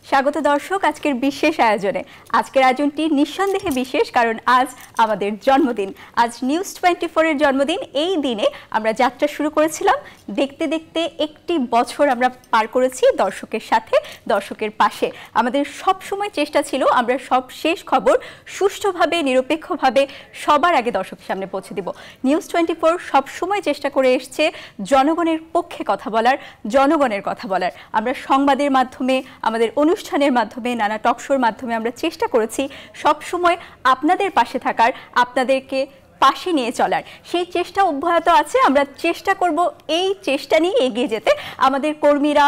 স্বাগত দর্শক আজকের বিশেষ আয়োজনে। আজকের আয়োজনটি নিঃসন্দেহে বিশেষ, কারণ আজ আমাদের জন্মদিন। আজ নিউজ 24 এর জন্মদিন। এই দিনে আমরা যাত্রা শুরু করেছিলাম। দেখতে দেখতে একটি বছর আমরা পার করেছি দর্শকের সাথে, দর্শকের পাশে। আমাদের সব সময় চেষ্টা ছিল আমরা সব শেষ খবর সুষ্ঠুভাবে, নিরপেক্ষভাবে সবার আগে দর্শকের সামনে পৌঁছে দিব। নিউজ 24 সব সময় চেষ্টা করে এসছে জনগণের পক্ষে কথা বলার, জনগণের কথা বলার। আমরা সংবাদের মাধ্যমে, আমাদের অনুষ্ঠানের মাধ্যমে, নানা টকশোর মাধ্যমে আমরা চেষ্টা করেছি সব সময় আপনাদের পাশে থাকার, আপনাদেরকে পাশে নিয়ে চলার। সেই চেষ্টা অব্যাহত আছে। আমরা চেষ্টা করব এই চেষ্টা নিয়ে এগিয়ে যেতে। আমাদের কর্মীরা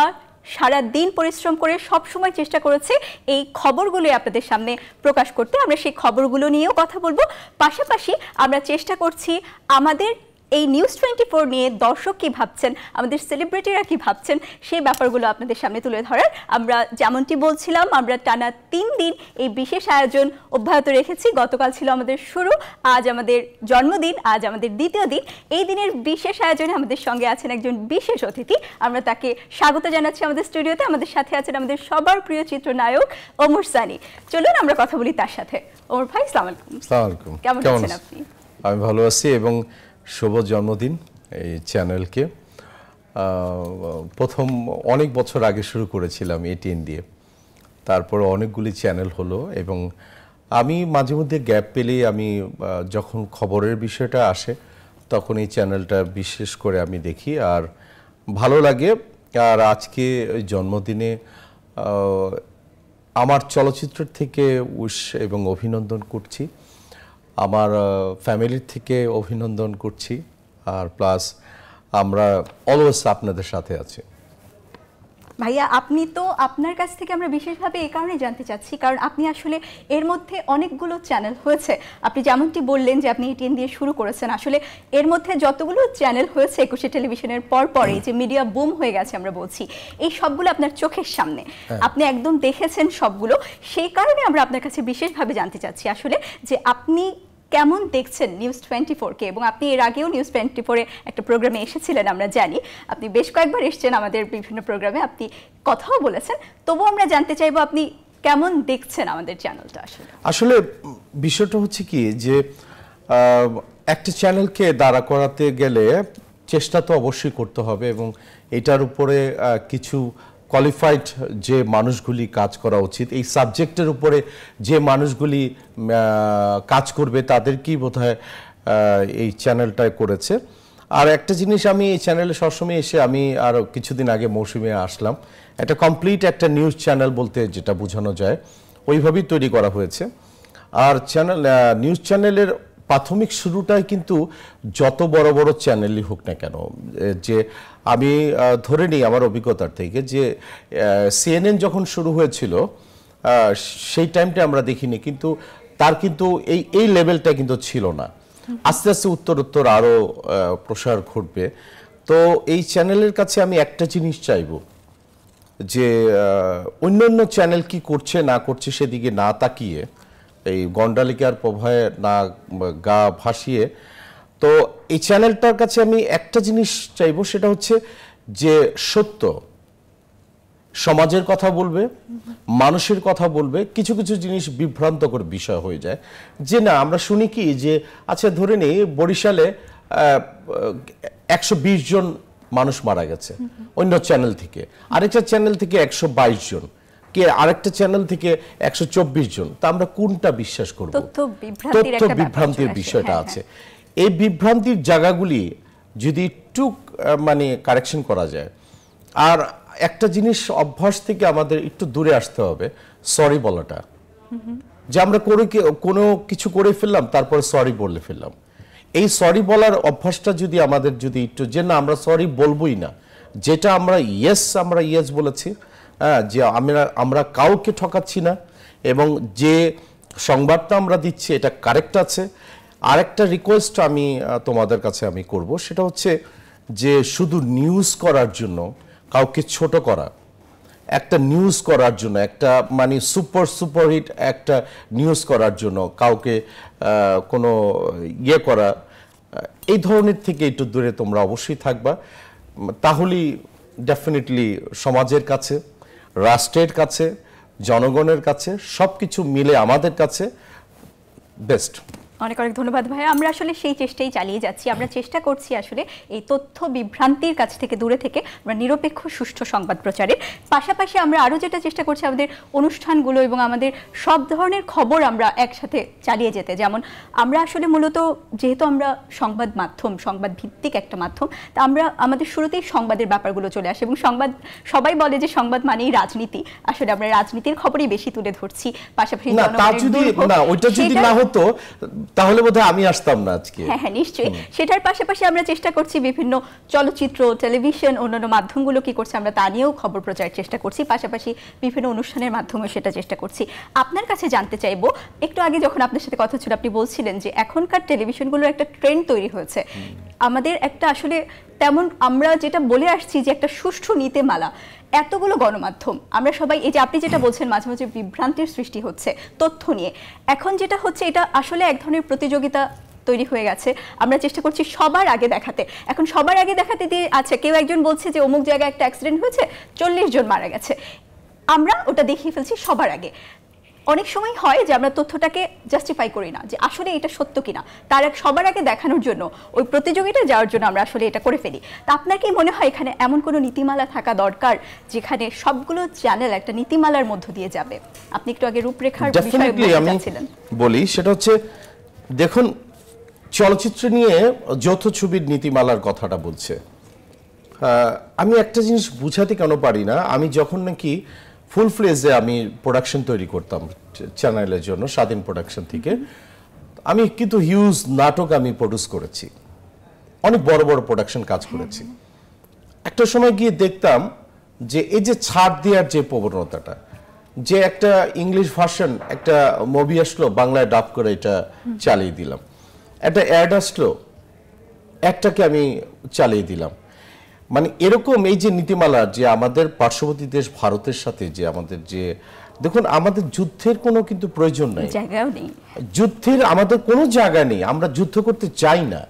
সারা দিন পরিশ্রম করে সব সময় চেষ্টা করেছে এই খবরগুলো আপনাদের সামনে প্রকাশ করতে। আমরা সেই খবরগুলো নিয়েও কথা বলবো। পাশাপাশি আমরা চেষ্টা করছি আমাদের এই নিউজ 24 নিয়ে দর্শক কি ভাবছেন, আমাদের সেলিব্রিটিরা কি ভাবছেন, সেই ব্যাপারগুলো আপনাদের সামনে তুলে ধরার। আমরা যেমনটি বলছিলাম, আমরা টানা 3 দিন এই বিশেষ আয়োজন অব্যাহত রেখেছি। গতকাল ছিল আমাদের শুরু, আজ আমাদের জন্মদিন, আজ আমাদের দ্বিতীয় দিন। এই দিনের বিশেষ আয়োজনে আমাদের সঙ্গে আছেন একজন বিশেষ অতিথি। আমরা তাকে স্বাগত জানাচ্ছি আমাদের স্টুডিওতে। আমাদের সাথে আছেন আমাদের সবার প্রিয় চিত্রনায়ক ওমর সানি। চলুন আমরা কথা বলি তার সাথে। ওমর ভাই, আসসালামু আলাইকুম। আসসালামু আলাইকুম। কেমন আছেন আপনি? আমি ভালো আছি এবং শুভ জন্মদিন এই চ্যানেলকে। প্রথম অনেক বছর আগে শুরু করেছিলাম এটিএন দিয়ে, তারপর অনেকগুলি চ্যানেল হলো এবং আমি মাঝে মধ্যে গ্যাপ পেলেই আমি যখন খবরের বিষয়টা আসে তখন এই চ্যানেলটা বিশেষ করে আমি দেখি আর ভালো লাগে। আর আজকে ওই জন্মদিনে আমার চলচ্চিত্রের থেকে উইশ এবং অভিনন্দন করছি, আমার ফ্যামিলির থেকে অভিনন্দন করছি, আর প্লাস আমরা অলওয়েজ আপনাদের সাথে আছি। ভাইয়া, আপনি তো, আপনার কাছ থেকে আমরা বিশেষভাবে এই কারণে জানতে চাচ্ছি কারণ আপনি আসলে এর মধ্যে অনেকগুলো চ্যানেল হয়েছে। আপনি যেমনটি বললেন যে আপনি এটিএন দিয়ে শুরু করেছেন, আসলে এর মধ্যে যতগুলো চ্যানেল হয়েছে 21 টেলিভিশনের পরে যে মিডিয়া বুম হয়ে গেছে আমরা বলছি, এই সবগুলো আপনার চোখের সামনে, আপনি একদম দেখেছেন সবগুলো। সেই কারণে আমরা আপনার কাছে বিশেষভাবে জানতে চাচ্ছি আসলে যে আপনি কেমন দেখছেন নিউজ 24-কে। এবং আপনি এর আগেও নিউজ 24-এ একটা প্রোগ্রামে এসেছিলেন, আমরা জানি। আপনি বেশ কয়েকবার এসেছেন আমাদের বিভিন্ন প্রোগ্রামে, আপনি কথাও বলেছেন। তবুও আমরা জানতে চাইবো আপনি কেমন দেখছেন আমাদের চ্যানেলটা। আসলে বিষয়টা হচ্ছে কি যে একটা চ্যানেলকে দাঁড়া করাতে গেলে চেষ্টা তো অবশ্যই করতে হবে এবং এটার উপরে কিছু কোয়ালিফাইড যে মানুষগুলি কাজ করা উচিত, এই সাবজেক্টের উপরে যে মানুষগুলি কাজ করবে তাদেরকেই বোধহয় এই চ্যানেলটায় করেছে। আর একটা জিনিস, আমি এই চ্যানেলে সবসময় এসে, আমি আর কিছুদিন আগে মৌসুমে আসলাম, একটা কমপ্লিট একটা নিউজ চ্যানেল বলতে যেটা বোঝানো যায় ওইভাবেই তৈরি করা হয়েছে। আর নিউজ চ্যানেলের প্রাথমিক শুরুটাই কিন্তু যত বড় বড় চ্যানেলই হোক না কেন, যে আমি ধরে নিই আমার অভিজ্ঞতার থেকে যে সিএনএন যখন শুরু হয়েছিল সেই টাইমটা আমরা দেখিনি, কিন্তু তার কিন্তু এই লেভেলটা কিন্তু ছিল না। আস্তে আস্তে উত্তর আরও প্রসার ঘটবে। তো এই চ্যানেলের কাছে আমি একটা জিনিস চাইব যে অন্যান্য চ্যানেল কি করছে না করছে সেদিকে না তাকিয়ে, এই গন্ডালিকার প্রভয়ে না গা ভাসিয়ে, তো এই চ্যানেলটার কাছে আমি একটা জিনিস চাইব, সেটা হচ্ছে যে সত্য সমাজের কথা বলবে, মানুষের কথা বলবে। কিছু কিছু জিনিস বিভ্রান্তকর বিষয় হয়ে যায় যে না, আমরা শুনি কি যে আচ্ছা ধরে নিই বরিশালে 120 জন মানুষ মারা গেছে অন্য চ্যানেল থেকে, আরেকটা চ্যানেল থেকে 122 জন, কে আরেকটা চ্যানেল থেকে 124 জন। তা আমরা কোনটা বিশ্বাস করব? তথ্য বিভ্রান্তির বিষয়টা আছে। এই বিভ্রান্তির জায়গাগুলি যদি একটু মানে কারেকশন করা যায়। আর একটা জিনিস অভ্যাস থেকে আমাদের একটু দূরে আসতে হবে, সরি বলাটা। যে আমরা কোনো কিছু করে ফেললাম তারপরে সরি বলে ফেললাম, এই সরি বলার অভ্যাসটা যদি আমাদের যদি একটু, যে না আমরা সরি বলবোই না, যেটা আমরা ইয়েস বলেছি, যে আমরা কাউকে ঠকাচ্ছি না এবং যে সংবাদটা আমরা দিচ্ছি এটা কারেক্ট আছে। আরেকটা রিকোয়েস্ট আমি তোমাদের কাছে আমি করব, সেটা হচ্ছে যে শুধু নিউজ করার জন্য কাউকে ছোট করা, একটা নিউজ করার জন্য, একটা মানে সুপারহিট একটা নিউজ করার জন্য কাউকে কোনো ইয়ে করা, এই ধরনের থেকে একটু দূরে তোমরা অবশ্যই থাকবা। তাহলেই ডেফিনেটলি সমাজের কাছে, রাষ্ট্রের কাছে, জনগণের কাছে সবকিছু মিলে আমাদের কাছে বেস্ট। অনেক অনেক ধন্যবাদ ভাই। আমরা আসলে সেই চেষ্টাই চালিয়ে যাচ্ছি। আমরা চেষ্টা করছি আসলে এই তথ্য বিভ্রান্তির কাছ থেকে দূরে থেকে আমরা নিরপেক্ষ সুষ্ঠু সংবাদ প্রচারের পাশাপাশি আমরা আরও যেটা চেষ্টা করছি আমাদের অনুষ্ঠানগুলো এবং আমাদের সব ধরনের খবর আমরা একসাথে চালিয়ে যেতে। যেমন আমরা আসলে মূলত যেহেতু আমরা সংবাদ মাধ্যম, সংবাদ ভিত্তিক একটা মাধ্যম, তা আমরা আমাদের শুরুতেই সংবাদের ব্যাপারগুলো চলে আসে এবং সংবাদ, সবাই বলে যে সংবাদ মানেই রাজনীতি, আসলে আমরা রাজনীতির খবরই বেশি তুলে ধরছি। পাশাপাশি ওইটা যদি না হতো তাহলে বোধহয় আমি আসতাম না আজকে। হ্যাঁ হ্যাঁ নিশ্চয়ই। সেটার পাশাপাশি আমরা চেষ্টা করছি বিভিন্ন চলচ্চিত্র, টেলিভিশন, অন্যান্য মাধ্যমগুলো কি করছে আমরা তা নিয়েও খবর প্রচারের চেষ্টা করছি, পাশাপাশি বিভিন্ন অনুষ্ঠানের মাধ্যমে সেটা চেষ্টা করছি। আপনার কাছে জানতে চাইবো, একটু আগে যখন আপনার সাথে কথা ছিল আপনি বলছিলেন যে এখনকার টেলিভিশনগুলোর একটা ট্রেন্ড তৈরি হয়েছে, আমাদের একটা আসলে তেমন আমরা যেটা বলে আসছি যে একটা সুষ্ঠু নীতিমালা, এতগুলো গণমাধ্যম আমরা সবাই, এই যে আপনি যেটা বলছেন মাঝে মাঝে বিভ্রান্তির সৃষ্টি হচ্ছে তথ্য নিয়ে, এখন যেটা হচ্ছে এটা আসলে এক ধরনের প্রতিযোগিতা তৈরি হয়ে গেছে। আমরা চেষ্টা করছি সবার আগে দেখাতে। এখন সবার আগে দেখাতে দিয়ে আছে, কেউ একজন বলছে যে অমুক জায়গায় একটা অ্যাক্সিডেন্ট হয়েছে, 40 জন মারা গেছে, আমরা ওটা দেখিয়ে ফেলছি সবার আগে। অনেক সময় হয় যে আমরা তথ্যটাকে জাস্টিফাই করি না যে আসলে এটা সত্য কিনা, তার সবার আগে দেখানোর জন্য, ওই প্রতিযোগিতায় যাওয়ার জন্য আমরা আসলে এটা করে ফেলি। তা আপনার কি মনে হয় এখানে এমন কোনো নীতিমালা থাকা দরকার যেখানে সবগুলো চ্যানেল একটা নীতিমালার মধ্য দিয়ে যাবে? আপনি একটু আগে রূপরেখার বিষয়ে বলছিলেন। বলি, সেটা হচ্ছে দেখুন, চলচ্চিত্র নিয়ে যৌথ ছবির নীতিমালার কথাটা বলছে। আমি একটা জিনিস বুঝাতে কেন পারি না, আমি যখন নাকি ফুল ফ্লেজে আমি প্রোডাকশন তৈরি করতাম চ্যানেলের জন্য স্বাধীন প্রোডাকশন থেকে, আমি কিন্তু হিউজ নাটক আমি প্রডিউস করেছি, অনেক বড় বড় প্রোডাকশন কাজ করেছি। একটা সময় গিয়ে দেখতাম যে এই যে ছাড় দেওয়ার যে প্রবণতাটা, যে একটা ইংলিশ ভার্সন একটা মুভি আসলো, বাংলায় ডাব করে এটা চালিয়ে দিলাম, একটা অ্যাড আসলো, একটাকে আমি চালিয়ে দিলাম, মানে এরকম এই যে নীতিমালা, যে আমাদের পার্শ্ববর্তী দেশ ভারতের সাথে যে আমাদের যে, দেখুন আমাদের যুদ্ধের কোনো কিন্তু প্রয়োজন নেই, যুদ্ধের আমাদের কোনো জায়গা নেই, আমরা যুদ্ধ করতে চাই না,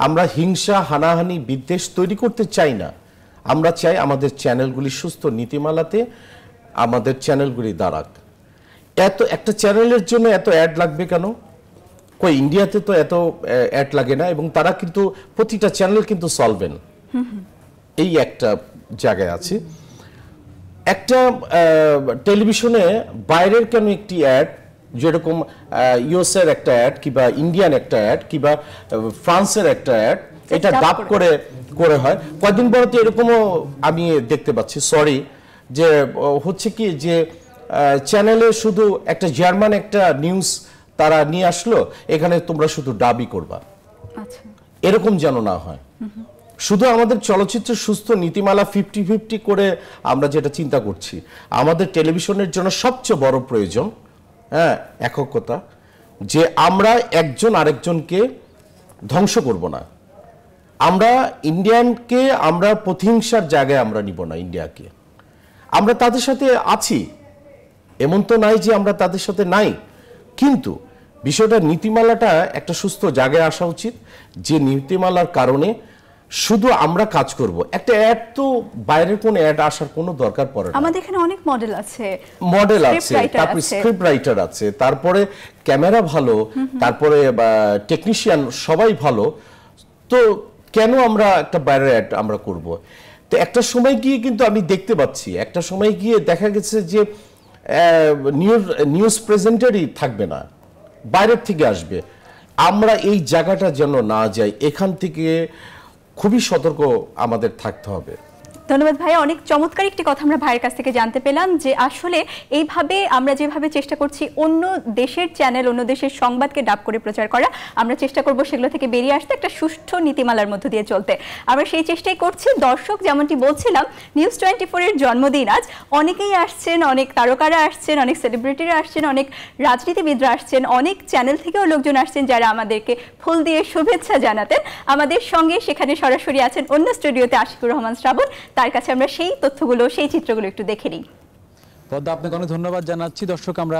আমরা হিংসা হানাহানি বিদ্বেষ তৈরি করতে চাই না, আমরা চাই আমাদের চ্যানেলগুলি সুস্থ নীতিমালাতে আমাদের চ্যানেলগুলি দাঁড়াক। এত একটা চ্যানেলের জন্য এত অ্যাড লাগবে কেন? কই ইন্ডিয়াতে তো এত অ্যাড লাগে না, এবং তারা কিন্তু প্রতিটা চ্যানেল কিন্তু সলভেন, এই একটা জায়গায় আছে। একটা টেলিভিশনে বাইরের কেন একটি অ্যাড, যেরকম ইউএসএর একটা অ্যাড কিংবা ইন্ডিয়ান একটা অ্যাড কিংবা ফ্রান্সের একটা অ্যাড, এটা ডাব করে করে হয়। কয়েকদিন পরে তো এরকমও আমি দেখতে পাচ্ছি, সরি, যে হচ্ছে কি যে চ্যানেলে শুধু একটা জার্মান একটা নিউজ তারা নিয়ে আসলো, এখানে তোমরা শুধু ডাবই করবা, এরকম যেন না হয়। শুধু আমাদের চলচ্চিত্র সুস্থ নীতিমালা 50-50 করে আমরা যেটা চিন্তা করছি, আমাদের টেলিভিশনের জন্য সবচেয়ে বড় প্রয়োজন এককতা, যে আমরা একজন আরেকজনকে ধ্বংস করব না, আমরা ইন্ডিয়ানকে আমরা প্রতিহিংসার জায়গায় আমরা নিব না, ইন্ডিয়াকে আমরা তাদের সাথে আছি, এমন তো নাই যে আমরা তাদের সাথে নাই, কিন্তু বিষয়টা নীতিমালাটা একটা সুস্থ জায়গায় আসা উচিত, যে নীতিমালার কারণে শুধু আমরা কাজ করব। একটা অ্যাড তো বাইরের কোন অ্যাড আসার কোনো দরকার পড়ে না, আমাদের এখানে অনেক মডেল আছে, তারপরে স্ক্রিপ্ট রাইটার আছে, তারপরে ক্যামেরা ভালো, তারপরে টেকনিশিয়ান সবাই ভালো, তো কেন আমরা একটা বাইরের অ্যাড আমরা করব? তো একটা সময় গিয়ে কিন্তু আমি দেখতে পাচ্ছি, একটা সময় গিয়ে দেখা গেছে যে নিউজ প্রেজেন্টারই থাকবে না, বাইরের থেকে আসবে। আমরা এই জায়গাটা যেন না যাই, এখান থেকে খুবই সতর্ক আমাদের থাকতে হবে। ধন্যবাদ ভাই, অনেক চমৎকার একটি কথা আমরা ভাইয়ের কাছ থেকে জানতে পেলাম যে আসলে এইভাবে আমরা যেভাবে চেষ্টা করছি অন্য দেশের চ্যানেল, অন্য দেশের সংবাদকে ডাব করে প্রচার করা, আমরা চেষ্টা করব সেগুলো থেকে বেরিয়ে আসতে, একটা সুষ্ঠু নীতিমালার মধ্য দিয়ে চলতে। আমরা সেই চেষ্টাই করছি। দর্শক, যেমনটি বলছিলাম, নিউজ 24-এর জন্মদিন আজ, অনেকেই আসছেন, অনেক তারকারা আসছেন, অনেক সেলিব্রিটিরা আসছেন, অনেক রাজনীতিবিদরা আসছেন, অনেক চ্যানেল থেকেও লোকজন আসছেন যারা আমাদেরকে ফুল দিয়ে শুভেচ্ছা জানাতেন। আমাদের সঙ্গে সেখানে সরাসরি আছেন অন্য স্টুডিওতে আশিকুর রহমান শ্রাবণ, তার কাছে আমরা সেই তথ্যগুলো, সেই চিত্রগুলো একটু দেখে নিই। পদ্মা, আপনাকে অনেক ধন্যবাদ জানাচ্ছি। দর্শক, আমরা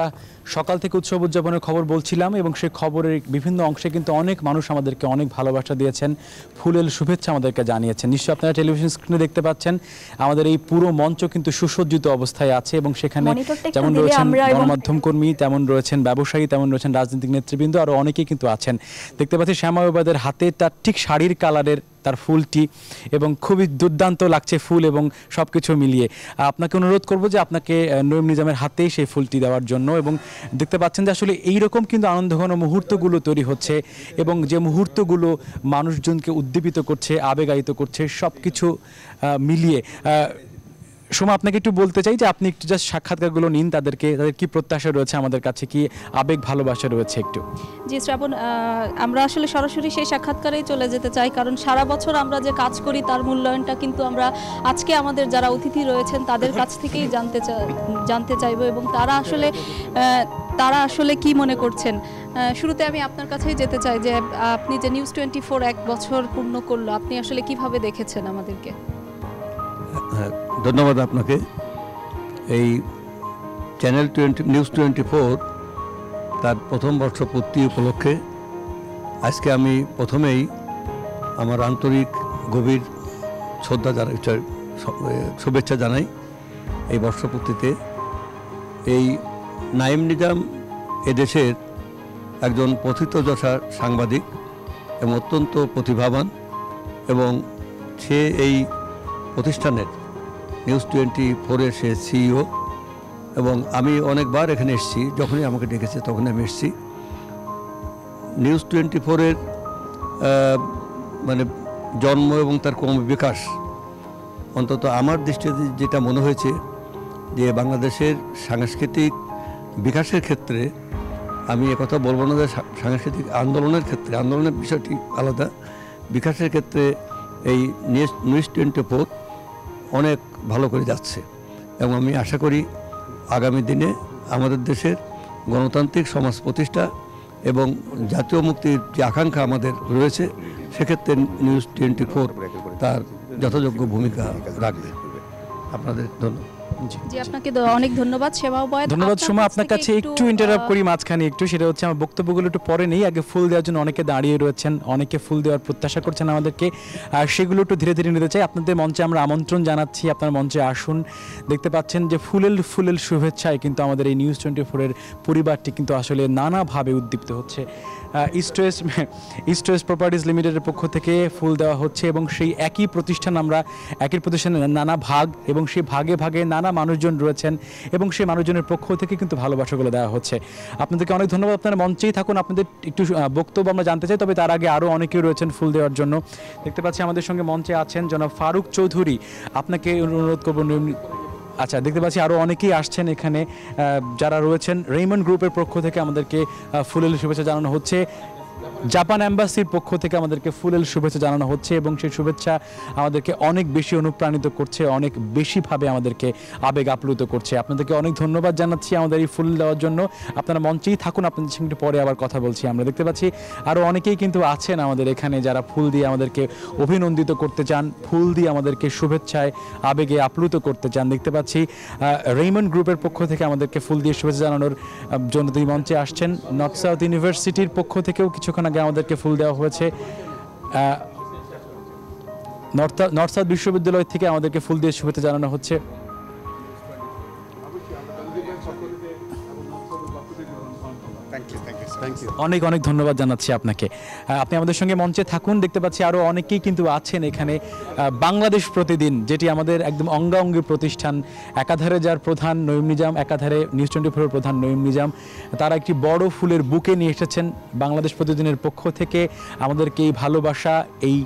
সকাল থেকে উৎসব উদযাপনের খবর বলছিলাম এবং সেই খবরের বিভিন্ন অংশে কিন্তু অনেক মানুষ আমাদেরকে অনেক ভালোবাসা দিয়েছেন, ফুলেল শুভেচ্ছা আমাদেরকে জানিয়েছেন। নিশ্চয়ই আপনারা টেলিভিশন স্ক্রিনে দেখতে পাচ্ছেন আমাদের এই পুরো মঞ্চ কিন্তু সুসজ্জিত অবস্থায় আছে এবং সেখানে যেমন রয়েছেন গণমাধ্যম কর্মী, তেমন রয়েছেন ব্যবসায়ী, তেমন রয়েছেন রাজনৈতিক নেতৃবৃন্দ, আরও অনেকেই কিন্তু আছেন। দেখতে পাচ্ছি শ্যামাবাদের হাতে তার ঠিক শাড়ির কালারের তার ফুলটি এবং খুবই দুর্দান্ত লাগছে ফুল এবং সব কিছু মিলিয়ে। আপনাকে অনুরোধ করব যে আপনাকে নঈম নিজামের হাতেই সেই ফুলটি দেওয়ার জন্য। এবং দেখতে পাচ্ছেন যে আসলে এইরকম কিন্তু আনন্দঘন মুহূর্তগুলো তৈরি হচ্ছে এবং যে মুহূর্তগুলো মানুষজনকে উদ্দীপিত করছে, আবেগায়িত করছে, সব কিছু মিলিয়ে। সোমা, আপনাকে একটু বলতে চাই যে আপনি একটু জাস্ট সাক্ষাৎকারগুলো নিন, তাদের কি প্রত্যাশা রয়েছে আমাদের কাছে, কি আবেগ ভালোবাসা রয়েছে একটু। জি শ্রাবণ, আমরা আসলে সরাসরি সেই সাক্ষাৎকারেই চলে যেতে চাই, কারণ সারা বছর আমরা যে কাজ করি তার মূল্যায়নটা কিন্তু আমরা আজকে আমাদের যারা অতিথি রয়েছেন তাদের কাছ থেকেই জানতে চাইবো এবং তারা আসলে কি মনে করছেন। শুরুতে আমি আপনার কাছেই যেতে চাই যে আপনি যে নিউজ 24 এক বছর পূর্ণ করলো, আপনি আসলে কিভাবে দেখেছেন আমাদেরকে? ধন্যবাদ আপনাকে। এই চ্যানেল নিউজ 24 তার প্রথম বর্ষপূর্তি উপলক্ষে আজকে আমি প্রথমেই আমার আন্তরিক গভীর শুভেচ্ছা জানাই এই বর্ষপূর্তিতে। এই নাঈম নিজাম এদেশের একজন প্রথিতযশা সাংবাদিক এবং অত্যন্ত প্রতিভাবান, এবং সে এই প্রতিষ্ঠানের নিউজ 24-এর সে সিইও। এবং আমি অনেকবার এখানে এসেছি, যখনই আমাকে ডেকেছে তখনই আমি এসেছি। নিউজ 24-এর মানে জন্ম এবং তার ক্রমবিকাশ, অন্তত আমার দৃষ্টিতে যেটা মনে হয়েছে যে বাংলাদেশের সাংস্কৃতিক বিকাশের ক্ষেত্রে, আমি একথা বলবো না যে সাংস্কৃতিক আন্দোলনের বিষয়টি আলাদা, বিকাশের ক্ষেত্রে এই নিউজ 24 অনেক ভালো করে যাচ্ছে। এবং আমি আশা করি আগামী দিনে আমাদের দেশের গণতান্ত্রিক সমাজ প্রতিষ্ঠা এবং জাতীয় মুক্তির যে আকাঙ্ক্ষা আমাদের রয়েছে, সেক্ষেত্রে নিউজ 24 তার যথাযোগ্য ভূমিকা রাখবে। আপনাদের ধন্যবাদ। জি, আপনাকে অনেক ধন্যবাদ। ধন্যবাদ সোমা। আপনার কাছে একটু ইন্টারাপ্ট করি মাঝখানে একটু, সেটা হচ্ছে আমার বক্তব্যগুলো একটু পরে নেই, আগে ফুল দেওয়ার জন্য অনেকে দাঁড়িয়ে রয়েছেন, অনেকে ফুল দেওয়ার প্রত্যাশা করছেন আমাদেরকে, আর সেগুলো একটু ধীরে ধীরে নিতে চাই। আপনাদের মঞ্চে আমরা আমন্ত্রণ জানাচ্ছি, আপনার মঞ্চে আসুন। দেখতে পাচ্ছেন যে ফুলেল শুভেচ্ছায় কিন্তু আমাদের এই নিউজ 24-এর পরিবারটি কিন্তু আসলে নানাভাবে উদ্দীপ্ত হচ্ছে। ইস্ট ওয়েস্ট প্রপার্টিজ লিমিটেডের পক্ষ থেকে ফুল দেওয়া হচ্ছে এবং সেই একই প্রতিষ্ঠানের নানা ভাগ এবং সেই ভাগে ভাগে নানা মানুষজন রয়েছেন এবং সেই মানুষজনের পক্ষ থেকে কিন্তু ভালোবাসাগুলো দেওয়া হচ্ছে। আপনাদেরকে অনেক ধন্যবাদ। আপনারা মঞ্চেই থাকুন, আপনাদের একটু বক্তব্য আমরা জানতে চাই, তবে তার আগে আরও অনেকেই রয়েছেন ফুল দেওয়ার জন্য। দেখতে পাচ্ছি আমাদের সঙ্গে মঞ্চে আছেন জনাব ফারুক চৌধুরী, আপনাকে অনুরোধ করবো। আচ্ছা, দেখতে পাচ্ছি আরও অনেকেই আসছেন এখানে যারা রয়েছেন। রেইমন্ড গ্রুপের পক্ষ থেকে আমাদেরকে ফুলেল শুভেচ্ছা জানানো হচ্ছে, জাপান অ্যাম্বাসির পক্ষ থেকে আমাদেরকে ফুলেল শুভেচ্ছা জানানো হচ্ছে এবং সেই শুভেচ্ছা আমাদেরকে অনেক বেশি অনুপ্রাণিত করছে, অনেক বেশিভাবে আমাদেরকে আবেগ আপ্লুত করছে। আপনাদেরকে অনেক ধন্যবাদ জানাচ্ছি আমাদের এই ফুল দেওয়ার জন্য। আপনারা মঞ্চেই থাকুন, আপনাদের সঙ্গে পরে আবার কথা বলছি। আমরা দেখতে পাচ্ছি আরও অনেকেই কিন্তু আছেন আমাদের এখানে যারা ফুল দিয়ে আমাদেরকে অভিনন্দিত করতে চান, ফুল দিয়ে আমাদেরকে শুভেচ্ছায় আবেগে আপ্লুত করতে চান। দেখতে পাচ্ছি রেইমন্ড গ্রুপের পক্ষ থেকে আমাদেরকে ফুল দিয়ে শুভেচ্ছা জানানোর জন্য তিনি মঞ্চে আসছেন। নর্থ সাউথ ইউনিভার্সিটির পক্ষ থেকেও কিছুক্ষণ আগে আমাদেরকে ফুল দেওয়া হয়েছে। নর্থ সাউথ বিশ্ববিদ্যালয় থেকে আমাদেরকে ফুল দিয়ে শুভেচ্ছা জানানো হচ্ছে। অনেক অনেক ধন্যবাদ জানাচ্ছি আপনাকে। আপনি আমাদের সঙ্গে মঞ্চে থাকুন। দেখতে পাচ্ছি আরও অনেকেই কিন্তু আছেন এখানে। বাংলাদেশ প্রতিদিন, যেটি আমাদের একদম অঙ্গাঙ্গী প্রতিষ্ঠান, একাধারে যার প্রধান নঈম নিজাম, একাধারে নিউজ 24-এর প্রধান নঈম নিজাম, তারা একটি বড় ফুলের বুকে নিয়ে এসেছেন বাংলাদেশ প্রতিদিনের পক্ষ থেকে আমাদেরকে এই ভালোবাসা, এই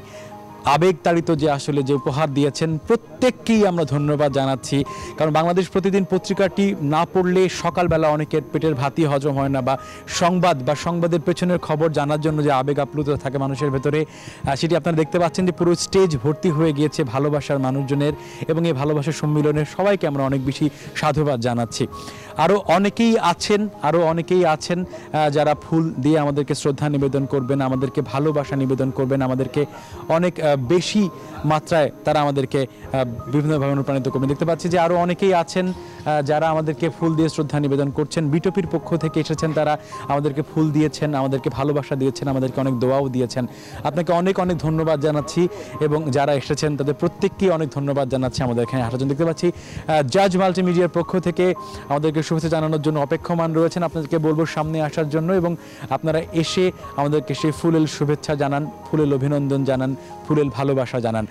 আবেগতাড়িত যে আসলে যে উপহার দিয়েছেন, প্রত্যেককেই আমরা ধন্যবাদ জানাচ্ছি। কারণ বাংলাদেশ প্রতিদিন পত্রিকাটি না পড়লে সকালবেলা অনেকের পেটের ভাতই হজম হয় না, বা সংবাদের পেছনের খবর জানার জন্য যে আবেগ আপ্লুত থাকে মানুষের ভেতরে, সেটি আপনারা দেখতে পাচ্ছেন যে পুরো স্টেজ ভর্তি হয়ে গিয়েছে ভালোবাসার মানুষজনের, এবং এই ভালোবাসার সম্মিলনের সবাইকে আমরা অনেক বেশি সাধুবাদ জানাচ্ছি। আরও অনেকেই আছেন যারা ফুল দিয়ে আমাদেরকে শ্রদ্ধা নিবেদন করবেন, আমাদেরকে ভালোবাসা নিবেদন করবেন, আমাদেরকে অনেক বেশি মাত্রায় তারা আমাদেরকে বিভিন্নভাবে অনুপ্রাণিত করবেন। দেখতে পাচ্ছি যে আরও অনেকেই আছেন যারা আমাদেরকে ফুল দিয়ে শ্রদ্ধা নিবেদন করছেন। বিটপির পক্ষ থেকে এসেছেন, তারা আমাদেরকে ফুল দিয়েছেন, আমাদেরকে ভালোবাসা দিয়েছেন, আমাদেরকে অনেক দোয়াও দিয়েছেন। আপনাকে অনেক অনেক ধন্যবাদ জানাচ্ছি এবং যারা এসেছেন তাদের প্রত্যেককেই অনেক ধন্যবাদ জানাচ্ছি আমাদের এখানে আসার জন্য। দেখতে পাচ্ছি জাজ মাল্টিমিডিয়ার পক্ষ থেকে আমাদেরকে শুভেচ্ছা জানানোর জন্য অপেক্ষমান রয়েছেন। আপনাদেরকে বলবো সামনে আসার জন্য এবং আপনারা এসে আমাদেরকে সেই ফুলেল শুভেচ্ছা জানান, ফুলেল অভিনন্দন জানান, ফুলেল ভালোবাসা জানান।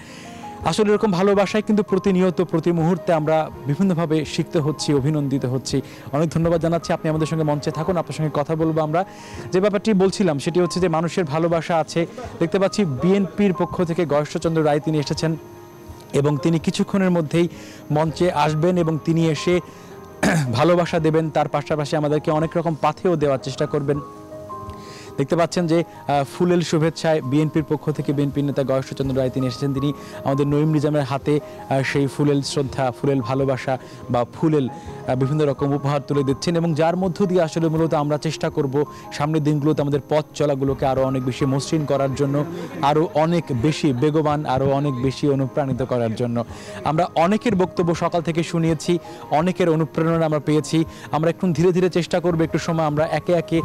আসলে এরকম ভালোবাসায় কিন্তু প্রতিনিয়ত প্রতি মুহূর্তে আমরা বিভিন্নভাবে শিখতে হচ্ছি, অভিনন্দিত হচ্ছি। অনেক ধন্যবাদ জানাচ্ছি। আপনি আমাদের সঙ্গে মঞ্চে থাকুন, আপনার সঙ্গে কথা বলবো। আমরা যে ব্যাপারটি বলছিলাম সেটি হচ্ছে যে মানুষের ভালোবাসা আছে। দেখতে পাচ্ছি বিএনপির পক্ষ থেকে গয়েশ্বরচন্দ্র রায় তিনি এসেছেন এবং তিনি কিছুক্ষণের মধ্যেই মঞ্চে আসবেন এবং তিনি এসে ভালোবাসা দেবেন, তার পাশাপাশি আমাদেরকে অনেক রকম পাথেও দেওয়ার চেষ্টা করবেন। দেখতে পাচ্ছেন যে ফুলেল শুভেচ্ছায় বিএনপির পক্ষ থেকে বিএনপির নেতা গয়েশ্বরচন্দ্র রায় তিনি এসেছেন। তিনি আমাদের নঈম নিজামের হাতে সেই ফুলেল শ্রদ্ধা, ফুলেল ভালোবাসা বা ফুলেল বিভিন্ন রকম উপহার তুলে দিচ্ছেন এবং যার মধ্য দিয়ে আসলে মূলত আমরা চেষ্টা করব সামনের দিনগুলোতে আমাদের পথ চলাগুলোকে আরও অনেক বেশি মসৃণ করার জন্য, আরও অনেক বেশি বেগবান, আরও অনেক বেশি অনুপ্রাণিত করার জন্য। আমরা অনেকের বক্তব্য সকাল থেকে শুনিয়েছি, অনেকের অনুপ্রেরণা আমরা পেয়েছি। আমরা একটু ধীরে ধীরে চেষ্টা করব, একটু সময় আমরা একে একে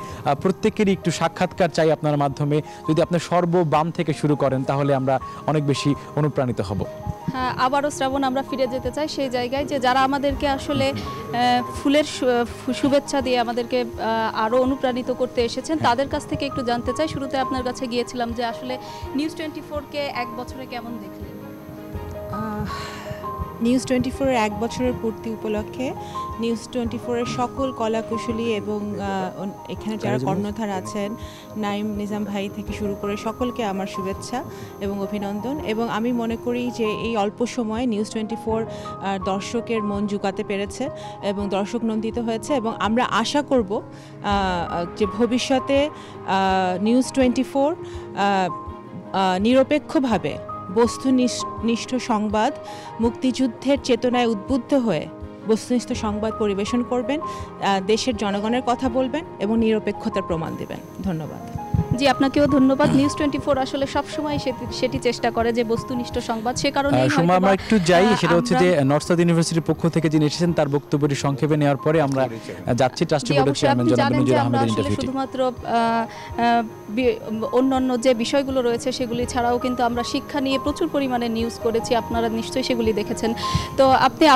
প্রত্যেকেরই একটু সাক্ষাৎকার চাই আপনার মাধ্যমে। যদি আপনি সর্ববাম থেকে শুরু করেন তাহলে আমরা অনেক বেশি অনুপ্রাণিত হব। হ্যাঁ, আবারও শ্রাবণ আমরা ফিরে যেতে চাই সেই জায়গায় যে যারা আমাদেরকে আসলে ফুলের শুভেচ্ছা দিয়ে আমাদেরকে আরও অনুপ্রাণিত করতে এসেছেন তাদের কাছ থেকে একটু জানতে চাই। শুরুতে আপনার কাছে গিয়েছিলাম যে আসলে নিউজ 24-কে 1 বছরে কেমন দেখলেন? নিউজ 24-এর 1 বছরের পূর্তি উপলক্ষে নিউজ 24-এর সকল কলাকুশলী এবং এখানে যারা কর্ণধার আছেন, নাঈম নিজাম ভাই থেকে শুরু করে সকলকে আমার শুভেচ্ছা এবং অভিনন্দন। এবং আমি মনে করি যে এই অল্প সময়ে নিউজ 24 দর্শকের মন জুগাতে পেরেছে এবং দর্শক নন্দিত হয়েছে এবং আমরা আশা করব যে ভবিষ্যতে নিউজ 24 নিরপেক্ষভাবে বস্তুনিষ্ঠ সংবাদ, মুক্তিযুদ্ধের চেতনায় উদ্বুদ্ধ হয়ে বস্তুনিষ্ঠ সংবাদ পরিবেশন করবেন, দেশের জনগণের কথা বলবেন এবং নিরপেক্ষতার প্রমাণ দেবেন। ধন্যবাদ। জি, আপনাকেও ধন্যবাদ। নিউজ 24 আসলে সবসময় সেটি চেষ্টা করে যে বস্তুনিষ্ঠ সংবাদ, সে কারণে আমরা একটু যাই, সেটা হচ্ছে যে নর্থ সাউথ ইউনিভার্সিটির পক্ষ থেকে যিনি এসেছেন তার বক্তব্যটি সংক্ষেপে নেওয়ার পরে আমরা যাচ্ছি ট্রাস্টি বোর্ডের চেয়ারম্যান জনাব নজরুল আহমেদের ইন্টারভিউতে। শুধুমাত্র অন্যান্য যে বিষয়গুলো রয়েছে সেগুলি ছাড়াও কিন্তু আমরা শিক্ষা নিয়ে প্রচুর পরিমাণে নিউজ করেছি, আপনারা নিশ্চয়ই সেগুলি দেখেছেন। তো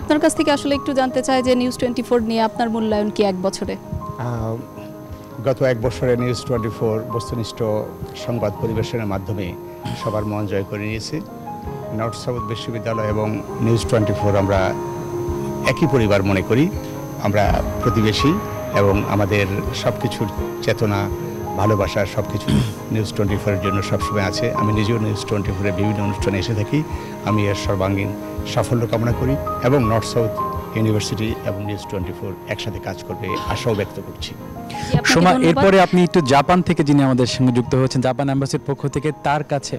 আপনার কাছ থেকে আসলে একটু জানতে চাই যে নিউজ 24 নিয়ে আপনার মূল্যায়ন কি 1 বছরে? গত 1 বছরে নিউজ 24 বস্তুনিষ্ঠ সংবাদ পরিবেশনের মাধ্যমে সবার মন জয় করে নিয়েছে। নর্থ সাউথ বিশ্ববিদ্যালয় এবং নিউজ 24 আমরা একই পরিবার মনে করি, আমরা প্রতিবেশী এবং আমাদের সব কিছুর চেতনা, ভালোবাসা সব কিছু নিউজ 24-এর জন্য সবসময় আছে। আমি নিজেও নিউজ 24-এর বিভিন্ন অনুষ্ঠানে এসে থাকি। আমি এর সর্বাঙ্গীন সাফল্য কামনা করি এবং নর্থ সাউথ ইউনিভার্সিটি এবং নিউজ 24 একসাথে কাজ করবে আশাও ব্যক্ত করছি। সোমা, এরপরে আপনি একটু জাপান থেকে যিনি আমাদের সঙ্গে যুক্ত হয়েছেন, জাপান অ্যাম্বাসির পক্ষ থেকে, তার কাছে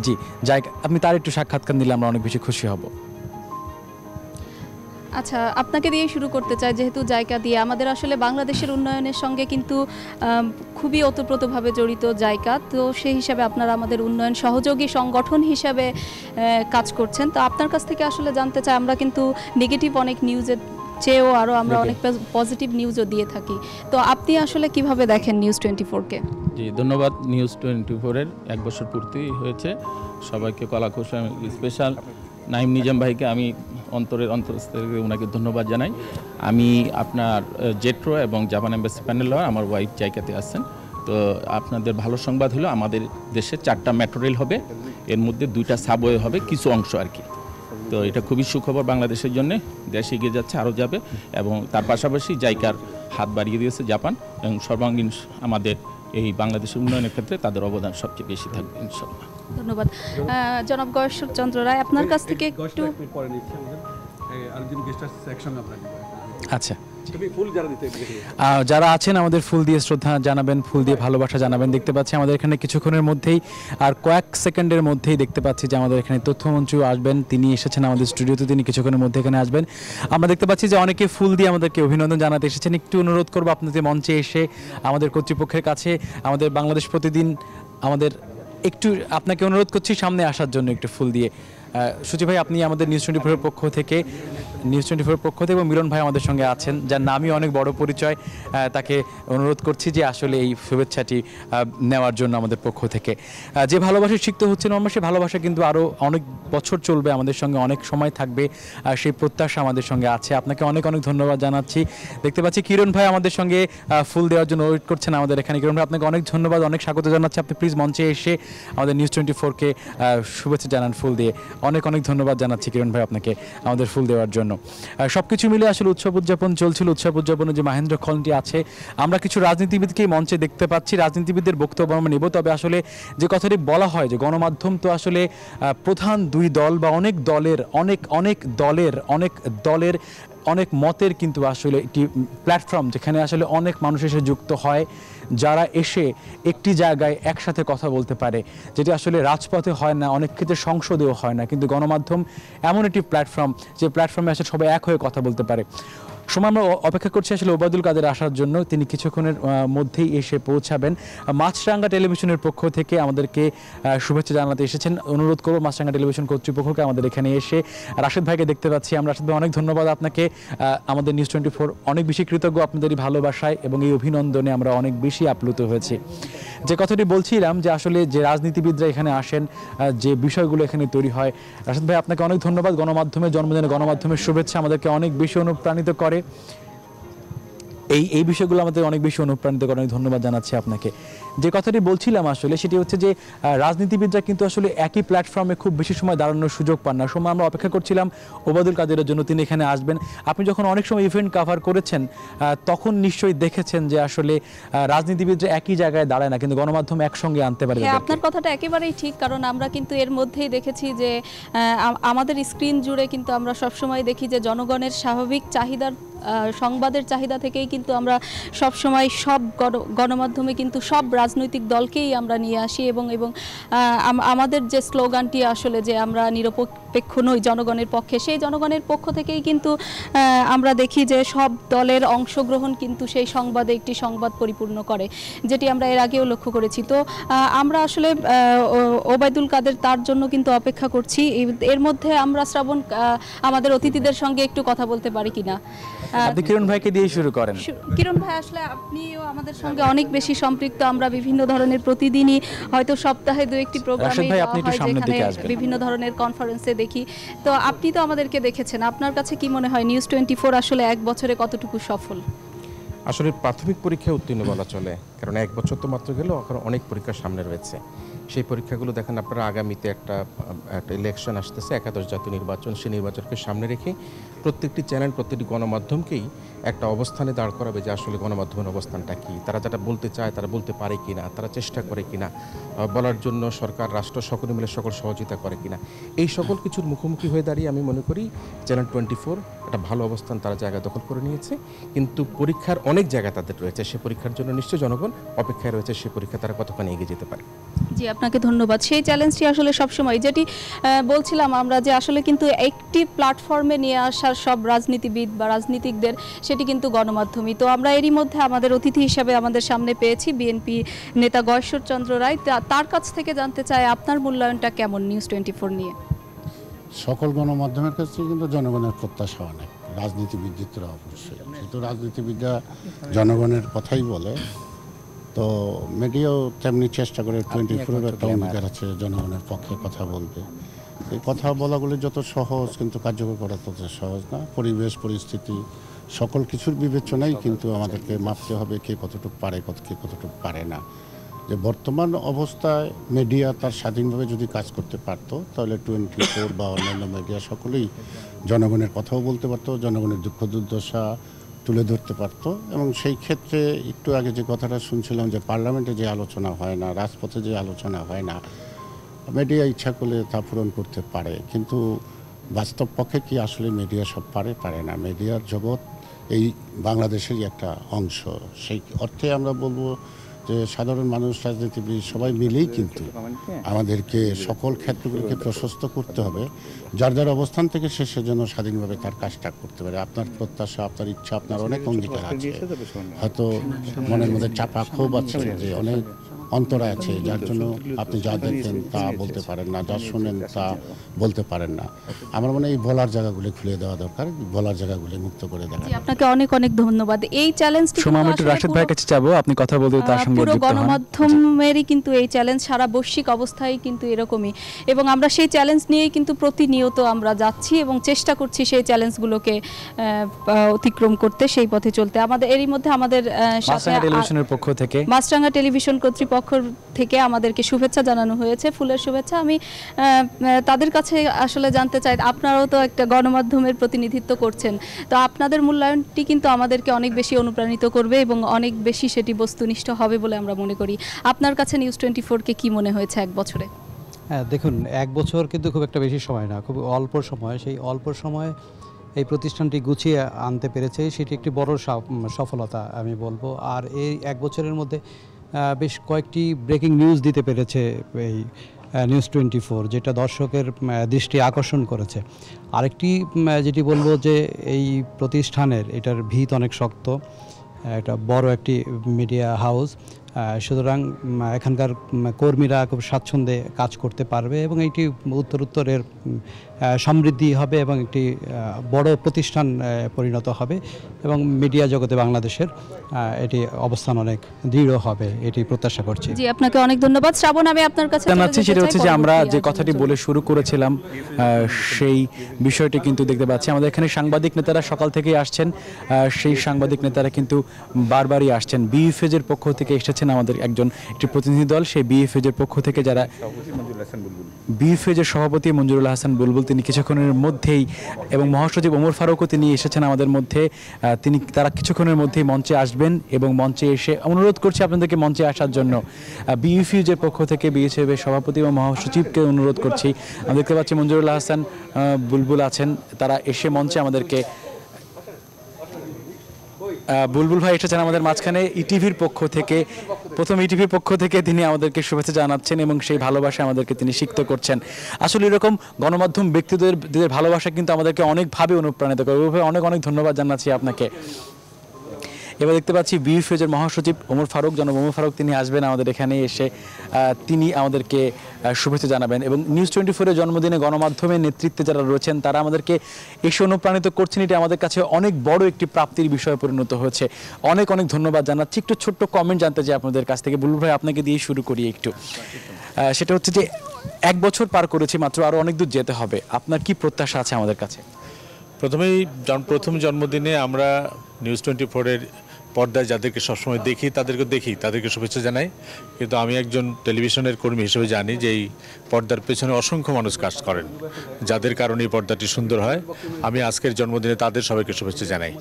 জি জায়গা আপনি তার একটু সাক্ষাৎকার নিলে আমরা অনেক বেশি খুশি হব। আচ্ছা, আপনাকে দিয়ে শুরু করতে চাই, যেহেতু জায়গা দিয়ে আমাদের আসলে বাংলাদেশের উন্নয়নের সঙ্গে কিন্তু খুবই ওতপ্রোতভাবে জড়িত জায়গা, তো সেই হিসাবে আপনারা আমাদের উন্নয়ন সহযোগী সংগঠন হিসাবে কাজ করছেন। তো আপনার কাছ থেকে আসলে জানতে চাই, আমরা কিন্তু নেগেটিভ অনেক নিউজের চেয়েও আরও আমরা অনেক পজিটিভ নিউজও দিয়ে থাকি, তো আপনি আসলে কিভাবে দেখেন নিউজ 24-কে? জি, ধন্যবাদ। নিউজ 24-এর 1 বছর পূর্তি হয়েছে, সবাইকে কলাকুশলী, স্পেশাল নাঈম নিজাম ভাইকে আমি অন্তরস্থ থেকে ওনাকে ধন্যবাদ জানাই। আমি আপনার জেট্রো এবং জাপান এম্বাসি প্যানেল আমার ওয়াইফ জায়গাতে আসছেন। তো আপনাদের ভালো সংবাদ হলো আমাদের দেশে 4টা মেট্রো রেল হবে, এর মধ্যে 2টা সাবওয়ে হবে, কিছু অংশ আর কি। তো এটা খুবই সুখবর বাংলাদেশের জন্য, দেশ এগিয়ে যাচ্ছে, আরও যাবে এবং তার পাশাপাশি জায়গার হাত বাড়িয়ে দিয়েছে জাপান এবং সর্বাঙ্গীন আমাদের এই বাংলাদেশের উন্নয়নের ক্ষেত্রে তাদের অবদান সবচেয়ে বেশি থাকবে ইনশাআল্লাহ। ধন্যবাদ। জনাব গয়েশ্বরচন্দ্র রায়, আপনার কাছ থেকে একটু আচ্ছা, করছি। যারা আছেন আমাদের ফুল দিয়ে শ্রদ্ধা জানাবেন, ফুল দিয়ে ভালোবাসা জানাবেন। দেখতে পাচ্ছি আমাদের এখানে কিছুক্ষণের মধ্যেই আর কয়েক সেকেন্ডের মধ্যেই দেখতে পাচ্ছি যে আমাদের এখানে তথ্যমন্ত্রী আসবেন, তিনি এসেছেন আমাদের স্টুডিওতে, তিনি কিছুক্ষণের মধ্যে এখানে আসবেন। আমরা দেখতে পাচ্ছি যে অনেকে ফুল দিয়ে আমাদেরকে অভিনন্দন জানাতে এসেছেন। একটু অনুরোধ করবো আপনাদের মঞ্চে এসে আমাদের কর্তৃপক্ষের কাছে, আমাদের বাংলাদেশ প্রতিদিন আমাদের একটু আপনাকে অনুরোধ করছি সামনে আসার জন্য একটু ফুল দিয়ে। সূচি ভাই, আপনি আমাদের নিউজ 24 পক্ষ থেকে এবং মিলন ভাই আমাদের সঙ্গে আছেন, যার নামই অনেক বড় পরিচয়। তাকে অনুরোধ করছি যে আসলে এই শুভেচ্ছাটি নেওয়ার জন্য আমাদের পক্ষ থেকে। যে ভালোবাসা শিখতে হচ্ছে নর্মাল, সেই ভালোবাসা কিন্তু আরও অনেক বছর চলবে, আমাদের সঙ্গে অনেক সময় থাকবে, সেই প্রত্যাশা আমাদের সঙ্গে আছে। আপনাকে অনেক অনেক ধন্যবাদ জানাচ্ছি। দেখতে পাচ্ছি কিরণ ভাই আমাদের সঙ্গে ফুল দেওয়ার জন্য ওয়েট করছেন আমাদের এখানে। কিরণ ভাই, আপনাকে অনেক ধন্যবাদ, অনেক স্বাগত জানাচ্ছি। আপনি প্লিজ মঞ্চে এসে আমাদের নিউজ 24-কে শুভেচ্ছা জানান ফুল দিয়ে। অনেক অনেক ধন্যবাদ জানাচ্ছি কিরণ ভাই আপনাকে আমাদের ফুল দেওয়ার জন্য। সব কিছু মিলে আসলে উৎসব উদযাপন চলছিল। উৎসব উদযাপনের যে মাহেন্দ্রক্ষণটি আছে, আমরা কিছু রাজনীতিবিদকে মঞ্চে দেখতে পাচ্ছি, রাজনীতিবিদদের বক্তব্য আমরা নেব। তবে আসলে যে কথাটি বলা হয় যে গণমাধ্যম তো আসলে প্রধান দুই দল বা অনেক দলের অনেক মতের কিন্তু আসলে একটি প্ল্যাটফর্ম, যেখানে আসলে অনেক মানুষ এসে যুক্ত হয়, যারা এসে একটি জায়গায় একসাথে কথা বলতে পারে, যেটি আসলে রাজপথে হয় না, অনেক ক্ষেত্রে সংসদেও হয় না। কিন্তু গণমাধ্যম এমন একটি প্ল্যাটফর্ম, যে প্ল্যাটফর্মে আসলে সবাই এক হয়ে কথা বলতে পারে। সময় আমরা অপেক্ষা করছি আসলে ওবায়দুল কাদের আসার জন্য, তিনি কিছুক্ষণের মধ্যেই এসে পৌঁছাবেন। মাছরাঙ্গা টেলিভিশনের পক্ষ থেকে আমাদেরকে শুভেচ্ছা জানাতে এসেছেন। অনুরোধ করব মাছরাঙ্গা টেলিভিশন কর্তৃপক্ষকে আমাদের এখানে এসে। রাশেদ ভাইকে দেখতে পাচ্ছি আমরা। রাশেদ ভাই, অনেক ধন্যবাদ আপনাকে। আমাদের নিউজ 24 অনেক বেশি কৃতজ্ঞ আপনাদের এই ভালোবাসায় এবং এই অভিনন্দনে আমরা অনেক বেশি আপ্লুত হয়েছি। যে কথাটি বলছিলাম যে আসলে যে রাজনীতিবিদরা এখানে আসেন, যে বিষয়গুলো এখানে তৈরি হয়, রাশেদ ভাই আপনাকে অনেক ধন্যবাদ। গণমাধ্যমের জন্মদিনে গণমাধ্যমের শুভেচ্ছা আমাদেরকে অনেক বেশি অনুপ্রাণিত করে। এই বিষয়গুলো আমাদের অনেক বেশি অনুপ্রাণিত করে। অনেক ধন্যবাদ জানাচ্ছি আপনাকে। যে কথাটি বলছিলাম আসলে সেটি হচ্ছে যে রাজনীতিবিদরা কিন্তু আসলে একই প্ল্যাটফর্মে খুব বেশি সময় দাঁড়ানোর সুযোগ পান না। সময় আমরা অপেক্ষা করছিলাম ওবায়দুল কাদেরের জন্য, তিনি এখানে আসবেন। আপনি যখন অনেক সময় ইভেন্ট কভার করেছেন, তখন নিশ্চয়ই দেখেছেন যে আসলে রাজনীতিবিদরা একই জায়গায় দাঁড়ায় না, কিন্তু গণমাধ্যম একসঙ্গে আনতে পারে। আপনার কথাটা একেবারেই ঠিক, কারণ আমরা কিন্তু এর মধ্যেই দেখেছি যে আমাদের স্ক্রিন জুড়ে কিন্তু আমরা সবসময় দেখি যে জনগণের স্বাভাবিক চাহিদার, সংবাদের চাহিদা থেকেই কিন্তু আমরা সবসময় সব গণমাধ্যমে কিন্তু সব রাজনৈতিক দলকেই আমরা নিয়ে আসি এবং আমাদের যে স্লোগানটি আসলে যে আমরা নিরপেক্ষ নই জনগণের পক্ষে, সেই জনগণের পক্ষ থেকেই কিন্তু আমরা দেখি যে সব দলের অংশগ্রহণ কিন্তু সেই সংবাদে একটি সংবাদ পরিপূর্ণ করে, যেটি আমরা এর আগেও লক্ষ্য করেছি। তো আমরা আসলে ওবায়দুল কাদের তার জন্য কিন্তু অপেক্ষা করছি। এর মধ্যে আমরা শ্রাবণ আমাদের অতিথিদের সঙ্গে একটু কথা বলতে পারি কিনা। আপনি কিরণ ভাইকে দিয়ে শুরু করেন। কিরণ ভাই, আসলে আপনিও আমাদের সঙ্গে অনেক বেশি সম্পৃক্ত। আমরা বিভিন্ন ধরনের প্রতিদিনই হয়তো সপ্তাহে 2-1টি প্রোগ্রামে বিভিন্ন ধরনের কনফারেন্সে দেখি। তো আপনি তো আমাদেরকে দেখেছেন, আপনার কাছে কি মনে হয় নিউজ 24 আসলে এক বছরে কতটুকু সফল? আসলে প্রাথমিক পরীক্ষায় উত্তীর্ণ বলা চলে, কারণ এক বছর তো মাত্র গেল, এখন অনেক পরীক্ষার সামনে রয়েছে। সেই পরীক্ষাগুলো দেখেন আপনারা, আগামীতে একটা ইলেকশন আসতেছে, একাদশ জাতীয় নির্বাচন। সেই নির্বাচনকে সামনে রেখে প্রত্যেকটি চ্যানেল, প্রত্যেকটি গণমাধ্যমকেই একটা অবস্থানে দাঁড় করাবে যে আসলে গণমাধ্যমের অবস্থানটা কী, তারা যেটা বলতে চায় তারা বলতে পারে কি না, তারা চেষ্টা করে কিনা বলার জন্য, সরকার রাষ্ট্র সকলে মিলে সকল সহযোগিতা করে কিনা। এই সকল কিছুর মুখোমুখি হয়ে দাঁড়িয়ে আমি মনে করি চ্যানেল 24 একটা ভালো অবস্থান তারা জায়গা দখল করে নিয়েছে। কিন্তু পরীক্ষার অনেক জায়গা তাদের রয়েছে, সে পরীক্ষার জন্য নিশ্চয়ই জনগণ অপেক্ষায় রয়েছে, সে পরীক্ষা তারা কতখানি এগিয়ে যেতে পারে। জি, আপনাকে ধন্যবাদ। সেই চ্যালেঞ্জটি আসলে সবসময়, যেটি বলছিলাম আমরা, যে আসলে কিন্তু একটি প্ল্যাটফর্মে নিয়ে আসার সব রাজনীতিবিদ বা রাজনীতিকদের, সেটি কিন্তু গণমাধ্যমই। তো আমরা এরই মধ্যে আমাদের অতিথি হিসেবে আমাদের সামনে পেয়েছি বিএনপি নেতা গয়েশ্বর চন্দ্র রায়। তার কাছ থেকে জানতে চাই আপনার মূল্যায়নটা কেমন নিউজ 24 নিয়ে? সকল গণমাধ্যমের কাছে কিন্তু জনগণের প্রত্যাশা অনেক, রাজনীতিবিদরা অবশ্যই, যেহেতু রাজনীতিবিদরা জনগণের কথাই বলে, তো মিডিয়াও তেমনি চেষ্টা করে 24-এর একটা অঙ্গীকার আছে জনগণের পক্ষে কথা বলবে। এই কথা বলাগুলি যত সহজ, কিন্তু কার্যকর করা তত সহজ না। পরিবেশ পরিস্থিতি সকল কিছুর বিবেচনায় কিন্তু আমাদেরকে মাপতে হবে কে কতটুকু পারে, কে কতটুকু পারে না। যে বর্তমান অবস্থায় মিডিয়া তার স্বাধীনভাবে যদি কাজ করতে পারতো, তাহলে 24 বা অন্যান্য মিডিয়া সকলেই জনগণের কথাও বলতে পারতো, জনগণের দুঃখ দুর্দশা তুলে ধরতে পারত। এবং সেই ক্ষেত্রে একটু আগে যে কথাটা শুনছিলাম যে পার্লামেন্টে যে আলোচনা হয় না, রাজপথে যে আলোচনা হয় না, মিডিয়া ইচ্ছা করলে তা পূরণ করতে পারে, কিন্তু বাস্তব পক্ষে কি আসলে মিডিয়া সব পারে না। মিডিয়ার জগৎ এই বাংলাদেশেরই একটা অংশ। সেই অর্থে আমরা বলবো যে সাধারণ মানুষ, রাজনীতিবিদ সবাই মিলেই কিন্তু আমাদেরকে সকল ক্ষেত্রগুলিকে প্রশস্ত করতে হবে, যার যার অবস্থান থেকে সে সেজন্য স্বাধীনভাবে তার কাজটা করতে পারে। আপনার প্রত্যাশা, আপনার ইচ্ছা, আপনার অনেক অঙ্গীকার আছে, হয়তো মনের মধ্যে চাপা ক্ষোভ আছে, যে অনেক অন্তরা আছে, যার জন্য আপনি যা দেখেন তা বলতে পারেন না, যা শোনেন তা বলতে পারেন না। আমার মনে হয় এই বলার জায়গাগুলি খুলে দেওয়া দরকার, বলার জায়গাগুলি মুক্ত করে দেওয়া। আপনাকে অনেক অনেক ধন্যবাদ। এই চ্যালেঞ্জটি সময় একটু রাশেদ ভাইয়ের কাছে যাব, আপনি কথা বলতে তার সঙ্গে পুরো যুক্ত হন। গণমাধ্যমেরই কিন্তু এই চ্যালেঞ্জ সারা বৈশ্বিক অবস্থায় কিন্তু এরকমই, এবং আমরা সেই চ্যালেঞ্জ নিয়েই কিন্তু প্রতিনিয়ত আমরা যাচ্ছি এবং চেষ্টা করছি সেই চ্যালেঞ্জগুলোকে অতিক্রম করতে, সেই পথে চলতে। আমাদের এরই মধ্যে আমাদের সাথে টেলিভিশনের পক্ষ থেকে, মাছরাঙা টেলিভিশন কর্তৃপক্ষ থেকে আমাদেরকে শুভেচ্ছা জানানো হয়েছে, ফুলের শুভেচ্ছা। আমি তাদের কাছে আসলে জানতে চাই, আপনারাও তো একটা গণমাধ্যমের প্রতিনিধিত্ব করছেন, তো আপনাদের মূল্যায়নটি কিন্তু আমাদেরকে অনেক বেশি অনুপ্রাণিত করবে এবং অনেক বেশি সেটি বস্তুনিষ্ঠ হবে বলে আমরা মনে করি। আপনার কাছে নিউজ 24-কে কি মনে হয়েছে এক বছরে? হ্যাঁ, দেখুন, এক বছর কিন্তু খুব একটা বেশি সময় না, খুব অল্প সময়। সেই অল্প সময়ে এই প্রতিষ্ঠানটি গুছিয়ে আনতে পেরেছে, সেটি একটি বড় সফলতা আমি বলবো। আর এই এক বছরের মধ্যে বেশ কয়েকটি ব্রেকিং নিউজ দিতে পেরেছে এই নিউজ 24, যেটা দর্শকের দৃষ্টি আকর্ষণ করেছে। আরেকটি যেটি বলবো যে এই প্রতিষ্ঠানের এটার ভিত অনেক শক্ত, এটা বড় একটি মিডিয়া হাউস, সুতরাং এখানকার কর্মীরা খুব স্বাচ্ছন্দ্যে কাজ করতে পারবে এবং এইটি উত্তরের সমৃদ্ধি হবে এবং একটি বড় প্রতিষ্ঠান পরিণত হবে এবং মিডিয়া জগতে বাংলাদেশের এটি অবস্থান অনেক দৃঢ় হবে, এটি প্রত্যাশা করছি। জি, আপনাকে অনেক ধন্যবাদ। শ্রাবণ, আমি আপনার কাছে জানাচ্ছি সেটা হচ্ছে যে আমরা যে কথাটি বলে শুরু করেছিলাম সেই বিষয়টি কিন্তু দেখতে পাচ্ছি। আমাদের এখানে সাংবাদিক নেতারা সকাল থেকেই আসছেন, সেই সাংবাদিক নেতারা কিন্তু বারবারই আসছেন। বিএফএজের পক্ষ থেকে এসেছেন আমাদের একটি প্রতিনিধি দল, সেই বিএফএজের পক্ষ থেকে যারা বিএফএজের সভাপতি মঞ্জুরুল হাসান বুলবুল, তিনি কিছুক্ষণের মধ্যেই, এবং মহাসচিব ওমর ফারুকও তিনি এসেছেন আমাদের মধ্যে। তারা কিছুক্ষণের মধ্যেই মঞ্চে আসবেন এবং মঞ্চে এসে অনুরোধ করছি আপনাদেরকে মঞ্চে আসার জন্য। বিএফএজের পক্ষ থেকে বিএফএজের সভাপতি এবং মহাসচিবকে অনুরোধ করছি। আমরা দেখতে পাচ্ছি মঞ্জুরুল হাসান বুলবুল আছেন, তারা এসে মঞ্চে আমাদেরকে, বুলবুল ভাই এসেছেন আমাদের মাঝখানে ইটিভির পক্ষ থেকে, প্রথম ইটিভির পক্ষ থেকে তিনি আমাদেরকে শুভেচ্ছা জানাচ্ছেন এবং সেই ভালোবাসা আমাদেরকে তিনি সিক্ত করছেন। আসলে এরকম গণমাধ্যম ব্যক্তিদের ভালোবাসা কিন্তু আমাদেরকে অনেকভাবে অনুপ্রাণিত করে। অনেক অনেক ধন্যবাদ জানাচ্ছি আপনাকে। এবার দেখতে পাচ্ছি বিএফএজের মহাসচিব ওমর ফারুক, জনাব ওমর ফারুক, তিনি আসবেন আমাদের এখানে এসে, তিনি আমাদেরকে শুভেচ্ছা জানাবেন। এবং নিউজ 24-এর জন্মদিনে গণমাধ্যমের নেতৃত্বে যারা রয়েছেন তারা আমাদেরকে এসে অনুপ্রাণিত করছেন, এটি আমাদের কাছে অনেক বড় একটি প্রাপ্তির বিষয়ে পরিণত হয়েছে। অনেক অনেক ধন্যবাদ জানাচ্ছি। একটু ছোট্ট কমেন্ট জানতে চাই আপনাদের কাছ থেকে। বুলবুল ভাই, আপনাকে দিয়ে শুরু করি একটু। সেটা হচ্ছে যে এক বছর পার করেছি মাত্র, আরও অনেক দূর যেতে হবে, আপনার কি প্রত্যাশা আছে আমাদের কাছে? প্রথম জন্মদিনে আমরা নিউজ 24-এর পর্দায় যাদেরকে সবসময় তাদেরকে শুভেচ্ছা জানাই, কিন্তু আমি একজন টেলিভিশনের কর্মী হিসেবে জানি যে এই পর্দার পেছনে অসংখ্য মানুষ কাজ করেন, যাদের কারণে এই পর্দাটি সুন্দর হয়। আমি আজকের জন্মদিনে তাদের সবাইকে শুভেচ্ছা জানাই।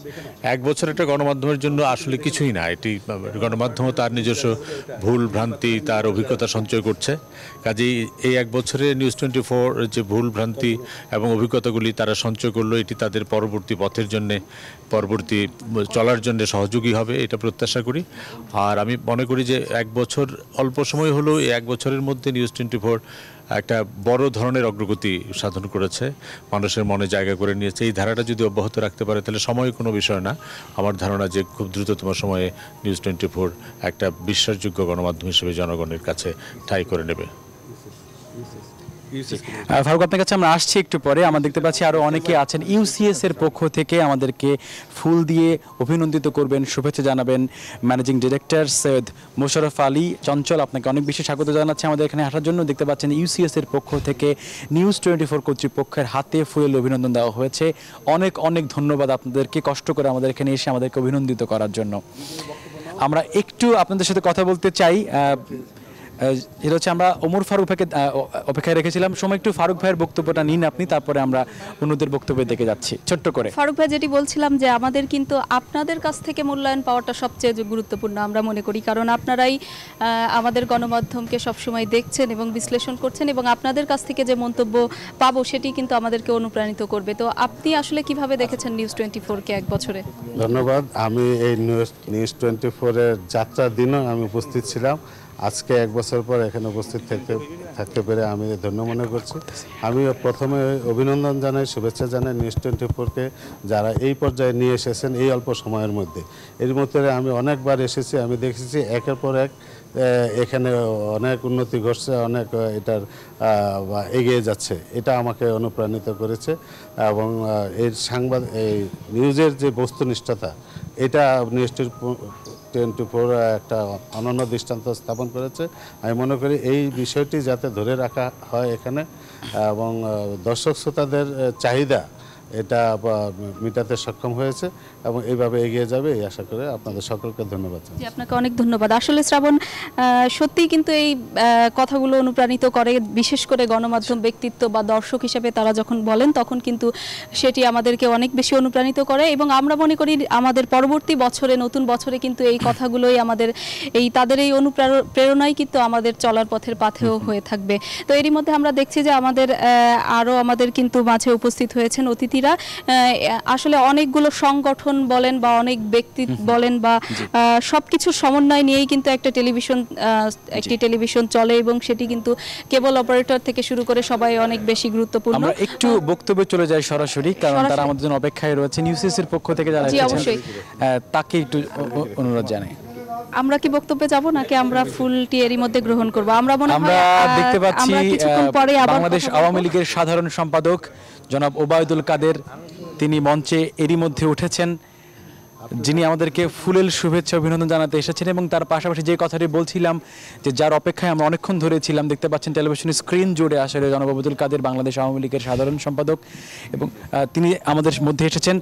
এক বছর একটা গণমাধ্যমের জন্য আসলে কিছুই না, এটি গণমাধ্যমও তার নিজস্ব ভুল ভ্রান্তি, তার অভিজ্ঞতা সঞ্চয় করছে। কাজেই এই এক বছরে নিউজ 24 যে ভুল ভ্রান্তি এবং অভিজ্ঞতাগুলি তারা সঞ্চয় করলো, এটি তাদের পরবর্তী পথের জন্যে, পরবর্তী চলার জন্য সহযোগী হবে, এটা প্রত্যাশা করি। আর আমি মনে করি যে এক বছর অল্প সময় হলেও এই এক বছরের মধ্যে নিউজ 24 একটা বড় ধরনের অগ্রগতি সাধন করেছে, মানুষের মনে জায়গা করে নিয়েছে। এই ধারাটা যদি অব্যাহত রাখতে পারে তাহলে সময় কোনো বিষয় না। আমার ধারণা যে খুব দ্রুততম সময়ে নিউজ 24 একটা বিশ্বাসযোগ্য গণমাধ্যম হিসেবে জনগণের কাছে ঠাঁই করে নেবে। ফারুক, আপনার কাছে আমরা আসছি একটু পরে। আমরা দেখতে পাচ্ছি আরও অনেকে আছেন। ইউসিএস এর পক্ষ থেকে আমাদেরকে ফুল দিয়ে অভিনন্দিত করবেন, শুভেচ্ছা জানাবেন ম্যানেজিং ডিরেক্টর সৈয়দ মোশাররফ আলী চঞ্চল, আপনাকে অনেক বেশি স্বাগত জানাচ্ছি আমাদের এখানে আসার জন্য। দেখতে পাচ্ছেন ইউসিএস এর পক্ষ থেকে নিউজ 24 কর্তৃপক্ষের হাতে ফুলের অভিনন্দন দেওয়া হয়েছে। অনেক অনেক ধন্যবাদ আপনাদেরকে, কষ্ট করে আমাদের এখানে এসে আমাদেরকে অভিনন্দিত করার জন্য। আমরা একটু আপনাদের সাথে কথা বলতে চাই। এটা হচ্ছে আমরা ওমর ফারুক ভাইকে অপেক্ষায় রেখেছিলাম। সময় একটু ফারুক ভাইয়ের বক্তব্যটা নিন আপনি, তারপরে আমরা অন্যদের বক্তব্যের দিকে যাচ্ছি ছোট্ট করে। ফারুক ভাই, যেটি বলছিলাম যে আমাদের কিন্তু আপনাদের কাছ থেকে মূল্যায়ন পাওয়াটা সবচেয়ে গুরুত্বপূর্ণ আমরা মনে করি, কারণ আপনারাই আমাদের গণমাধ্যমকে সবসময় দেখছেন এবং বিশ্লেষণ করছেন, এবং আপনাদের কাছ থেকে যে মন্তব্য পাবো সেটি কিন্তু আমাদেরকে অনুপ্রাণিত করবে। তো আপনি আসলে কিভাবে দেখেছেন নিউজ 24-কে এক বছরে? ধন্যবাদ। আমি এই নিউজ 24-এর যাত্রার দিনও আমি উপস্থিত ছিলাম। আজকে এক বছর পর এখানে উপস্থিত থাকতে পেরে আমি ধন্য মনে করছি। আমি প্রথমে অভিনন্দন জানাই, শুভেচ্ছা জানাই নিউজ 24-কে, যারা এই পর্যায়ে নিয়ে এসেছেন এই অল্প সময়ের মধ্যে। এর মধ্যে আমি অনেকবার এসেছি, আমি দেখেছি একের পর এক এখানে অনেক উন্নতি ঘটছে, অনেক এটার এগিয়ে যাচ্ছে। এটা আমাকে অনুপ্রাণিত করেছে এবং এই এই নিউজের যে বস্তুনিষ্ঠতা, এটা নিউজ 24 একটা অনন্য দৃষ্টান্ত স্থাপন করেছে। আমি মনে করি এই বিষয়টি যাতে ধরে রাখা হয় এখানে, এবং দর্শক শ্রোতাদের চাহিদা এটা মেটাতে সক্ষম হয়েছে এবং এইভাবে এগিয়ে যাবে এই আশা করে আপনাদের সকলকে ধন্যবাদ। জি, আপনাকে অনেক ধন্যবাদ। আসলে শ্রাবণ, সত্যিই কিন্তু এই কথাগুলো অনুপ্রাণিত করে, বিশেষ করে গণমাধ্যম ব্যক্তিত্ব বা দর্শক হিসেবে তারা যখন বলেন তখন কিন্তু সেটি আমাদেরকে অনেক বেশি অনুপ্রাণিত করে, এবং আমরা মনে করি আমাদের পরবর্তী বছরে, নতুন বছরে কিন্তু এই কথাগুলোই আমাদের তাদের এই অনুপ্রেরণাই কিন্তু আমাদের চলার পথের পাথেও হয়ে থাকবে। তো এরই মধ্যে আমরা দেখছি যে আমাদের কিন্তু মাঝে উপস্থিত হয়েছেন অতিথিরা। আসলে অনেকগুলো সংগঠন বলেন বা অনেক ব্যক্তি বলেন বা সবকিছু সমন্বয় নিয়েই কিন্তু একটি টেলিভিশন চলে, এবং সেটি কিন্তু কেবল অপারেটর থেকে শুরু করে সবাই অনেক বেশি গুরুত্বপূর্ণ। আমরা একটু বক্তব্যে চলে যাই সরাসরি, কারণ তারা আমাদের জন্য অপেক্ষায় রয়েছে। নিউজের পক্ষ থেকে যারা এসেছেন তাকে একটু অনুরোধ জানাই। আমরা কি বক্তব্যে যাব নাকি আমরা ফুলটি এরই মধ্যে গ্রহণ করব? আমরা দেখতে পাচ্ছি বাংলাদেশ আওয়ামী লীগের সাধারণ সম্পাদক জনাব ওবায়দুল কাদের, তিনি মঞ্চে এরই মধ্যে উঠেছেন, যিনি আমাদেরকে ফুলেল শুভেচ্ছা অভিনন্দন জানাতে এসেছেন। এবং তার পাশাপাশি যে কথাটি বলছিলাম যে যার অপেক্ষায় আমরা অনেকক্ষণ ধরে ছিলাম, দেখতে পাচ্ছেন টেলিভিশনের স্ক্রিন জুড়ে আসলে জনাব ওবায়দুল কাদের বাংলাদেশ আওয়ামী লীগের সাধারণ সম্পাদক, এবং তিনি আমাদের মধ্যে এসেছেন।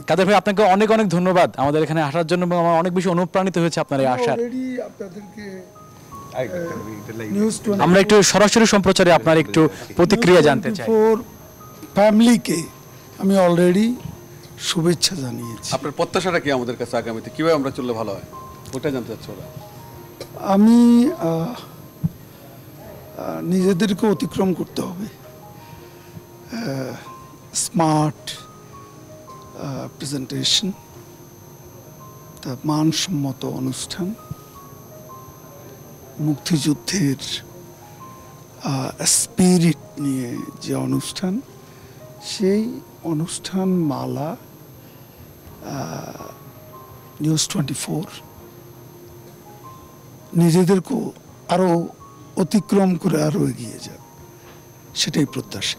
কাদের ভাই, আপনাকে অনেক অনেক ধন্যবাদ আমাদের এখানে আসার জন্য, এবং আমার অনেক বেশি অনুপ্রাণিত হয়েছে আপনার এই আসার। আমরা একটু সরাসরি সম্প্রচারে আপনার একটু প্রতিক্রিয়া জানতে চাই। ফ্যামিলিকে আমি অলরেডি শুভেচ্ছা জানিয়েছি। আপনার প্রত্যাশাটা কি আমাদের কাছে আগামীতে কিভাবে আমরা চললে ভালো হয়, ওটা জানতে চাচ্ছি। আমি নিজেদেরকে অতিক্রম করতে হবে, স্মার্ট প্রেজেন্টেশন, মানসম্মত অনুষ্ঠান, মুক্তিযুদ্ধের স্পিরিট নিয়ে যে অনুষ্ঠান, সেই অনুষ্ঠান মালা নিউজ 24 নিজেদেরকেও আরও অতিক্রম করে আরও এগিয়ে যাবে, সেটাই প্রত্যাশা।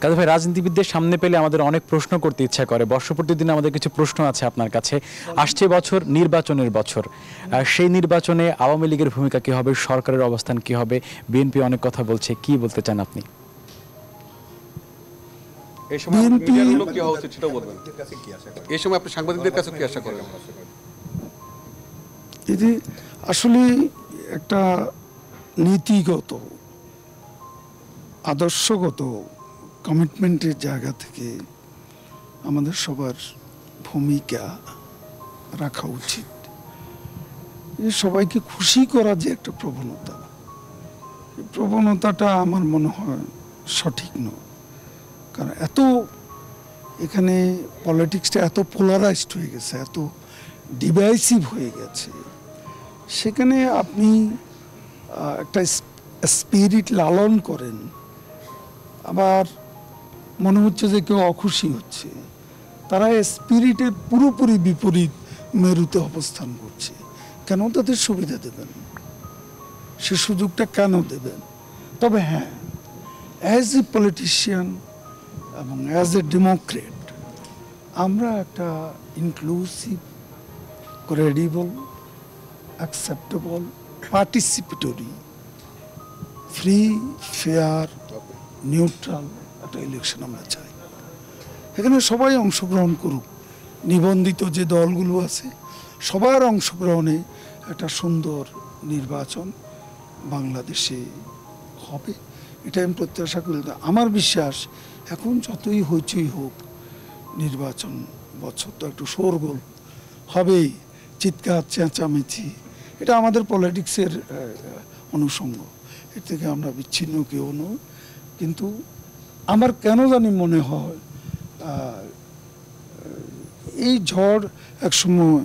কাদের ভাই, রাজনীতিবিদদের সামনে পেলে আমাদের অনেক প্রশ্ন করতে ইচ্ছা করে। বর্ষপূর্তির দিনে আমাদের কিছু প্রশ্ন আছে আপনার কাছে। আসছে বছর নির্বাচনের বছর, সেই নির্বাচনে আওয়ামী লীগের ভূমিকা কি হবে, সরকারের অবস্থান কি হবে? বিএনপি অনেক কথা বলছে, কি বলতে চান আপনি? এই সময় মিডিয়ার লোক কি হওয়া উচিত সেটাও বলবেন। এই সময় আপনি সাংবাদিকদের কাছে কি আশা করেন? এটি আসলে একটা নীতিগত, আদর্শগত কমিটমেন্টের জায়গা থেকে আমাদের সবার ভূমিকা রাখা উচিত। সবাইকে খুশি করা যে একটা প্রবণতা, এই প্রবণতাটা আমার মনে হয় সঠিক নয়। কারণ এখানে পলিটিক্সটা এত পোলারাইজড হয়ে গেছে, এত ডিভাইসিভ হয়ে গেছে, সেখানে আপনি একটা স্পিরিট লালন করেন, আবার মনে হচ্ছে যে কেউ অখুশি হচ্ছে, তারা স্পিরিটের পুরোপুরি বিপরীত মেরুতে অবস্থান করছে। কেন তাদের সুবিধা দেবেন? সে সুযোগটা কেন দেবেন? তবে হ্যাঁ, অ্যাজ এ পলিটিশিয়ান এবং অ্যাজ এ ডেমোক্রেট আমরা একটা inclusive, credible, acceptable, participatory, free, fair, neutral একটা ইলেকশন আমরা চাই। এখানে সবাই অংশগ্রহণ করুক, নিবন্ধিত যে দলগুলো আছে সবার অংশগ্রহণে একটা সুন্দর নির্বাচন বাংলাদেশে হবে, এটা আমি প্রত্যাশা করি। আমার বিশ্বাস এখন যতই হইচই হোক, নির্বাচন বছর তো একটু শোরগোল হবেই, চিৎকার চেঁচামেচি, এটা আমাদের পলিটিক্সের অনুষঙ্গ, এর থেকে আমরা বিচ্ছিন্ন কেউ নই। কিন্তু আমার কেন জানি মনে হয় এই ঝড় একসময়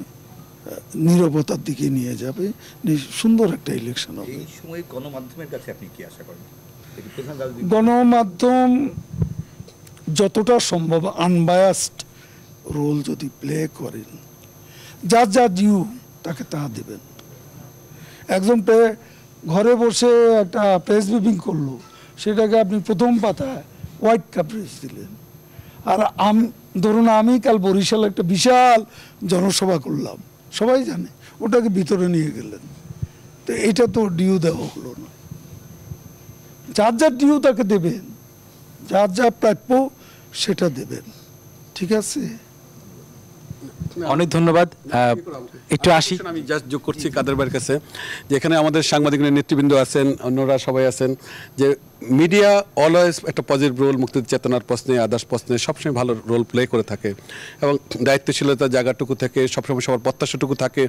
নীরবতার দিকে নিয়ে যাবে, সুন্দর একটা ইলেকশন হবে। এই সময় গণমাধ্যমের কাছে আপনি কি আশা করেন? গণমাধ্যম যতটা সম্ভব আনবায়াসড রোল যদি প্লে করেন, যার যা ডিউ তাকে তা দেবেন। একজন ঘরে বসে একটা প্রেস ব্রিফিং করলো, সেটাকে আপনি প্রথম পাতায় হোয়াইট কাভারেজ দিলেন। আর ধরুন আমি কাল বরিশালে একটা বিশাল জনসভা করলাম, সবাই জানে, ওটাকে ভিতরে নিয়ে গেলেন। তো এটা তো ডিউ দেওয়া হলো না। যার যার ডিউ তাকে দেবেন, যার যা প্রাপ্য সেটা দেবেন, ঠিক আছে? অনেক ধন্যবাদ। একটু আসি, আমি জাস্ট যোগ করছি কাদের ভাইয়ের কাছে, যে এখানে আমাদের সাংবাদিক নেতৃবৃন্দ আছেন, অন্যরা সবাই আছেন, যে মিডিয়া অলওয়েজ একটা পজিটিভ রোল মুক্তির চেতনার প্রশ্নে, আদার্স প্রশ্নে সবসময় ভালো রোল প্লে করে থাকে, এবং দায়িত্বশীলতার জায়গাটুকু থেকে সবসময় সবার প্রত্যাশাটুকু থাকে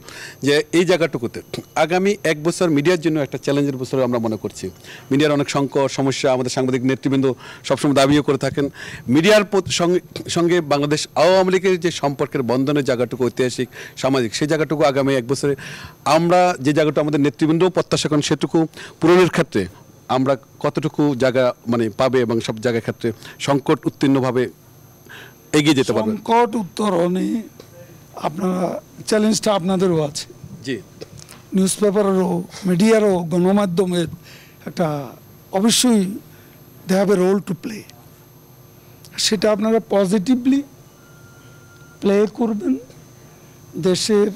যে এই জায়গাটুকুতে আগামী 1 বছর মিডিয়ার জন্য একটা চ্যালেঞ্জের বছর আমরা মনে করছি। মিডিয়ার অনেক সংকট সমস্যা আমাদের সাংবাদিক নেতৃবৃন্দ সবসময় দাবিও করে থাকেন। মিডিয়ার সঙ্গে বাংলাদেশ আওয়ামী লীগের যে সম্পর্কের বন্ধনের জায়গাটুকু ঐতিহাসিক সামাজিক, সেই জায়গাটুকু আগামী 1 বছরে আমরা যে জায়গাটা আমাদের নেতৃবৃন্দও প্রত্যাশা করেন সেটুকু পূরণের ক্ষেত্রে আমরা কতটুকু জায়গা পাবে, এবং সব জায়গার ক্ষেত্রে সংকট উত্তীর্ণভাবে এগিয়ে যেতে পারবে। সংকট উত্তরণে আপনারা চ্যালেঞ্জটা আপনাদেরও আছে, জি, নিউজ পেপারেরও, মিডিয়ারও, গণমাধ্যমের একটা অবশ্যই they have a role to play. সেটা আপনারা পজিটিভলি প্লে করবেন, দেশের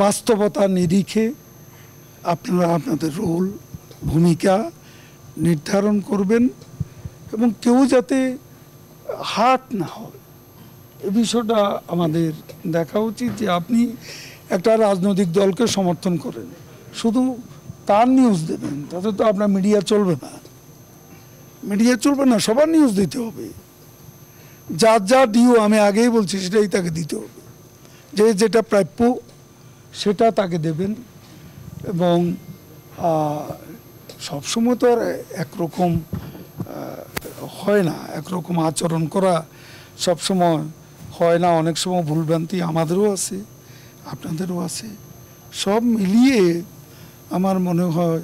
বাস্তবতা নিরিখে আপনারা আপনাদের রোল, ভূমিকা নির্ধারণ করবেন, এবং কেউ যাতে হার্ট না হয় এ বিষয়টা আমাদের দেখা উচিত। যে আপনি একটা রাজনৈতিক দলকে সমর্থন করেন, শুধু তার নিউজ দেবেন, তাতে তো আপনার মিডিয়া চলবে না। মিডিয়া চলবে না, সবার নিউজ দিতে হবে। যার যা ডিউ আমি আগেই বলছি সেটাই তাকে দিতে হবে, যে যেটা প্রাপ্য সেটা তাকে দেবেন। এবং সবসময় তো আর একরকম হয় না, একরকম আচরণ করা সবসময় হয় না, অনেক সময় ভুলভ্রান্তি আমাদেরও আছে, আপনাদেরও আছে। সব মিলিয়ে আমার মনে হয়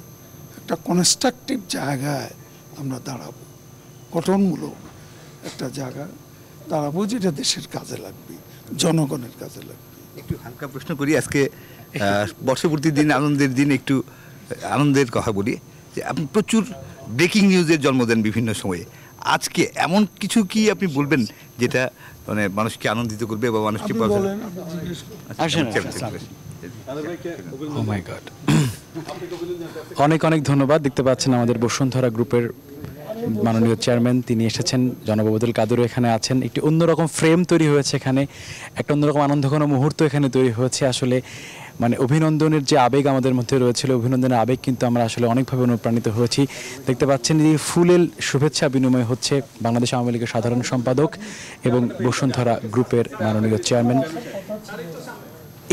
একটা কনস্ট্রাকটিভ জায়গায় আমরা দাঁড়াবো, গঠনমূলক একটা জায়গা দাঁড়াবো, যেটা দেশের কাজে লাগবে, জনগণের কাজে লাগবে। একটু হালকা প্রশ্ন করি, আজকে বর্ষপূর্তির দিন, আনন্দের দিন, একটু আনন্দের কথা বলি। যে আপনি প্রচুর ব্রেকিং নিউজের জন্ম দেন বিভিন্ন সময়ে, আজকে এমন কিছু কি আপনি বলবেন যেটা মানুষকে আনন্দিত করবে বা মানুষকে অনেক অনেক ধন্যবাদ। দেখতে পাচ্ছেন আমাদের বসুন্ধরা গ্রুপের মাননীয় চেয়ারম্যান, তিনি এসেছেন, জনাব ওবায়দুল কাদেরও এখানে আছেন। একটি অন্যরকম ফ্রেম তৈরি হয়েছে এখানে, একটা অন্যরকম আনন্দঘন মুহূর্ত এখানে তৈরি হয়েছে। আসলে অভিনন্দনের যে আবেগ আমাদের মধ্যে রয়েছিল, অভিনন্দনের আবেগ কিন্তু আমরা আসলে অনেকভাবে অনুপ্রাণিত হয়েছি। দেখতে পাচ্ছেন যে ফুলেল শুভেচ্ছা বিনিময় হচ্ছে বাংলাদেশ আওয়ামী লীগের সাধারণ সম্পাদক এবং বসুন্ধরা গ্রুপের মাননীয় চেয়ারম্যান।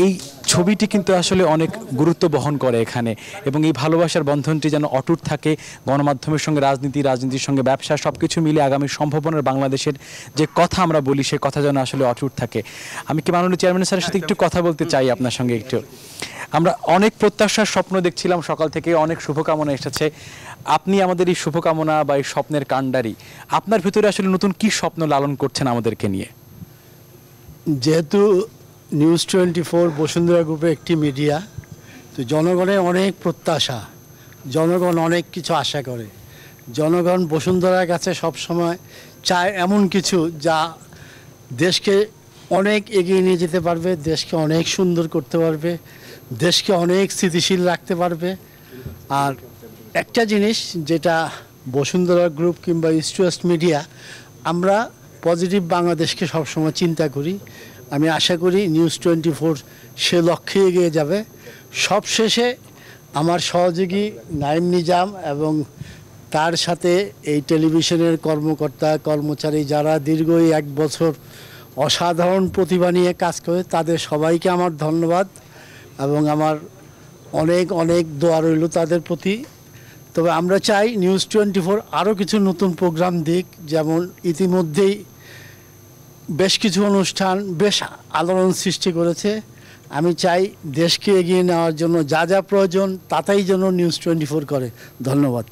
এই ছবিটি কিন্তু আসলে অনেক গুরুত্ব বহন করে এখানে, এবং এই ভালোবাসার বন্ধনটি যেন অটুট থাকে। গণমাধ্যমের সঙ্গে রাজনীতি, রাজনীতির সঙ্গে ব্যবসা, সব কিছু মিলে আগামী সম্ভাবনার বাংলাদেশের যে কথা আমরা বলি, সে কথা যেন আসলে অটুট থাকে। আমি কি মাননীয় চেয়ারম্যান স্যারের সাথে একটু কথা বলতে চাই আপনার সঙ্গে একটু। আমরা অনেক প্রত্যাশার স্বপ্ন দেখছিলাম, সকাল থেকে অনেক শুভকামনা এসেছে। আপনি আমাদের এই শুভকামনা বা এই স্বপ্নের কাণ্ডারি, আপনার ভিতরে আসলে নতুন কি স্বপ্ন লালন করছেন আমাদেরকে নিয়ে? যেহেতু নিউজ 24 বসুন্ধরা গ্রুপের একটি মিডিয়া, তো জনগণের অনেক প্রত্যাশা, জনগণ অনেক কিছু আশা করে। জনগণ বসুন্ধরার কাছে সবসময় চায় এমন কিছু যা দেশকে অনেক এগিয়ে নিয়ে যেতে পারবে, দেশকে অনেক সুন্দর করতে পারবে, দেশকে অনেক স্থিতিশীল রাখতে পারবে। আর একটা জিনিস যেটা বসুন্ধরা গ্রুপ কিংবা ইস্ট ওয়েস্ট মিডিয়া, আমরা পজিটিভ বাংলাদেশকে সবসময় চিন্তা করি। আমি আশা করি নিউজ 24 সে লক্ষ্যে এগিয়ে যাবে। সবশেষে আমার সহযোগী নাইম নিজাম এবং তার সাথে এই টেলিভিশনের কর্মকর্তা কর্মচারী যারা দীর্ঘ 1 বছর অসাধারণ প্রতিভা নিয়ে কাজ করে, তাদের সবাইকে আমার ধন্যবাদ এবং আমার অনেক অনেক দোয়া রইল তাদের প্রতি। তবে আমরা চাই নিউজ 24 আরও কিছু নতুন প্রোগ্রাম দিক, যেমন ইতিমধ্যেই বেশ কিছু অনুষ্ঠান বেশ আলোড়ন সৃষ্টি করেছে। আমি চাই দেশকে এগিয়ে নেওয়ার জন্য যা যা প্রয়োজন তাতেই যেন নিউজ 24 করে। ধন্যবাদ।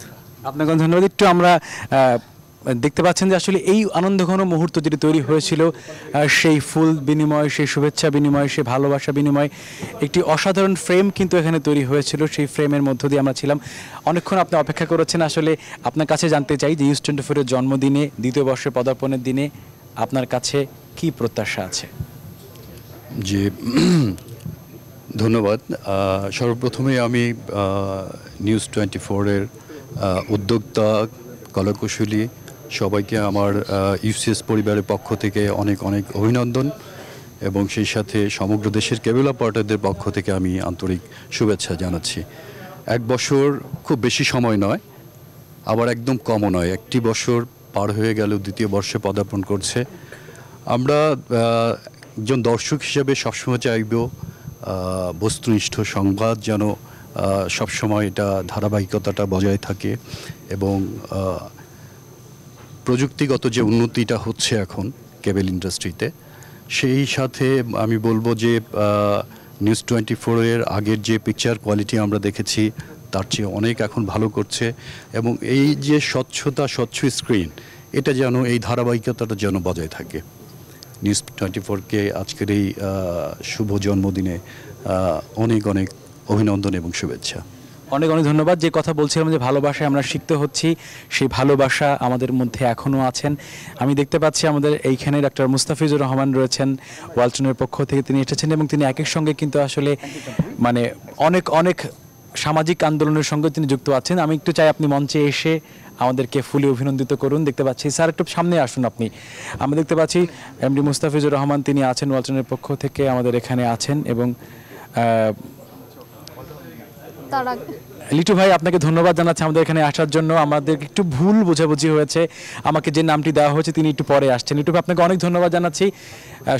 আপনাকে ধন্যবাদ। একটু আমরা দেখতে পাচ্ছেন যে আসলে এই আনন্দঘন মুহূর্ত যেটি তৈরি হয়েছিল, সেই ফুল বিনিময়, সেই শুভেচ্ছা বিনিময়, সেই ভালোবাসা বিনিময়, একটি অসাধারণ ফ্রেম কিন্তু এখানে তৈরি হয়েছিল। সেই ফ্রেমের মধ্য দিয়ে আমরা ছিলাম। অনেকক্ষণ আপনি অপেক্ষা করেছেন। আসলে আপনার কাছে জানতে চাই যে নিউজ 24-এর জন্মদিনে, দ্বিতীয় বর্ষে পদার্পণের দিনে আপনার কাছে কি প্রত্যাশা আছে? জি, ধন্যবাদ। সর্বপ্রথমে আমি নিউজ 24-এর উদ্যোক্তা, কলাকুশলী সবাইকে আমার ইউসিএস পরিবারের পক্ষ থেকে অনেক অনেক অভিনন্দন এবং সেই সাথে সমগ্র দেশের কেবল অপারেটরদের পক্ষ থেকে আমি আন্তরিক শুভেচ্ছা জানাচ্ছি। 1 বছর খুব বেশি সময় নয়, আবার একদম কমও নয়। 1টি বছর পার হয়ে গেল, দ্বিতীয় বর্ষে পদার্পণ করছে। আমরা একজন দর্শক হিসেবে সবসময় চাইব বস্তুনিষ্ঠ সংবাদ যেন সবসময় এটা ধারাবাহিকতাটা বজায় থাকে এবং প্রযুক্তিগত যে উন্নতিটা হচ্ছে এখন কেবল ইন্ডাস্ট্রিতে, সেই সাথে আমি বলবো যে নিউজ 24-এর আগের যে পিকচার কোয়ালিটি আমরা দেখেছি তার চেয়ে অনেক এখন ভালো করছে এবং এই যে স্বচ্ছতা, স্বচ্ছ স্ক্রিন, এটা যেন এই ধারাবাহিকতাটা যেন বজায় থাকে। নিউজ 24-কে আজকের এই শুভ জন্মদিনে অনেক অনেক অভিনন্দন এবং শুভেচ্ছা। অনেক অনেক ধন্যবাদ। যে কথা বলছিলাম যে ভালোবাসায় আমরা শিখতে হচ্ছি, সেই ভালোবাসা আমাদের মধ্যে এখনও আছেন। আমি দেখতে পাচ্ছি আমাদের এইখানে ডক্টর মুস্তাফিজুর রহমান রয়েছেন, ওয়ালটনের পক্ষ থেকে তিনি এসেছেন এবং তিনি একের সঙ্গে কিন্তু আসলে মানে অনেক অনেক সামাজিক আন্দোলনের সঙ্গে তিনি যুক্ত আছেন। আমি একটু চাই আপনি মঞ্চে এসে আমাদেরকে ফুলি অভিনন্দিত করুন। দেখতে পাচ্ছি স্যার একটু সামনে আসুন আপনি। আমি দেখতে পাচ্ছি এমডি মুস্তাফিজুর রহমান, তিনি আছেন ওয়ালটনের পক্ষ থেকে আমাদের এখানে আছেন এবং লিটু ভাই আপনাকে ধন্যবাদ জানাচ্ছি আমাদের এখানে আসার জন্য। আমাদের একটু ভুল বোঝাবুঝি হয়েছে, আমাকে যে নামটি দেওয়া হয়েছে তিনি একটু পরে আসছেন। লিটু ভাই আপনাকে অনেক ধন্যবাদ জানাচ্ছি।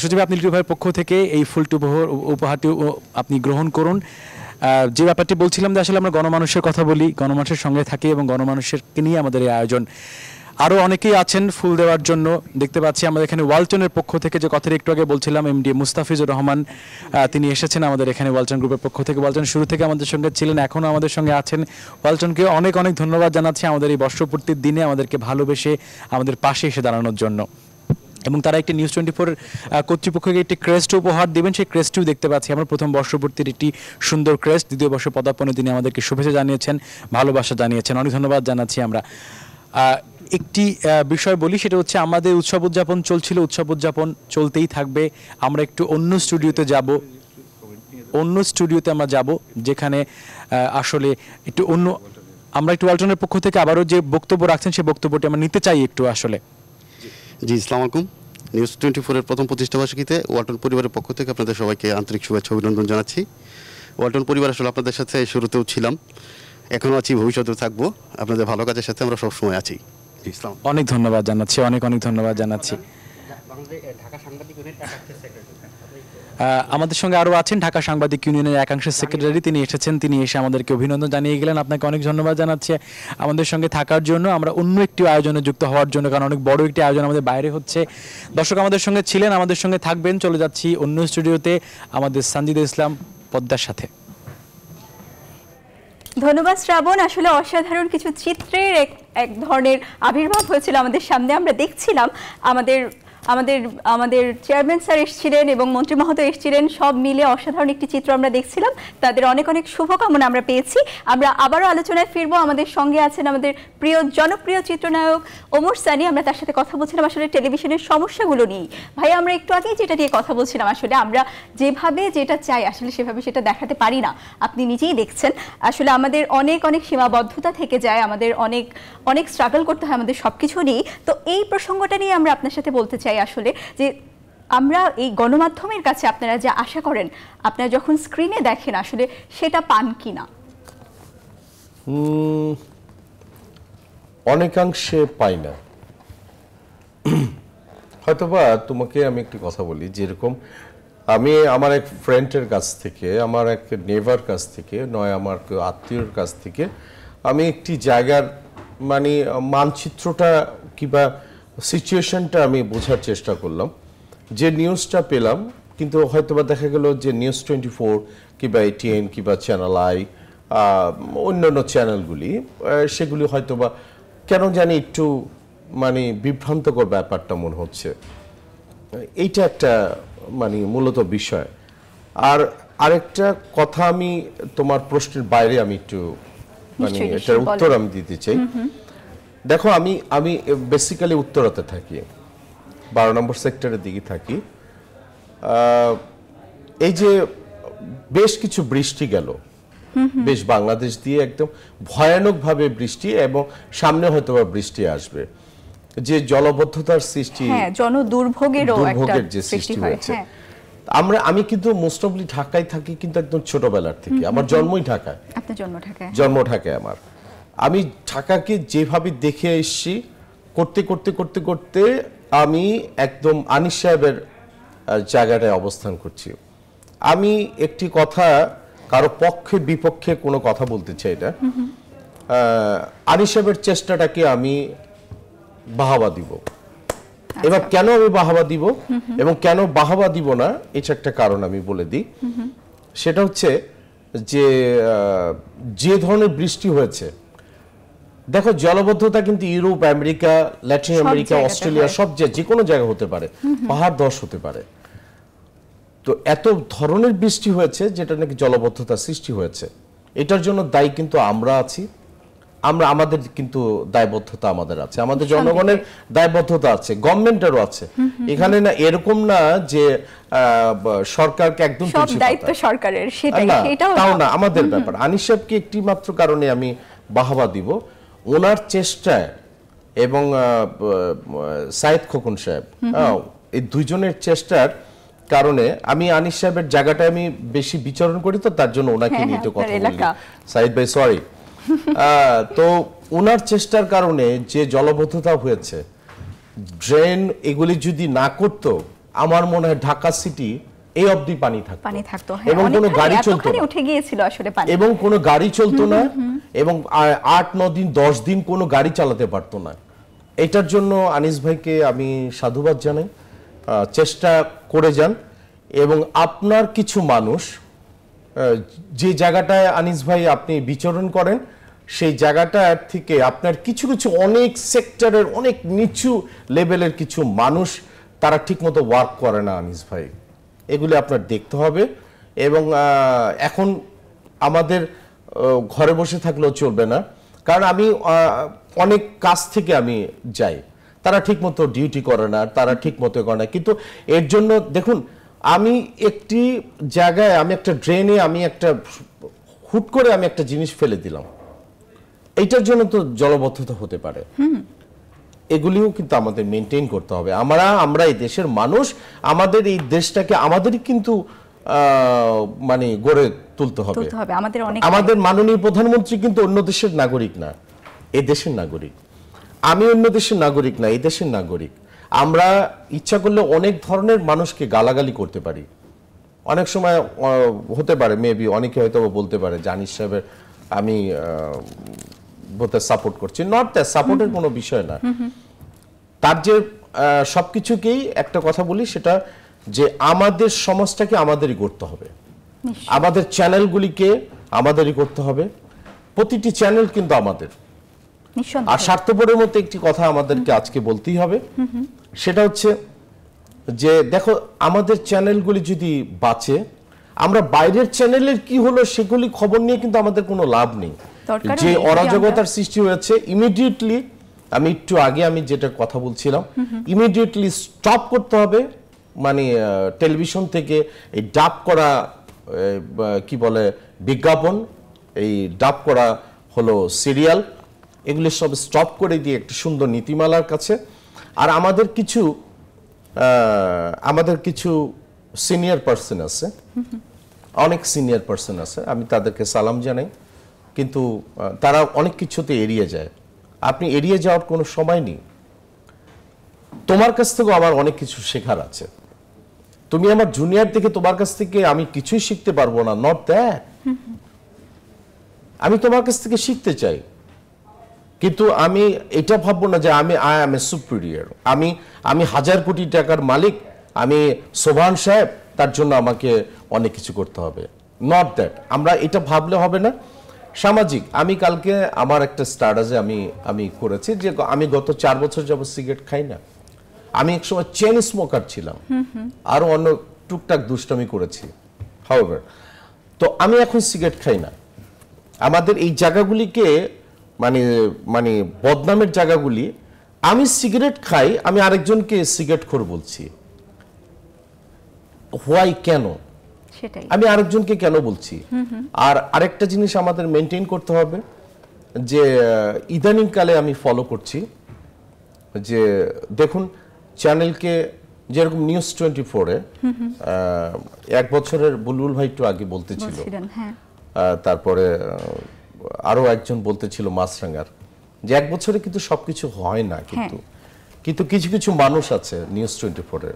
সচিব, আপনি লিটু ভাইয়ের পক্ষ থেকে এই ফুলটি উপহারটি আপনি গ্রহণ করুন। যে ব্যাপারটি বলছিলাম যে আসলে আমরা গণমানুষের কথা বলি, গণমানুষের সঙ্গে থাকি এবং গণমানুষেরকে নিয়ে আমাদের এই আয়োজন। আরও অনেকেই আছেন ফুল দেওয়ার জন্য। দেখতে পাচ্ছি আমাদের এখানে ওয়ালটনের পক্ষ থেকে, যে কথাটা একটু আগে বলছিলাম, এমডি মুস্তাফিজুর রহমান তিনি এসেছেন আমাদের এখানে ওয়ালটন গ্রুপের পক্ষ থেকে। ওয়ালটন শুরু থেকে আমাদের সঙ্গে ছিলেন, এখনও আমাদের সঙ্গে আছেন। ওয়ালটনকে অনেক অনেক ধন্যবাদ জানাচ্ছি আমাদের এই বর্ষপূর্তির দিনে আমাদেরকে ভালোবেসে আমাদের পাশে এসে দাঁড়ানোর জন্য। এবং তারা একটি নিউজ 24 কর্তৃপক্ষকে একটি ক্রেস্ট উপহার দেবেন, সেই ক্রেস্টটিও দেখতে পাচ্ছি আমরা। প্রথম বর্ষপূর্তির একটি সুন্দর ক্রেস্ট, দ্বিতীয় বর্ষ পদার্পণের দিনে আমাদেরকে শুভেচ্ছা জানিয়েছেন, ভালোবাসা জানিয়েছেন, অনেক ধন্যবাদ জানাচ্ছি আমরা। একটি বিষয় বলি, সেটা হচ্ছে আমাদের উৎসব উদযাপন চলছিল, উৎসব উদযাপন চলতেই থাকবে। আমরা একটু অন্য স্টুডিওতে যাব, আমরা যাব যেখানে আসলে একটু অন্য, আমরা একটু ওয়ালটনের পক্ষ থেকে আবারও যে বক্তব্য রাখছেন সেই বক্তব্যটি আমরা নিতে চাই একটু আসলে। জি, আসসালামু আলাইকুম। নিউজ 24-এর প্রথম প্রতিষ্ঠাবার্ষিকীতে ওয়ালটন পরিবারের পক্ষ থেকে আপনাদের সবাইকে আন্তরিক শুভেচ্ছা অভিনন্দন জানাচ্ছি। ওয়ালটন পরিবার আসলে আপনাদের সাথে শুরুতেও ছিলাম, এখনও আছি, ভবিষ্যতেও থাকবো। আপনাদের ভালো কাজের সাথে আমরা সবসময় আছি। জি, ইসলাম। অনেক ধন্যবাদ জানাচ্ছি, অনেক অনেক ধন্যবাদ জানাচ্ছি। আমাদের সঙ্গে আরও আছেন ঢাকা সাংবাদিক ইউনিয়নের একাংশের সেক্রেটারি, তিনি এসেছেন, তিনি এসে আমাদেরকে অভিনন্দন জানিয়ে গেলেন। আপনাকে অনেক ধন্যবাদ জানাচ্ছি আমাদের সঙ্গে থাকার জন্য, আমরা অন্য একটি আয়োজনে যুক্ত হওয়ার জন্য, কারণ অনেক বড় একটি আয়োজন আমাদের বাইরে হচ্ছে। দর্শক আমাদের সঙ্গে ছিলেন, আমাদের সঙ্গে থাকবেন। চলে যাচ্ছি অন্য স্টুডিওতে আমাদের সানজিদা ইসলাম পদ্মার সাথে। ধন্যবাদ শ্রাবণ। আসলে অসাধারণ কিছু চিত্রের এক ধরনের আবির্ভাব হয়েছিল আমাদের সামনে। আমরা দেখছিলাম আমাদের আমাদের আমাদের চেয়ারম্যান স্যার এসেছিলেন এবং মন্ত্রী মহোদয় এসেছিলেন, সব মিলে অসাধারণ একটি চিত্র আমরা দেখছিলাম। তাদের অনেক অনেক শুভকামনা আমরা পেয়েছি। আমরা আবারও আলোচনায় ফিরবো। আমাদের সঙ্গে আছেন আমাদের প্রিয় জনপ্রিয় চিত্রনায়ক ওমর সানি। আমরা তার সাথে কথা বলছিলাম আসলে টেলিভিশনের সমস্যাগুলো নিয়ে। ভাই, আমরা একটু আগেই যেটা নিয়ে কথা বলছিলাম, আসলে আমরা যেভাবে যেটা চাই আসলে সেভাবে সেটা দেখাতে পারি না। আপনি নিজেই দেখছেন আসলে আমাদের অনেক অনেক সীমাবদ্ধতা থেকে যায়, আমাদের অনেক অনেক স্ট্রাগল করতে হয় আমাদের সব কিছু নিয়ে। তো এই প্রসঙ্গটা নিয়ে আমরা আপনার সাথে বলতে চাই আসলে যে আমরা এই গণমাধ্যমের কাছে আপনারা যা আশা করেন, আপনারা যখন স্ক্রিনে দেখেন আসলে সেটা পান কিনা? অনেকাংশে পাই না। হয়তোবা তোমাকে আমি একটি কথা বলি, যেরকম আমি আমার এক ফ্রেন্ডের কাছ থেকে, আমার এক নেভার কাছ থেকে নয়, আমার আত্মীয়র কাছ থেকে আমি একটি জায়গার মানে মানচিত্রটা কিংবা সিচুয়েশনটা আমি বোঝার চেষ্টা করলাম, যে নিউজটা পেলাম। কিন্তু হয়তোবা দেখা গেল যে নিউজ 24 কিংবা ATN কিংবা চ্যানেল আই, অন্যান্য চ্যানেলগুলি, সেগুলি হয়তোবা কেন জানি একটু মানে বিভ্রান্তকর ব্যাপারটা মনে হচ্ছে। এইটা একটা মানে মূলত বিষয়। আর আরেকটা কথা, আমি তোমার প্রশ্নের বাইরে আমি একটু মানে এটার উত্তর আমি দিতে চাই। দেখো, আমি বেসিক্যালি উত্তরাতে থাকি, 12 নম্বর সেক্টরের দিকে থাকি। এই যে বেশ কিছু বৃষ্টি গেল, বেশ বাংলাদেশ দিয়ে একদম ভয়ানকভাবে বৃষ্টি, এবং সামনে হয়তো বৃষ্টি আসবে, যে জলবদ্ধতার সৃষ্টি, জনদুর্ভোগের যে সৃষ্টি হয়েছে। আমি কিন্তু মোস্ট অফলি ঢাকায় থাকি, কিন্তু একদম ছোটবেলার থেকে, আমার জন্মই ঢাকায়। আপনার জন্ম ঢাকায় আমার। আমি ঢাকাকে যেভাবে দেখে এসেছি, করতে করতে করতে করতে আমি একদম আনিস সাহেবের জায়গাটায় অবস্থান করছি। আমি একটি কথা, কারো পক্ষে বিপক্ষে কোনো কথা বলতে চাই না, আনিস সাহেবের চেষ্টাটাকে আমি বাহাবা দিব। এবার কেন আমি বাহাবা দিব এবং কেন বাহাবা দিব না, এটা একটা কারণ আমি বলে দিই। সেটা হচ্ছে যে ধরনের বৃষ্টি হয়েছে, দেখো জলবদ্ধতা কিন্তু Europe, America, Latin America, Australia, সব যে কোনো জায়গা হতে পারে, পাহাড় ধস হতে পারে। তো এত ধরনের বৃষ্টি হয়েছে যেটা নাকি জলবদ্ধতা সৃষ্টি হয়েছে, এটার জন্য দায়ী কিন্তু আমরা আছি। আমাদের কিন্তু দায়বদ্ধতা আমাদের আছে, আমাদের জনগণের দায়বদ্ধতা আছে, গভর্নমেন্টেরও আছে। এখানে না এরকম না যে সরকারকে একদম দায়িত্ব সরকারের, তাও না, আমাদের ব্যাপার। আনিস সাহেবকে একটি মাত্র কারণে আমি বাহাবা দিব, ওনার চেষ্টায়, এবং সাইদ খোকন সাহেব, এই দুইজনের চেষ্টার কারণে আমি আনিস সাহেবের জায়গাটায় আমি বেশি বিচরণ করি, তো তার জন্য ওনাকে নিয়ে একটু কথা বলি। সাইদ ভাই সরি। তো ওনার চেষ্টার কারণে যে জলবদ্ধতা হয়েছে, ড্রেন এগুলি যদি না করতো, আমার মনে হয় ঢাকা সিটি এই অবধি পানি থাকতো, এবং কোনো গাড়ি চলতো না, উঠে গিয়েছিল আসলে পানি, এবং কোনো গাড়ি চলতো না, এবং 8-9 দিন 10 দিন কোনো গাড়ি চালাতে পারতো না। এটার জন্য আনিস ভাইকে আমি সাধুবাদ জানাই, চেষ্টা করে যান। এবং আপনার কিছু মানুষ যে জায়গাটায় আনিস ভাই আপনি বিচরণ করেন, সেই জায়গাটা থেকে আপনার কিছু কিছু অনেক সেক্টরের অনেক নিচু লেভেলের কিছু মানুষ, তারা ঠিকমতো ওয়ার্ক করে না আনিস ভাই, এগুলি আপনার দেখতে হবে। এবং এখন আমাদের ঘরে বসে থাকলেও চলবে না, কারণ আমি অনেক কাজ থেকে আমি যাই, তারা ঠিকমতো ডিউটি করে না, তারা ঠিকমতো করে না। কিন্তু এর জন্য দেখুন, আমি একটি জায়গায়, আমি একটা ড্রেনে, আমি একটা হুট করে আমি একটা জিনিস ফেলে দিলাম, এইটার জন্য তো জলবদ্ধতা হতে পারে। এগুলিও কিন্তু আমাদের মেনটেন করতে হবে। আমরা এই দেশের মানুষ, আমাদের এই দেশটাকে আমাদেরই কিন্তু মানে গড়ে তুলতে হবে। আমাদের মাননীয় প্রধানমন্ত্রী কিন্তু অন্য দেশের নাগরিক না, এই দেশের নাগরিক। আমি অন্য দেশের নাগরিক না, এই দেশের নাগরিক। আমরা ইচ্ছা করলে অনেক ধরনের মানুষকে গালাগালি করতে পারি। অনেক সময় হতে পারে, মেবি অনেকে হয়তো বলতে পারে জানিস সাহেবের আমি বলতে সাপোর্ট করছি, নট দ্যাট, সাপোর্টের কোনো বিষয় না। তার যে সবকিছুকেই একটা কথা বলি, সেটা যে আমাদের সমাজটাকে আমাদেরই করতে হবে, আমাদের চ্যানেলগুলিকে আমাদেরই করতে হবে, প্রতিটি চ্যানেল কিন্তু আমাদের। আর স্বার্থপরের মতো একটি কথা আমাদেরকে আজকে বলতেই হবে, সেটা হচ্ছে যে দেখো, আমাদের চ্যানেলগুলি যদি বাঁচে, আমরা বাইরের চ্যানেলের কি হলো সেগুলি খবর নিয়ে কিন্তু আমাদের কোনো লাভ নেই। যে অরাজকতার সৃষ্টি হয়েছে, ইমিডিয়েটলি, আমি একটু আগে আমি যেটা কথা বলছিলাম, ইমিডিয়েটলি স্টপ করতে হবে। মানে টেলিভিশন থেকে এই ডাব করা কি বলে বিজ্ঞাপন, এই ডাব করা হলো সিরিয়াল, এগুলি সব স্টপ করে দিয়ে একটা সুন্দর নীতিমালার কাছে। আর আমাদের কিছু আমাদের কিছু সিনিয়র পার্সন আছে, অনেক সিনিয়র পার্সন আছে, আমি তাদেরকে সালাম জানাই, কিন্তু তারা অনেক কিছুতে এড়িয়ে যায়। আপনি এড়িয়ে যাওয়ার কোনো সময় নেই। তোমার কাছ থেকেও আমার অনেক কিছু শেখার আছে। তুমি আমার জুনিয়র থেকে তোমার কাছ থেকে আমি কিছুই শিখতে পারবো না, নট দ্যাট। আমি তোমার কাছ থেকে শিখতে চাই, কিন্তু আমি এটা ভাববো না যে আই এম এ সুপিরিয়র, আমি 1000 কোটি টাকার মালিক, আমি সোভান সাহেব, তার জন্য আমাকে অনেক কিছু করতে হবে, নট দ্যাট। আমরা এটা ভাবলে হবে না। সামাজিক, আমি কালকে আমার একটা স্ট্যাটাসে আমি করেছি যে আমি গত 4 বছর যাবত সিগারেট খাই না। আমি একসময় চেন স্মোকার ছিলাম, আরো অন্য টুকটাক দুষ্টামি করেছি, হাউএভার। তো আমি এখন সিগারেট খাই না। আমাদের এই জায়গাগুলিকে মানে বদনামের জায়গাগুলি, আমি সিগারেট খাই, আমি আরেকজনকে সিগারেট খোর বলছি, হোয়াই, কেন? সেটাই আমি আরেকজনকে কেন বলছি? আর আরেকটা জিনিস আমাদের মেনটেন করতে হবে, যে ইদানিং কালে আমি ফলো করছি যে দেখুন চ্যানেলকে, যেরকম নিউজ 24-এ 1 বছরের বুলবুল ভাই একটু আগে বলতেছিল, তারপরে আরো একজন বলতেছিল মাছরাঙ্গার, যে 1 বছরে কিন্তু সবকিছু হয় না, কিন্তু কিছু কিছু মানুষ আছে নিউজ 24-এ,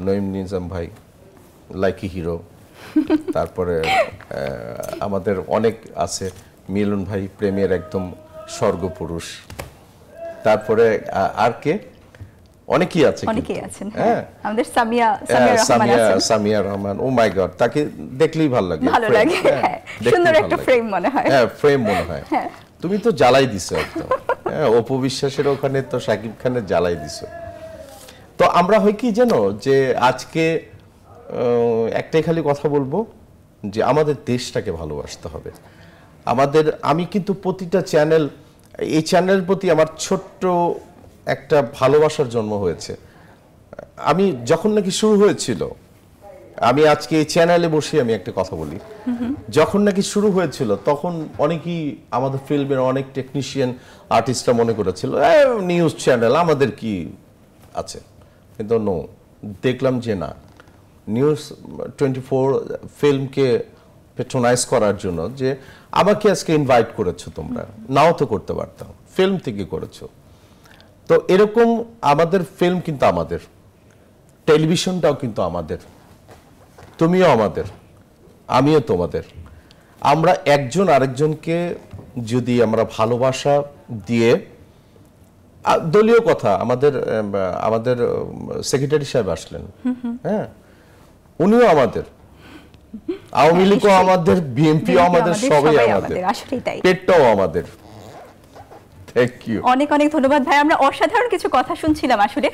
নঈম নিজাম ভাই লাইকি হিরো, তারপরে আমাদের অনেক আছে, মিলন ভাই প্রেমের একদম স্বর্গপুরুষ, তারপরে আর কে, অনেকেই আছে, হ্যাঁ, আমাদের সামিয়া রহমান, ও মাই গড, তাকে দেখলেই ভালো লাগে, সুন্দর একটা ফ্রেম মনে হয়, হ্যাঁ ফ্রেম মনে হয়। তুমি তো জ্বালাই দিছো একদম, হ্যাঁ, অপু বিশ্বাসের ওখানে তো শাকিব খানের জ্বালাই দিছো। তো আমরা হয় কি জানো, যে আজকে একটাই খালি কথা বলবো, যে আমাদের দেশটাকে ভালোবাসতে হবে। আমি কিন্তু প্রতিটা চ্যানেল, এই চ্যানেলের প্রতি আমার ছোট্ট একটা ভালোবাসার জন্ম হয়েছে। আমি যখন নাকি শুরু হয়েছিল, আমি আজকে এই চ্যানেলে বসে আমি একটা কথা বলি, যখন নাকি শুরু হয়েছিল তখন অনেকেই আমাদের ফিল্মের অনেক টেকনিশিয়ান আর্টিস্টরা মনে করেছিল নিউজ চ্যানেল, আমাদের কি আছে, কিন্তু নো, দেখলাম যে না, নিউজ 24 ফিল্মকে পেট্রোনাইজ করার জন্য, যে আমাকে আজকে ইনভাইট করেছো, তোমরা নাও তো করতে পারতাম, ফিল্ম থেকে করেছো। তো এরকম আমাদের ফিল্ম কিন্তু আমাদের, টেলিভিশনটাও কিন্তু আমাদের, তুমিও আমাদের, আমিও তোমাদের। আমরা একজন আরেকজনকে যদি আমরা ভালোবাসা দিয়ে, দলীয় কথা, আমাদের সেক্রেটারি সাহেব আসলেন, হ্যাঁ, উনিও আমাদের, আওয়ামী লীগও আমাদের, বিএনপিও আমাদের, সবাই আমাদের, পেটটাও আমাদের। অনেক অনেক ধন্যবাদ ভাই। আমরা অসাধারণ কিছু কথা শুনছিলাম। আসলে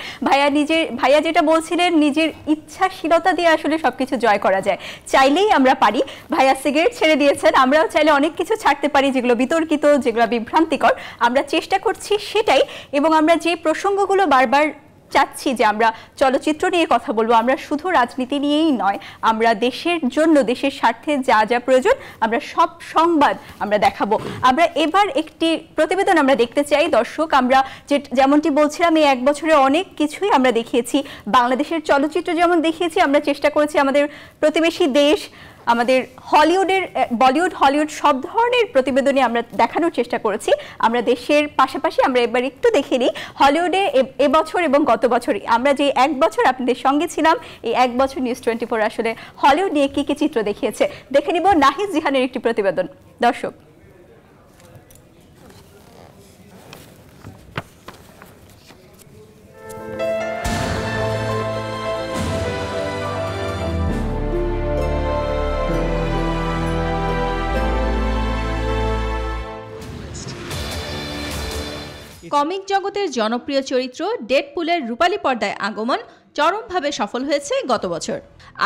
ভাইয়া যেটা বলছিলেন, নিজের ইচ্ছাশীলতা দিয়ে আসলে সবকিছু জয় করা যায়, চাইলেই আমরা পারি। ভাইয়া সিগারেট ছেড়ে দিয়েছেন, আমরাও চাইলে অনেক কিছু ছাড়তে পারি, যেগুলো বিতর্কিত, যেগুলো বিভ্রান্তিকর। আমরা চেষ্টা করছি সেটাই, এবং আমরা যে প্রসঙ্গগুলো বারবার চাচ্ছি যে আমরা চলচ্চিত্র নিয়ে কথা বলবো, আমরা শুধু রাজনীতি নিয়েই নয়, আমরা দেশের জন্য, দেশের স্বার্থে যা যা প্রয়োজন, আমরা সব সংবাদ আমরা দেখাবো। আমরা এবার একটি প্রতিবেদন আমরা দেখতে চাই দর্শক। আমরা যেমনটি বলছিলাম, এই 1 বছরে অনেক কিছুই আমরা দেখিয়েছি, বাংলাদেশের চলচ্চিত্র যেমন দেখিয়েছি, আমরা চেষ্টা করেছি আমাদের প্রতিবেশী দেশ, আমাদের বলিউড হলিউড সব ধরনের প্রতিবেদনে আমরা দেখানোর চেষ্টা করেছি। আমরা দেশের পাশাপাশি আমরা এবার একটু দেখে নিই হলিউডে এবছর এবং গত বছরই আমরা যে 1 বছর আপনাদের সঙ্গে ছিলাম, এই 1 বছর নিউজ 24 আসলে হলিউড নিয়ে কি কি চিত্র দেখিয়েছে দেখে নিব নাহিদ জিহানের একটি প্রতিবেদন। দর্শক, কমিক জগতের জনপ্রিয় চরিত্র ডেডপুলের রূপালী পর্দায় আগমন চরমভাবে সফল হয়েছে গত বছর।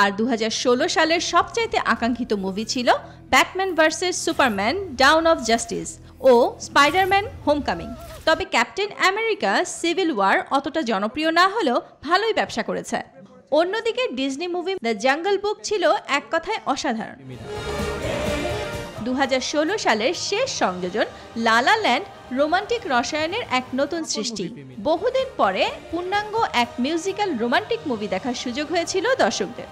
আর 2016 সালের সবচাইতে আকাঙ্ক্ষিত মুভি ছিল Batman versus Superman Dawn of Justice ও স্পাইডারম্যান হোমকামিং। তবে ক্যাপ্টেন আমেরিকা সিভিল ওয়ার অতটা জনপ্রিয় না হলেও ভালোই ব্যবসা করেছে। অন্যদিকে Disney movie the Jungle Book ছিল এক কথায় অসাধারণ। 2016 সালের শেষ সংযোজন লা লা ল্যান্ড রোমান্টিক রসায়নের এক নতুন সৃষ্টি। বহুদিন পরে পূর্ণাঙ্গ এক মিউজিক্যাল রোমান্টিক মুভি দেখার সুযোগ হয়েছিল দর্শকদের।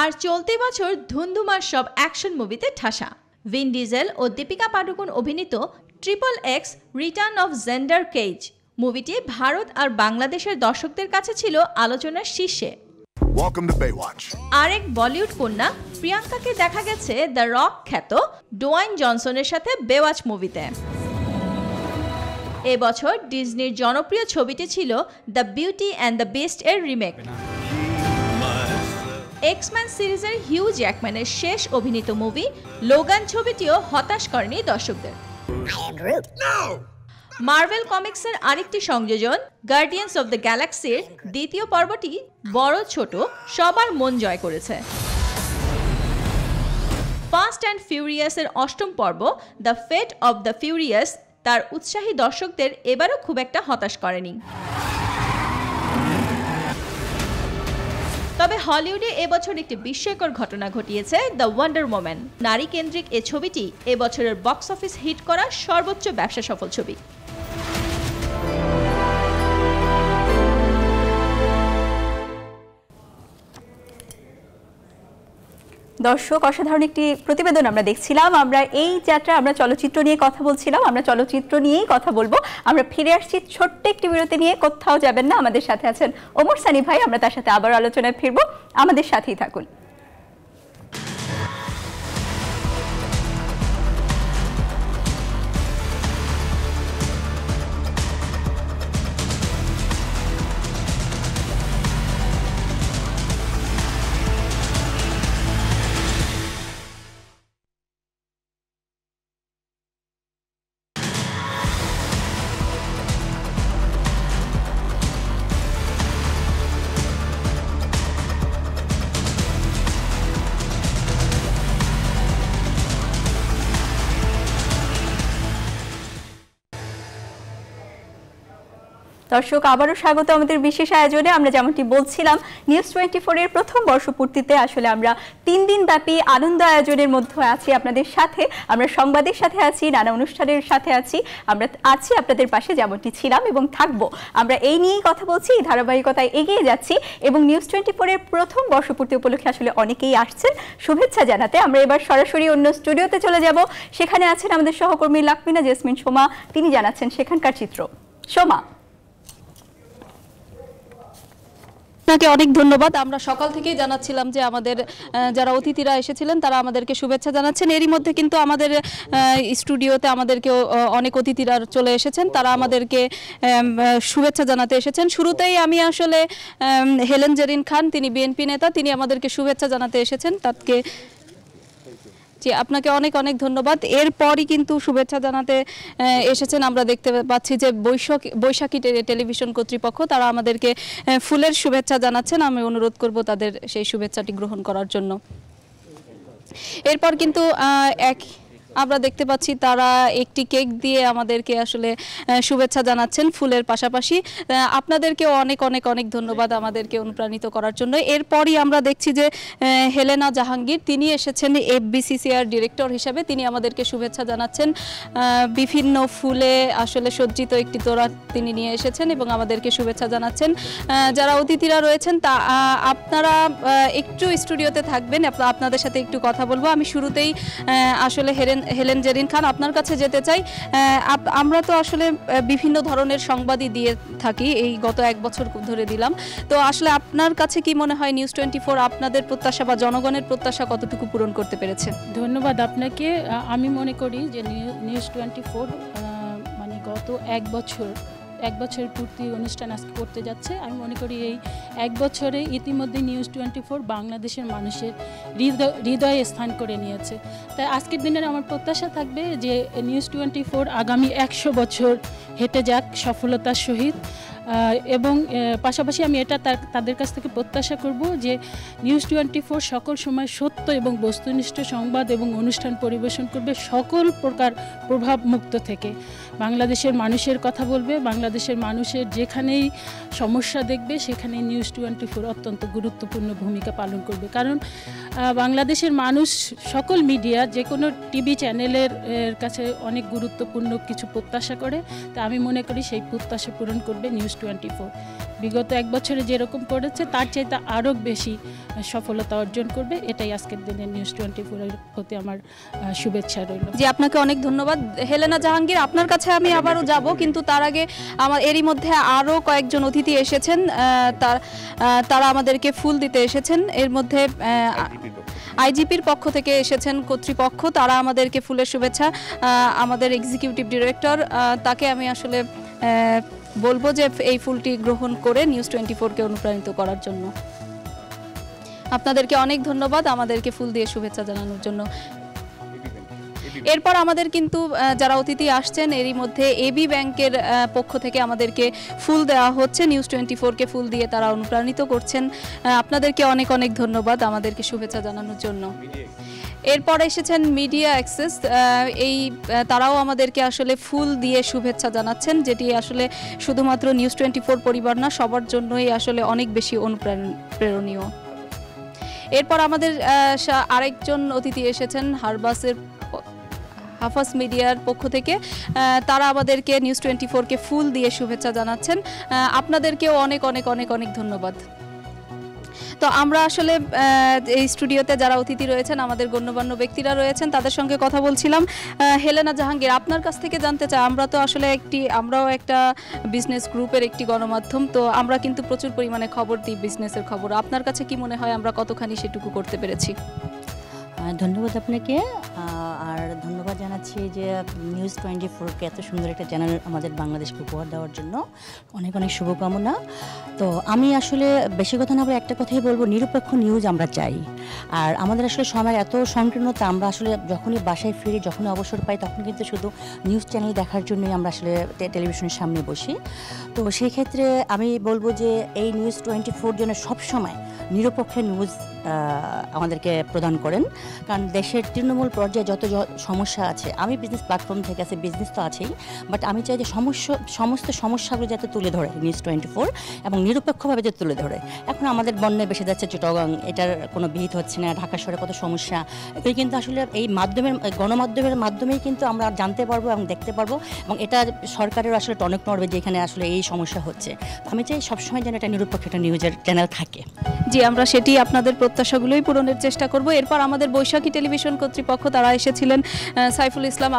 আর চলতি বছর ধুন্ধুমার সব অ্যাকশন মুভিতে ঠাসা। ভিন ডিজেল ও দীপিকা পাডুকোন অভিনীত XXX return of Xander Cage মুভিটি ভারত আর বাংলাদেশের দর্শকদের কাছে ছিল আলোচনার শীর্ষে। আরেক বলিউড কন্যা প্রিয়াঙ্কাকে দেখা গেছে দ্য রক খ্যাত ডোয়াইন জনসনের সাথে বেওয়াচ মুভিতে। এবছর ডিজনির জনপ্রিয় ছবিটি ছিল the beauty and the beast এর রিমেক। এক্সম্যান সিরিজের হিউ জ্যাকম্যানের শেষ অভিনীত মুভি লোগান ছবিটিও হতাশ করেনি দর্শকদের। মার্ভেল কমিক্সের আরেকটি সংযোজন গার্ডিয়ান্স অব দ্য গ্যালাক্সির দ্বিতীয় পর্বটি বড় ছোট সবার মন জয় করেছে। ফাস্ট অ্যান্ড ফিউরিয়াসের অষ্টম পর্ব the Fate of the Furious তার উৎসাহী দর্শকদের এবারও খুব একটা হতাশ করেনি। তবে হলিউডে এবছর একটি বিস্ময়কর ঘটনা ঘটিয়েছে দ্য ওয়ান্ডার ওম্যান। নারী কেন্দ্রিক এ ছবিটি এবছরের বক্স অফিস হিট করা সর্বোচ্চ ব্যবসা সফল ছবি। দর্শক, অসাধারণ একটি প্রতিবেদন আমরা দেখছিলাম। আমরা এই যাত্রা আমরা চলচ্চিত্র নিয়ে কথা বলছিলাম, আমরা চলচ্চিত্র নিয়েই কথা বলবো। আমরা ফিরে আসছি ছোট্ট একটি বিরতি নিয়ে, কোথাও যাবেন না। আমাদের সাথে আছেন ওমর সানি ভাই, আমরা তার সাথে আবার আলোচনায় ফিরবো, আমাদের সাথেই থাকুন। দর্শক, আবারও স্বাগত আমাদের বিশেষ আয়োজনে। আমরা যেমনটি বলছিলাম, নিউজ 24 এর প্রথম বর্ষপূর্তিতে আসলে আমরা 3 দিন ব্যাপী আনন্দ আয়োজনের মধ্যে আছি আপনাদের সাথে। আমরা সংবাদের সাথে আছি, নানা অনুষ্ঠানের সাথে আছি, আমরা আছি আপনাদের পাশে যেমনটি ছিলাম এবং থাকবো। আমরা এই নিয়েই কথা বলছি, এই ধারাবাহিকতায় এগিয়ে যাচ্ছি এবং নিউজ 24 এর প্রথম বর্ষপূর্তি উপলক্ষে আসলে অনেকেই আসছেন শুভেচ্ছা জানাতে। আমরা এবার সরাসরি অন্য স্টুডিওতে চলে যাব। সেখানে আছেন আমাদের সহকর্মী লাকমিনা জেসমিন সোমা, তিনি জানাচ্ছেন সেখানকার চিত্র। সোমা, আপনাকে অনেক ধন্যবাদ। আমরা সকাল থেকেই জানাচ্ছিলাম যে আমাদের যারা অতিথিরা এসেছিলেন তারা আমাদেরকে শুভেচ্ছা জানাচ্ছেন। এরই মধ্যে কিন্তু আমাদের স্টুডিওতে আমাদেরকেও অনেক অতিথিরা চলে এসেছেন, তারা আমাদেরকে শুভেচ্ছা জানাতে এসেছেন। শুরুতেই আমি আসলে হেলেন জেরিন খান, তিনি বিএনপি নেতা, তিনি আমাদেরকে শুভেচ্ছা জানাতে এসেছেন। তাকে জি, আপনাকে অনেক অনেক ধন্যবাদ। এরপরই কিন্তু শুভেচ্ছা জানাতে এসেছেন, আমরা দেখতে পাচ্ছি যে বৈশাখী টেলিভিশন কর্তৃপক্ষ, তারা আমাদেরকে ফুলের শুভেচ্ছা জানাচ্ছেন। আমি অনুরোধ করব তাদের সেই শুভেচ্ছাটি গ্রহণ করার জন্য। এরপর কিন্তু আমরা দেখতে পাচ্ছি তারা একটি কেক দিয়ে আমাদেরকে আসলে শুভেচ্ছা জানাচ্ছেন ফুলের পাশাপাশি। আপনাদেরকেও অনেক অনেক অনেক ধন্যবাদ আমাদেরকে অনুপ্রাণিত করার জন্য। এরপরই আমরা দেখছি যে হেলেনা জাহাঙ্গীর, তিনি এসেছেন FBCCR ডিরেক্টর হিসাবে, তিনি আমাদেরকে শুভেচ্ছা জানাচ্ছেন। বিভিন্ন ফুলে আসলে সজ্জিত একটি তোড়া তিনি নিয়ে এসেছেন এবং আমাদেরকে শুভেচ্ছা জানাচ্ছেন। যারা অতিথিরা রয়েছেন তা আপনারা একটু স্টুডিওতে থাকবেন, আপনাদের সাথে একটু কথা বলবো। আমি শুরুতেই আসলে হেলেন জেরিন খান, আপনার কাছে যেতে চাই। আমরা তো আসলে বিভিন্ন ধরনের সংবাদই দিয়ে থাকি, এই গত 1 বছর ধরে দিলাম। তো আসলে আপনার কাছে কি মনে হয় নিউজ 24 আপনাদের প্রত্যাশা বা জনগণের প্রত্যাশা কতটুকু পূরণ করতে পেরেছে? ধন্যবাদ আপনাকে। আমি মনে করি যে নিউজ 24 মানে গত 1 বছর পূর্তি অনুষ্ঠান আজকে করতে যাচ্ছে। আমি মনে করি এই 1 বছরে ইতিমধ্যে নিউজ 24 বাংলাদেশের মানুষের হৃদয়ে স্থান করে নিয়েছে। তাই আজকের দিনের আমার প্রত্যাশা থাকবে যে নিউজ 24 আগামী 100 বছর হেঁটে যাক সফলতার সহিত। এবং পাশাপাশি আমি এটা তাদের কাছ থেকে প্রত্যাশা করব যে নিউজ 24 সকল সময় সত্য এবং বস্তুনিষ্ঠ সংবাদ এবং অনুষ্ঠান পরিবেশন করবে সকল প্রকার প্রভাব মুক্ত থেকে। বাংলাদেশের মানুষের কথা বলবে, বাংলাদেশের মানুষের যেখানেই সমস্যা দেখবে সেখানে নিউজ 24 অত্যন্ত গুরুত্বপূর্ণ ভূমিকা পালন করবে। কারণ বাংলাদেশের মানুষ সকল মিডিয়া যে কোনো টিভি চ্যানেলের কাছে অনেক গুরুত্বপূর্ণ কিছু প্রত্যাশা করে, তা আমি মনে করি সেই প্রত্যাশা পূরণ করবে নিউজ 24। বিগত এক বছরে যেরকম করেছে তার চাইতে আরও বেশি সফলতা অর্জন করবে, এটাই আজকের দিনে নিউজ 24-এর প্রতি আমার শুভেচ্ছা রইল। জি, আপনাকে অনেক ধন্যবাদ। হেলেনা জাহাঙ্গীর, আপনার কাছে আমি আবারও যাব, কিন্তু তার আগে আমার এরই মধ্যে আরও কয়েকজন অতিথি এসেছেন, তারা আমাদেরকে ফুল দিতে এসেছেন। এর মধ্যে আইজিপির পক্ষ থেকে এসেছেন কর্তৃপক্ষ, তারা আমাদেরকে ফুলের শুভেচ্ছা। আমাদের এক্সিকিউটিভ ডিরেক্টর, তাকে আমি আসলে বলবো যে এই ফুলটি গ্রহণ করে নিউজ 24-কে অনুপ্রাণিত করার জন্য। আপনাদেরকে অনেক ধন্যবাদ আমাদেরকে ফুল দিয়ে শুভেচ্ছা জানানোর জন্য। এরপর আমাদের কিন্তু যারা অতিথি আসছেন এরই মধ্যে এবি ব্যাংকের পক্ষ থেকে আমাদেরকে ফুল দেওয়া হচ্ছে, নিউজ 24-কে ফুল দিয়ে তারা অনুপ্রাণিত করছেন। আপনাদেরকে অনেক অনেক ধন্যবাদ আমাদেরকে শুভেচ্ছা জানানোর জন্য। এরপর এসেছেন মিডিয়া অ্যাক্সেস, তারাও আমাদেরকে আসলে ফুল দিয়ে শুভেচ্ছা জানাচ্ছেন, যেটি আসলে শুধুমাত্র নিউজ 24 পরিবার না, সবার জন্যই আসলে অনেক বেশি অনুপ্রেরণীয়। এরপর আমাদের আরেকজন অতিথি এসেছেন হাফাস মিডিয়ার পক্ষ থেকে, তারা আমাদেরকে নিউজ 24-কে ফুল দিয়ে শুভেচ্ছা জানাচ্ছেন। আপনাদেরকেও অনেক অনেক অনেক অনেক ধন্যবাদ। তো আমরা আসলে এই স্টুডিওতে যারা অতিথি রয়েছেন, আমাদের গণ্যমান্য ব্যক্তিরা রয়েছেন, তাদের সঙ্গে কথা বলছিলাম। হেলেনা জাহাঙ্গীর, আপনার কাছ থেকে জানতে চাই, আমরাও একটা বিজনেস গ্রুপের একটি গণমাধ্যম, তো আমরা কিন্তু প্রচুর পরিমাণে খবর দিই, বিজনেসের খবর। আপনার কাছে কি মনে হয় আমরা কতখানি সেটুকু করতে পেরেছি? ধন্যবাদ আপনাকে, আর ধন্যবাদ জানাচ্ছি যে নিউজ 24-কে এত সুন্দর একটা চ্যানেল আমাদের বাংলাদেশকে উপহার দেওয়ার জন্য অনেক অনেক শুভকামনা। তো আমি আসলে বেশি কথা না বলে একটা কথাই বলবো, নিরপেক্ষ নিউজ আমরা চাই। আর আমাদের আসলে সময়ের এত সংকীর্ণতা, আমরা আসলে যখনই বাসায় ফিরি, যখনই অবসর পাই, তখন কিন্তু শুধু নিউজ চ্যানেল দেখার জন্যই আমরা আসলে টেলিভিশনের সামনে বসি। তো সেই ক্ষেত্রে আমি বলবো যে এই নিউজ 24 জন্য সবসময় নিরপেক্ষ নিউজ আমাদেরকে প্রদান করেন। কারণ দেশের তৃণমূল পর্যায়ে যত সমস্যা আছে, আমি বিজনেস প্ল্যাটফর্ম থেকে আছে, বিজনেস তো আছেই, বাট আমি চাই যে সমস্ত সমস্যাগুলো যাতে তুলে ধরে নিউজ 24 এবং নিরপেক্ষভাবে যাতে তুলে ধরে। এখন আমাদের বন্যায় বেসে যাচ্ছে চিটাগাং, এটার কোনো বিহিত হচ্ছে না, ঢাকা শহরে কত সমস্যা, এগুলি কিন্তু আসলে এই গণমাধ্যমের মাধ্যমেই কিন্তু আমরা জানতে পারবো এবং দেখতে পারবো, এবং এটা সরকারের আসলে টনক নড়বে যে এখানে আসলে এই সমস্যা হচ্ছে। তো আমি চাই সবসময় যেন এটা নিরপেক্ষ একটা নিউজের চ্যানেল থাকে। জি, আমরা সেটি আপনাদের প্রত্যাশাগুলোই পূরণের চেষ্টা করব। এরপর আমাদের বৈশাখী টেলিভিশন কর্তৃপক্ষ, তারা এসেছিলেন। সাইফুল ইসলাম,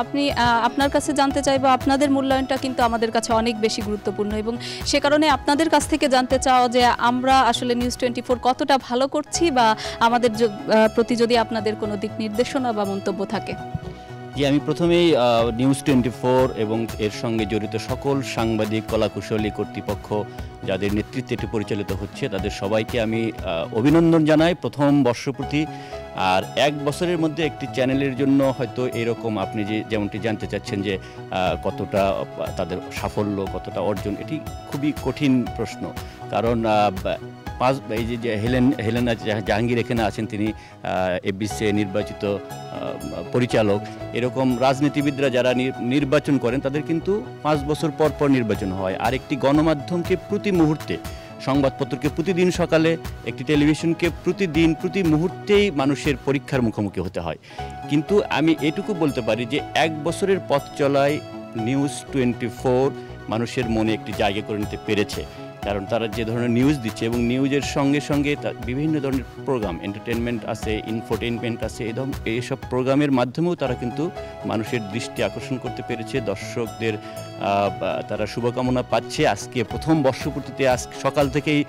আপনার কাছে জানতে চাইবো, আপনাদের মূল্যায়নটা কিন্তু আমাদের কাছে অনেক বেশি গুরুত্বপূর্ণ, এবং সে কারণে আপনাদের কাছ থেকে জানতে চাও যে আমরা আসলে নিউজ 24 কতটা ভালো করছি, বা আমাদের প্রতি যদি আপনাদের কোনো দিক নির্দেশনা বা মন্তব্য থাকে। জি, আমি প্রথমেই নিউজ 24 এবং এর সঙ্গে জড়িত সকল সাংবাদিক, কলাকুশলী কর্তৃপক্ষ যাদের নেতৃত্বে এটি পরিচালিত হচ্ছে, তাদের সবাইকে আমি অভিনন্দন জানাই প্রথম বর্ষপূর্তি। আর এক বছরের মধ্যে একটি চ্যানেলের জন্য হয়তো এরকম আপনি যেমনটি জানতে চাচ্ছেন যে কতটা তাদের সাফল্য, কতটা অর্জন, এটি খুবই কঠিন প্রশ্ন। কারণ এই যে হেলেনা জাহাঙ্গীর এখানে আছেন, তিনি এফবিসি নির্বাচিত পরিচালক। এরকম রাজনীতিবিদরা যারা নির্বাচন করেন, তাদের কিন্তু 5 বছর পর পর নির্বাচন হয়। আর একটি গণমাধ্যমকে প্রতি মুহূর্তে, সংবাদপত্রকে প্রতিদিন সকালে, একটি টেলিভিশনকে প্রতিদিন প্রতি মুহূর্তেই মানুষের পরীক্ষার মুখোমুখি হতে হয়। কিন্তু আমি এটুকু বলতে পারি যে 1 বছরের পথ চলায় নিউজ 24 মানুষের মনে একটি জায়গা করে নিতে পেরেছে। কারণ তারা যে ধরনের নিউজ দিচ্ছে, এবং নিউজের সঙ্গে সঙ্গে বিভিন্ন ধরনের প্রোগ্রাম, এন্টারটেনমেন্ট আছে, ইনফোটেনমেন্ট আছে, এইসব প্রোগ্রামের মাধ্যমেও তারা কিন্তু মানুষের দৃষ্টি আকর্ষণ করতে পেরেছে। দর্শকদের তারা শুভকামনা পাচ্ছে। আজকে প্রথম বর্ষপূর্তিতে সকাল থেকেই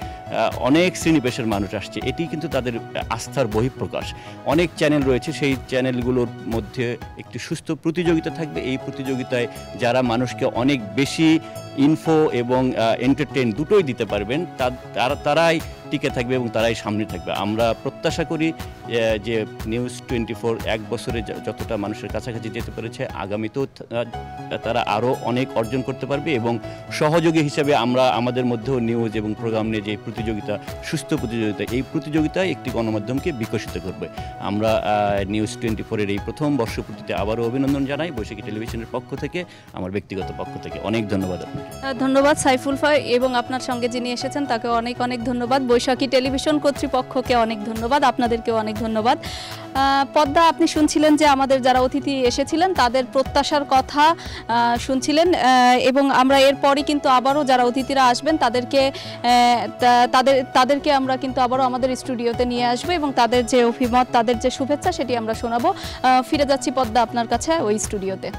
অনেক শ্রেণী পেশার মানুষ আসছে, এটি কিন্তু তাদের আস্থার বহিঃপ্রকাশ। অনেক চ্যানেল রয়েছে, সেই চ্যানেলগুলোর মধ্যে একটি সুস্থ প্রতিযোগিতা থাকবে। এই প্রতিযোগিতায় যারা মানুষকে অনেক বেশি ইনফো এবং এন্টারটেইন দুটোই দিতে পারবেন, তারাই টিকে থাকবে এবং তারাই সামনে থাকবে। আমরা প্রত্যাশা করি যে নিউজ 24 এক বছরে যতটা মানুষের কাছাকাছি যেতে পেরেছে, আগামীতেও তারা আরও অনেক অর্জন করতে পারবে এবং সহযোগী হিসাবে আমরা আমাদের মধ্যেও নিউজ এবং প্রোগ্রাম নিয়ে যে প্রতিযোগিতা, সুস্থ প্রতিযোগিতা, এই প্রতিযোগিতায় একটি গণমাধ্যমকে বিকশিত করবে। আমরা নিউজ 24-এর এই প্রথম বর্ষপূর্তিতে আবারও অভিনন্দন জানাই বৈশাখী টেলিভিশনের পক্ষ থেকে, আমার ব্যক্তিগত পক্ষ থেকে। অনেক ধন্যবাদ আপনাকে। ধন্যবাদ সাইফুল ভাই, এবং আপনার সঙ্গে যিনি এসেছেন তাকে অনেক অনেক ধন্যবাদ। বৈশাখী টেলিভিশন কর্তৃপক্ষকে অনেক ধন্যবাদ, আপনাদেরকেও অনেক ধন্যবাদ। পদ্মা, আপনি শুনছিলেন যে আমাদের যারা অতিথি এসেছিলেন তাদের প্রত্যাশার কথা শুনছিলেন, এবং আমরা এরপরই কিন্তু আবারও যারা অতিথিরা আসবেন তাদেরকে আমরা কিন্তু আবারও আমাদের স্টুডিওতে নিয়ে আসবো এবং তাদের যে অভিমত, তাদের যে শুভেচ্ছা সেটি আমরা শোনাবো। ফিরে যাচ্ছি পদ্মা আপনার কাছে ওই স্টুডিওতে।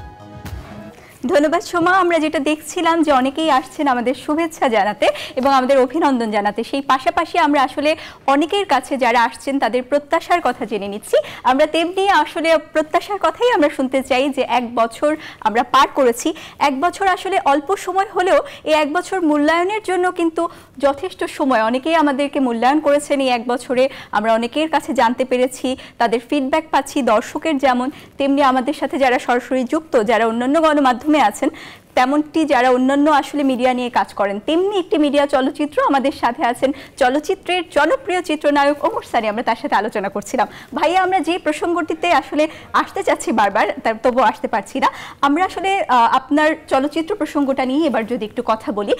ধন্যবাদ সোমা। আমরা যেটা দেখছিলাম যে অনেকেই আসছেন আমাদের শুভেচ্ছা জানাতে এবং আমাদের অভিনন্দন জানাতে, সেই পাশাপাশি আমরা আসলে অনেকের কাছে যারা আসছেন তাদের প্রত্যাশার কথা জেনে নিচ্ছি। আমরা তেমনি আসলে প্রত্যাশার কথাই আমরা শুনতে চাই যে এক বছর আমরা পার করেছি, এক বছর আসলে অল্প সময় হলেও এই এক বছর মূল্যায়নের জন্য কিন্তু যথেষ্ট সময়। অনেকেই আমাদেরকে মূল্যায়ন করেছেন এই এক বছরে, আমরা অনেকের কাছে জানতে পেরেছি, তাদের ফিডব্যাক পাচ্ছি, দর্শকের যেমন তেমনি আমাদের সাথে যারা সরাসরি যুক্ত, যারা অন্যান্য গণমাধ্যমে আছেন, তেমনটি যারা অন্যান্য আসলে মিডিয়া নিয়ে কাজ করেন, তেমনি একটি মিডিয়া চলচ্চিত্র আমাদের সাথে আছেন চলচ্চিত্রের জনপ্রিয় চিত্রনায়ক ওমর সানি। আমরা তার সাথে আলোচনা করছিলাম। ভাইয়া, আমরা যে প্রসঙ্গটিতে আসলে আসতে চাচ্ছি বারবার, তবুও আসতে পারছি না, আমরা আসলে আপনার চলচ্চিত্র প্রসঙ্গটা নিয়ে এবার যদি একটু কথা বলি।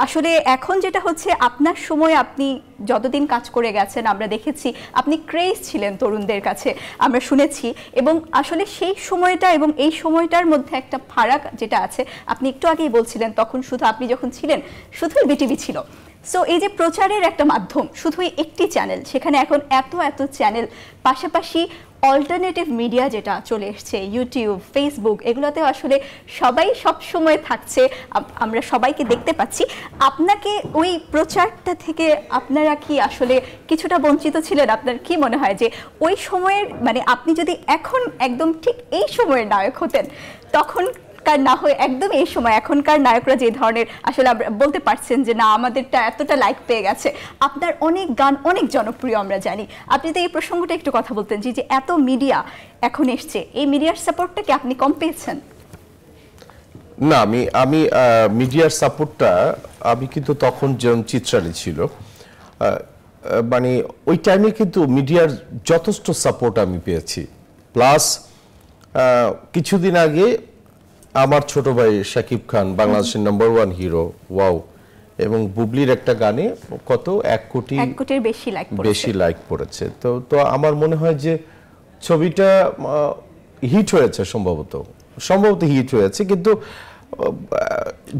আসলে এখন যেটা হচ্ছে, আপনার সময় আপনি যতদিন কাজ করে গেছেন আমরা দেখেছি আপনি ক্রেজ ছিলেন তরুণদের কাছে, আমরা শুনেছি, এবং আসলে সেই সময়টা এবং এই সময়টার মধ্যে একটা ফারাক যেটা আছে, আপনি একটু আগেই বলছিলেন তখন শুধু আপনি যখন ছিলেন শুধুই বিটিভি ছিল। সো এই যে প্রচারের একটা মাধ্যম, শুধুই একটি চ্যানেল, সেখানে এখন এত চ্যানেল, পাশাপাশি অল্টারনেটিভ মিডিয়া যেটা চলে এসছে, ইউটিউব, ফেসবুক, এগুলোতে আসলে সবাই সব সময় থাকছে, আমরা সবাইকে দেখতে পাচ্ছি। আপনাকে ওই প্রচারটা থেকে আপনারা কি আসলে কিছুটা বঞ্চিত ছিলেন? আপনার কি মনে হয় যে ওই সময়ের, মানে আপনি যদি এখন একদম ঠিক এই সময়ের নায়ক হতেন, তখন না হয় একদম এই সময় এখনকার নায়করা যে ধরনের আসলে বলতে পারছেন যে না আমাদেরটা এতটা লাইক পেয়ে গেছে, আপনার অনেক গান অনেক জনপ্রিয় আমরা জানি, আপনি তো এই প্রসঙ্গটা একটু কথা বলতেন যে এত মিডিয়া এখন এসছে, এই মিডিয়ার সাপোর্টটা কি আপনি কম পেয়েছেন? না, আমি মিডিয়ার সাপোর্টটা আমি কিন্তু তখন যেমন চিত্রালী ছিল, মানে ওই টাইমে কিন্তু মিডিয়ার যথেষ্ট সাপোর্ট আমি পেয়েছি। প্লাস কিছুদিন আগে আমার ছোট ভাই শাকিব খান, বাংলাদেশের নাম্বার 1 হিরো, ওয়াও, এবং বুবলির একটা গানে কত 1 কোটির বেশি লাইক পড়েছে। তো আমার মনে হয় যে ছবিটা হিট হয়েছে, সম্ভবত হিট হয়েছে। কিন্তু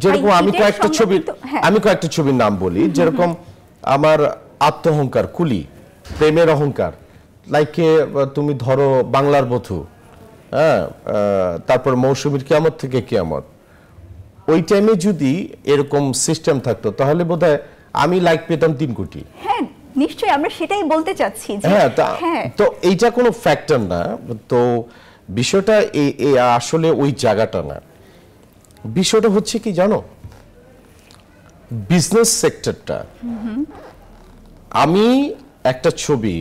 যেরকম আমি কয়েকটা ছবির নাম বলি, যেরকম আমার আত্মঅহংকার, কুলি, প্রেমের অহংকার, লাইকে তুমি ধরো বাংলার বধূ, হ্যাঁ, তারপর মৌসুমীর কিয়ামত থেকে কিয়ামত, ওই টাইমে যদি এরকম সিস্টেম থাকতো তাহলে বোধহয় আমি লাইক পেতাম 3 কোটি। হ্যাঁ, নিশ্চয়ই, আমরা সেটাই বলতে চাচ্ছি যে তো এইটা কোনো ফ্যাক্টর না। তো বিষয়টা আসলে ওই জায়গাটা না, বিষয়টা হচ্ছে কি জানো, বিজনেস সেক্টরটা। আমি একটা ছবি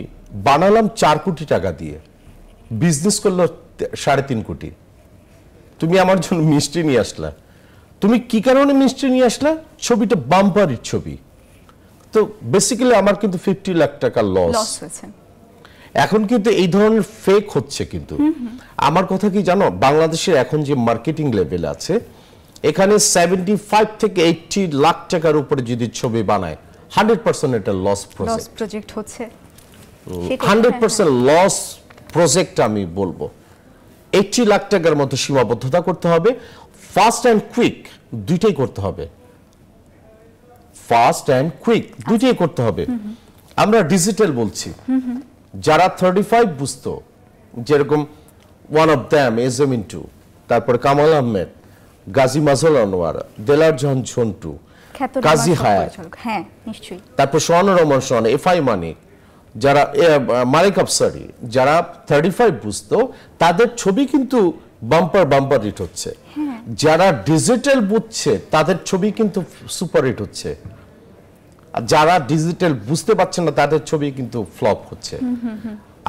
বানালাম 4 কোটি টাকা দিয়ে, বিজনেস করলো 3.5 কোটি। তুমি আমার জন্য মিষ্টি নিয়ে আসলা, তুমি কি কারণে মিষ্টি নিয়ে আসলা? ছবিটা বাম্পারের ছবি, তো বেসিক্যালি আমার কিন্তু 50 লাখ টাকা লস হয়েছে। এখন কিন্তু এই ধরনের ফেক হচ্ছে। কিন্তু আমার কথা কি জানো, বাংলাদেশের এখন যে মার্কেটিং লেভেল আছে, এখানে 75 থেকে 80 লাখ টাকার উপরে যদি ছবি বানায় 100% এটা লস প্রজেক্ট হচ্ছে, 100% লস প্রজেক্ট। আমি বলবো 80 লাখ টাকার মতো সীমাবদ্ধতা করতে হবে, ফাস্ট অ্যান্ড কুইক দুইটাই করতে হবে, ফাস্ট অ্যান্ড কুইক দুইটাই করতে হবে। আমরা ডিজিটাল বলছি, যারা 35 বুঝতো, যেরকম ওয়ান অফ দ্যাম এজমিন্টু, তারপর কামাল আহমেদ, গাজী মাজল আনোয়ার, দেলার জাহান ঝন্টু, কাজী হায়াত, হ্যাঁ নিশ্চয়ই, তারপর সোহানুর রহমান সোহান, এফআই মানিক, যারা মালিক আফসারি, যারা 35 বুঝতো, তাদের ছবি কিন্তু বাম্পার হিট হচ্ছে। যারা ডিজিটাল বুঝছে তাদের ছবি কিন্তু সুপার হিট হচ্ছে। আর যারা ডিজিটাল বুঝতে পারছেন না তাদের ছবি কিন্তু ফ্লপ হচ্ছে।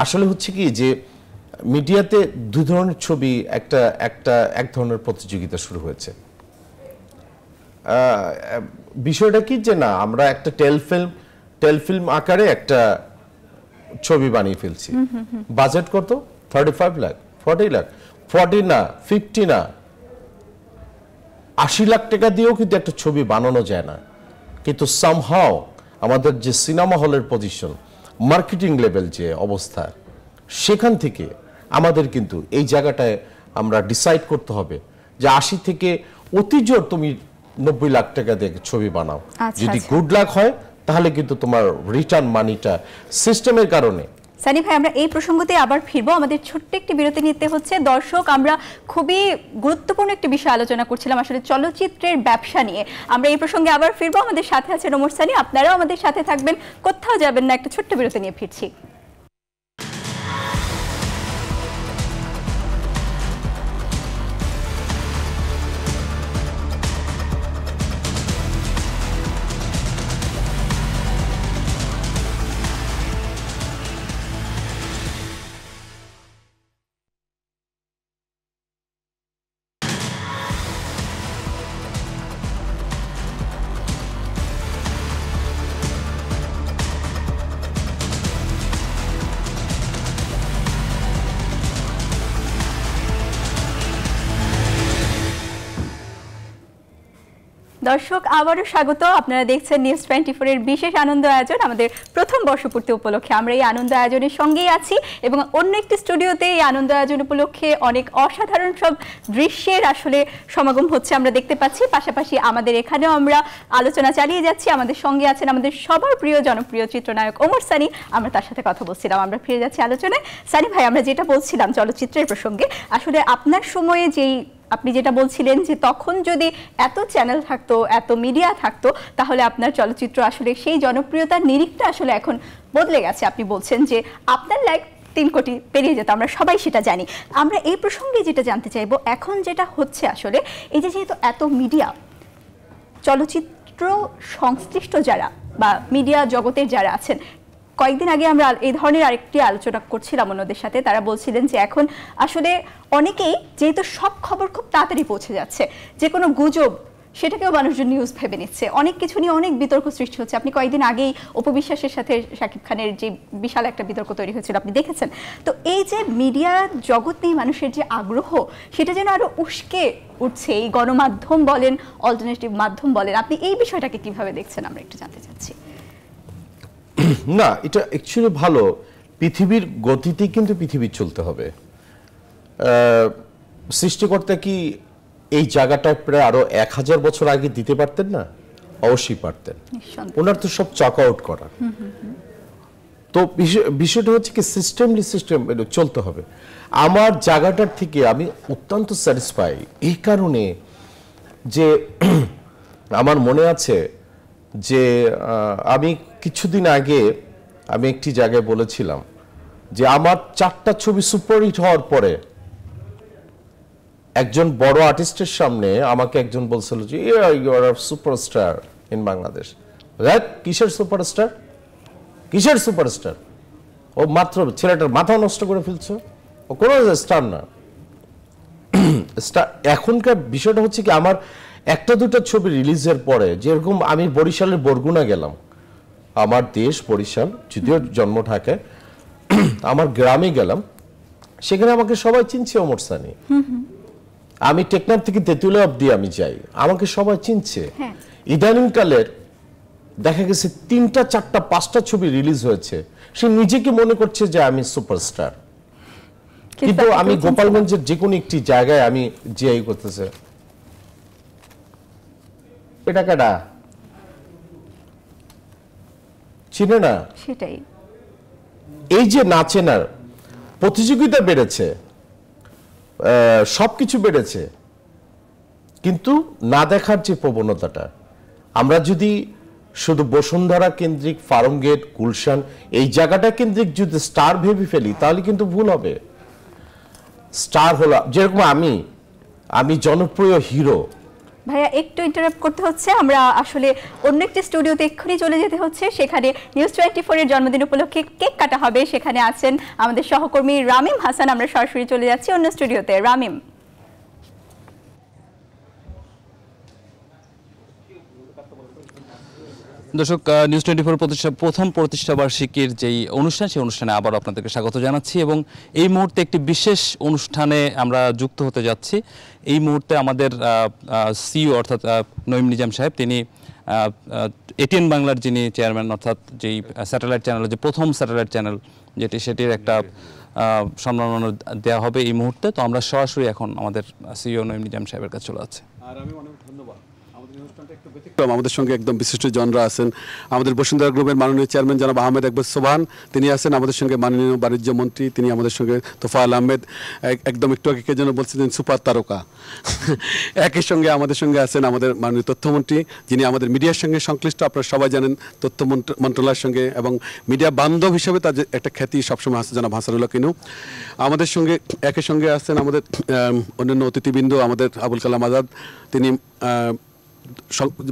আসলে হচ্ছে কি যে মিডিয়াতে দুই ধরনের ছবি, এক ধরনের প্রতিযোগিতা শুরু হয়েছে। বিষয়টা কি যে না আমরা একটা টেলফিল্ম আকারে একটা ছবি বানিয়ে ফেলছি। বাজেট কত? 35 লাখ, 40 লাখ, 40 না, 50 না, 80 লাখ টাকা দিয়েও কিন্তু একটা ছবি বানানো যায় না। কিন্তু সামহাও আমাদের যে সিনেমা হলের পজিশন, মার্কেটিং লেভেল যে অবস্থা, সেখান থেকে আমাদের কিন্তু এই জায়গাটায় আমরা ডিসাইড করতে হবে যে 80 থেকে অতি জোর তুমি 90 লাখ টাকা দিয়ে ছবি বানাও। যদি গুড লাক হয় তাহলে কিন্তু তোমার রিটার্ন মানিটা সিস্টেমের কারণে। সানি ভাই, আমরা এই প্রসঙ্গতে আবার ফিরবো, আমাদের ছোট্ট একটি বিরতি নিতে হচ্ছে। দর্শক, আমরা খুবই গুরুত্বপূর্ণ একটি বিষয় আলোচনা করছিলাম আসলে চলচ্চিত্রের ব্যবসা নিয়ে। আমরা এই প্রসঙ্গে আবার ফিরবো, আমাদের সাথে আছেন ওমর সানি, আপনারাও আমাদের সাথে থাকবেন, কোথাও যাবেন না, একটা ছোট্ট বিরতি নিয়ে ফিরছি। দর্শক, আবারও স্বাগত। আপনারা দেখছেন নিউজ 24 এর বিশেষ আনন্দ আয়োজন। আমাদের প্রথম বর্ষপূর্তি উপলক্ষে আমরা এই আনন্দ আয়োজনের সঙ্গেই আছি এবং অন্য একটি স্টুডিওতে এই আনন্দ আয়োজন উপলক্ষে অনেক অসাধারণ সব দৃশ্যের আসলে সমাগম হচ্ছে আমরা দেখতে পাচ্ছি। পাশাপাশি আমাদের এখানেও আমরা আলোচনা চালিয়ে যাচ্ছি। আমাদের সঙ্গে আছেন আমাদের সবার প্রিয় জনপ্রিয় চিত্রনায়ক ওমর সানি, আমরা তার সাথে কথা বলছিলাম। আমরা ফিরে যাচ্ছি আলোচনায়। সানি ভাই, আমরা যেটা বলছিলাম চলচ্চিত্রের প্রসঙ্গে, আসলে আপনার সময়ে যেই আপনি যেটা বলছিলেন যে তখন যদি এত চ্যানেল থাকতো, এত মিডিয়া থাকতো, তাহলে আপনার চলচ্চিত্র আসলে সেই জনপ্রিয়তার নিরিখটা আসলে এখন বদলে গেছে। আপনি বলছেন যে আপনার লাইক 3 কোটি পেরিয়ে যেত, আমরা সবাই সেটা জানি। আমরা এই প্রসঙ্গে যেটা জানতে চাইবো, এখন যেটা হচ্ছে আসলে এই যে যেহেতু এত মিডিয়া, চলচ্চিত্র সংশ্লিষ্ট যারা বা মিডিয়া জগতের যারা আছেন, কয়েকদিন আগে আমরা এই ধরনের আরেকটি আলোচনা করছিলাম অন্যদের সাথে, তারা বলছিলেন যে এখন আসলে অনেকেই যেহেতু সব খবর খুব তাড়াতাড়ি পৌঁছে যাচ্ছে, যে কোনো গুজব সেটাকেও মানুষজন নিউজ ভেবে নিচ্ছে, অনেক কিছু নিয়ে অনেক বিতর্ক সৃষ্টি হচ্ছে। আপনি কয়েকদিন আগেই অপু বিশ্বাসের সাথে শাকিব খানের যে বিশাল একটা বিতর্ক তৈরি হয়েছিল আপনি দেখেছেন। তো এই যে মিডিয়া জগৎ নিয়ে মানুষের যে আগ্রহ, সেটা যেন আরো উস্কে উঠছে, এই গণমাধ্যম বলেন, অল্টারনেটিভ মাধ্যম বলেন, আপনি এই বিষয়টাকে কিভাবে দেখছেন আমরা একটু জানতে চাচ্ছি। না, এটা অ্যাকচুয়ালি ভালো। পৃথিবীর গতিতে কিন্তু পৃথিবী চলতে হবে। সৃষ্টিকর্তা কি এই জায়গাটা প্রায় আরো 1000 বছর আগে দিতে পারতেন না? অবশ্যই পারতেন। ওনার তো সব চক আউট করা। তো বিষয়টা হচ্ছে কি সিস্টেম চলতে হবে। আমার জায়গাটার থেকে আমি অত্যন্ত স্যাটিসফাই এই কারণে যে আমার মনে আছে যে আমি কিছুদিন আগে আমি একটি জায়গায় বলেছিলাম যে আমার 4টা ছবি সুপারহিট হওয়ার পরে একজন বড় আর্টিস্টের সামনে আমাকে একজন বলছিল যে you are a superstar in Bangladesh. কিসের সুপারস্টার? কিসের সুপারস্টার? ও মাত্র ছেলেটার মাথা নষ্ট করে ফেলছো, ও কোনো স্টার না। এখনকার বিষয়টা হচ্ছে কি, আমার 1-2টা ছবি রিলিজের পরে, যেরকম আমি বরিশালের বরগুনা গেলাম, আমার দেশ বরিশাল, যদিও জন্ম ঢাকায়, আমার গ্রামে গেলাম, সেখানে আমাকে সবাই চিনছে ওমর সানি। আমি টেকনাফ থেকে তেঁতুলিয়া অব্দি আমি যাই, আমাকে সবাই চিনছে। ইদানিং কালের দেখা গেছে 3টা 4টা 5টা ছবি রিলিজ হয়েছে, সে নিজেকে মনে করছে যে আমি সুপারস্টার। কিন্তু আমি গোপালগঞ্জের যে কোনো একটি জায়গায় আমি জিআই করতেছে, এটা কাটা চিনে না। সেটাই, এই যে না চেনার প্রতিযোগিতা বেড়েছে, সবকিছু বেড়েছে, কিন্তু না দেখার যে প্রবণতাটা, আমরা যদি শুধু বসুন্ধরা কেন্দ্রিক, ফার্মগেট, গুলশান এই জায়গাটা কেন্দ্রিক যদি স্টার ভেবে ফেলি, তাহলে কিন্তু ভুল হবে। স্টার হলো যেরকম আমি জনপ্রিয় হিরো, ভাইয়া একটু ইন্টারাপ্ট করতে হচ্ছে, আমরা আসলে অন্য একটি স্টুডিওতে এক্ষুনি চলে যেতে হচ্ছে, সেখানে নিউজ 24 এর জন্মদিন উপলক্ষে কেক কাটা হবে। সেখানে আছেন আমাদের সহকর্মী রামিম হাসান। আমরা সরাসরি চলে যাচ্ছি অন্য স্টুডিওতে। রামিম, দর্শক, নিউজ 24 প্রথম প্রতিষ্ঠাবার্ষিকীর যেই অনুষ্ঠান, সেই অনুষ্ঠানে আবার আপনাদেরকে স্বাগত জানাচ্ছি এবং এই মুহূর্তে একটি বিশেষ অনুষ্ঠানে আমরা যুক্ত হতে যাচ্ছি। এই মুহূর্তে আমাদের সিইও অর্থাৎ নঈম নিজাম সাহেব, তিনি এটিএন বাংলার যিনি চেয়ারম্যান, অর্থাৎ যেই স্যাটেলাইট চ্যানেল, যে প্রথম স্যাটেলাইট চ্যানেল যেটি, সেটির একটা সম্মাননা দেওয়া হবে এই মুহূর্তে। তো আমরা সরাসরি এখন আমাদের সিইও নঈম নিজাম সাহেবের কাছে চলে যাচ্ছি। আর আমি অনেক ধন্যবাদ। আমাদের সঙ্গে একদম বিশিষ্ট জনরা আছেন। আমাদের বসুন্ধরা গ্রুপের মাননীয় চেয়ারম্যান জনাব আহমেদ আকবর সোবহান, তিনি আছেন আমাদের সঙ্গে। মাননীয় বাণিজ্য মন্ত্রী, তিনি আমাদের সঙ্গে। তোফায়েল আহমেদ, একদম একটু আগে কে যেন বলছিলেন সুপার তারকা। একই সঙ্গে আমাদের সঙ্গে আছেন আমাদের মাননীয় তথ্যমন্ত্রী, যিনি আমাদের মিডিয়ার সঙ্গে সংশ্লিষ্ট। আপনারা সবাই জানেন তথ্য মন্ত্রণালয়ের সঙ্গে এবং মিডিয়া বান্ধব হিসেবে তার একটা খ্যাতি সবসময় আছে জনাব হাসানুল্লাহ কিনু। আমাদের সঙ্গে একই সঙ্গে আছেন আমাদের অন্যান্য অতিথিবৃন্দ, আমাদের আবুল কালাম আজাদ, তিনি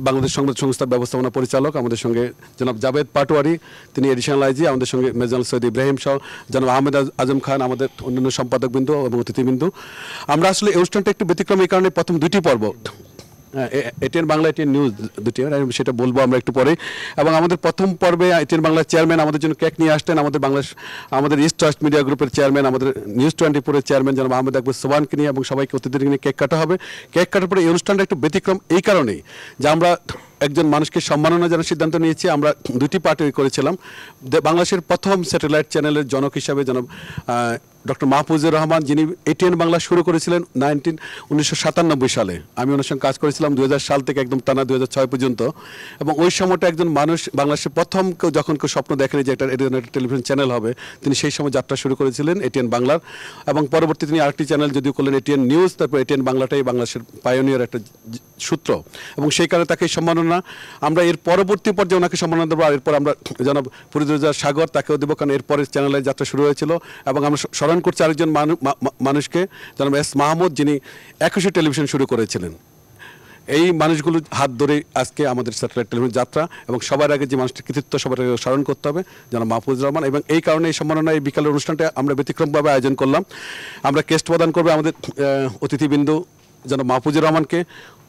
বাংলাদেশ সংবাদ সংস্থার ব্যবস্থাপনা পরিচালক। আমাদের সঙ্গে জনাব জাভেদ পাটোয়ারি, তিনি এডিশনাল আইজি। আমাদের সঙ্গে মেজর সৈয়দ ইব্রাহিম সহ জনাব আহমেদ আজম খান, আমাদের অন্যান্য সম্পাদকবৃন্দ এবং অতিথিবৃন্দ। আমরা আসলে এই অনুষ্ঠানটা একটু ব্যতিক্রম এই কারণে প্রথম দুটি পর্ব, এটিএন বাংলা, এটিএন নিউজ দুটি, সেটা বলবো আমরা একটু পরে। এবং আমাদের প্রথম পর্বে এটিএন বাংলার চেয়ারম্যান আমাদের জন্য কেক নিয়ে আসতেন। আমাদের ইস্ট ওয়েস্ট মিডিয়া গ্রুপের চেয়ারম্যান, আমাদের নিউজ 24 চেয়ারম্যান জনাব আহমেদ আকবর সোবহানকে নিয়ে এবং সবাইকে অতিথিদের নিয়ে কেক কাটা হবে। কেক কাটার পরে এই অনুষ্ঠানটা একটু ব্যতিক্রম এই কারণেই যে আমরা একজন মানুষকে সম্মাননা জানার সিদ্ধান্ত নিয়েছি। আমরা দুটি পার্টি করেছিলাম। বাংলাদেশের প্রথম স্যাটেলাইট চ্যানেলের জনক হিসাবে জনাব ডক্টর মাহফুজুর রহমান, যিনি এটিএন বাংলা শুরু করেছিলেন 1997 সালে। আমি ওনার সঙ্গে কাজ করেছিলাম 2000 সাল থেকে একদম টানা 2006 পর্যন্ত। এবং ওই সময়টা একজন মানুষ বাংলাদেশের প্রথম যখন কেউ স্বপ্ন দেখেনি যে একটা টেলিভিশন চ্যানেল হবে, তিনি সেই সময় যাত্রা শুরু করেছিলেন এটিএন বাংলার। এবং পরবর্তী তিনি আরেকটি চ্যানেল যদিও করলেন এটিএন নিউজ, তারপর এটিএন বাংলাটাই বাংলাদেশের পায়োনিয়ার একটা সূত্র। এবং সেই কারণে তাকে সম্মাননা, আমরা এর পরবর্তী পর্যায়ে ওনাকে সম্মাননা দেবো। আর এরপর আমরা জনাব ফরিদুজ্জা সাগর, তাকেও দেবো, কারণ এরপরে চ্যানেলের যাত্রা শুরু হয়েছিল। এবং আমরা স্মরণ করছি আরেকজন মানুষকে, জনাব এস মাহমুদ, যিনি 21 টেলিভিশন শুরু করেছিলেন। এই মানুষগুলোর হাত ধরে আজকে আমাদের স্যাটেলাইট টেলিভিশন যাত্রা। এবং সবার আগে যে মানুষটির কৃতিত্ব সবার আগে স্মরণ করতে হবে, জনাব মাহফুজুর রহমান। এবং এই কারণে এই সম্মাননা, এই বিকালের অনুষ্ঠানটা আমরা ব্যতিক্রমভাবে আয়োজন করলাম। আমরা কেস্ট প্রদান করবো আমাদের অতিথিবৃন্দ জনাব মাহফুজুর রহমানকে।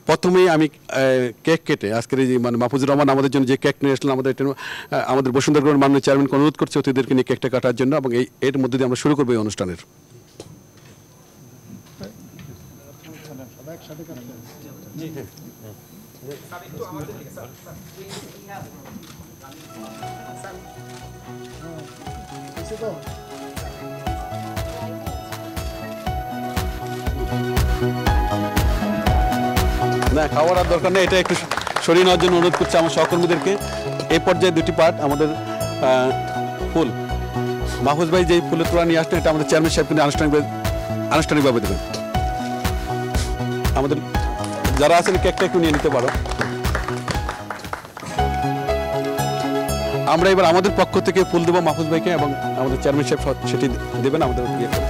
প্রথমেই আমি কেক কেটে আজকের এই মানে মাহফুজুর রহমান আমাদের জন্য যে কেক নিয়ে আসলেন, আমাদের বসুন্ধরা গ্রুপের মাননীয় চেয়ারম্যানকে অনুরোধ করছি অতিথিদেরকে নিয়ে কেকটা কাটার জন্য। এবং এর মধ্যে দিয়ে আমরা শুরু করবো এই অনুষ্ঠানের। না, খাওয়ার আর দরকার নেই, এটা একটু সরিয়ে নেওয়ার জন্য অনুরোধ করছি আমার সহকর্মীদেরকে। এই পর্যায়ে দুটি পার্ট, আমাদের ফুল মাহফুজ ভাই যেই ফুলের তোড়া নিয়ে আসলেন, এটা আমাদের চেয়ারম্যান সাহেব কিন্তু আনুষ্ঠানিকভাবে দেবেন। আমাদের যারা আছেন কেকটা একটু নিয়ে নিতে পারো। আমরা এবার আমাদের পক্ষ থেকে ফুল দেবো মাহফুজ ভাইকে এবং আমাদের চেয়ারম্যান সাহেব সেটি দেবেন আমাদের ইয়ে করে।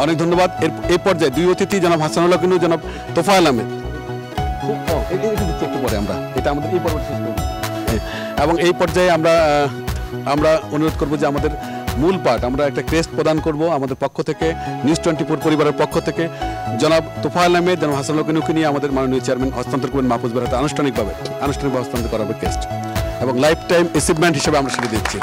অনেক ধন্যবাদ। এই পর্যায়ে দুই অতিথি, জনাব হাসানুল্লাহ কিনু, জনাব তোফায়েল আহমেদ। একটু পরে আমরা এটা আমাদের এই পর্ব শেষ করব। এবং এই পর্যায়ে আমরা অনুরোধ করব যে আমাদের মূল পার্ট, আমরা একটা ক্রেস্ট প্রদান করব আমাদের পক্ষ থেকে, নিউজ 24 পরিবারের পক্ষ থেকে। জনাব তোফায়েল আহমেদ, জনাব হাসানুল্লাহ কিনুকে নিয়ে আমাদের মাননীয় চেয়ারম্যান হস্তান্তর করবেন মাহফুজ ভাইয়ের হাতে আনুষ্ঠানিকভাবে হস্তান্তর করা হবে ক্রেস্ট। এবং লাইফ টাইম অ্যাচিভমেন্ট হিসেবে আমরা সেটা দিচ্ছি।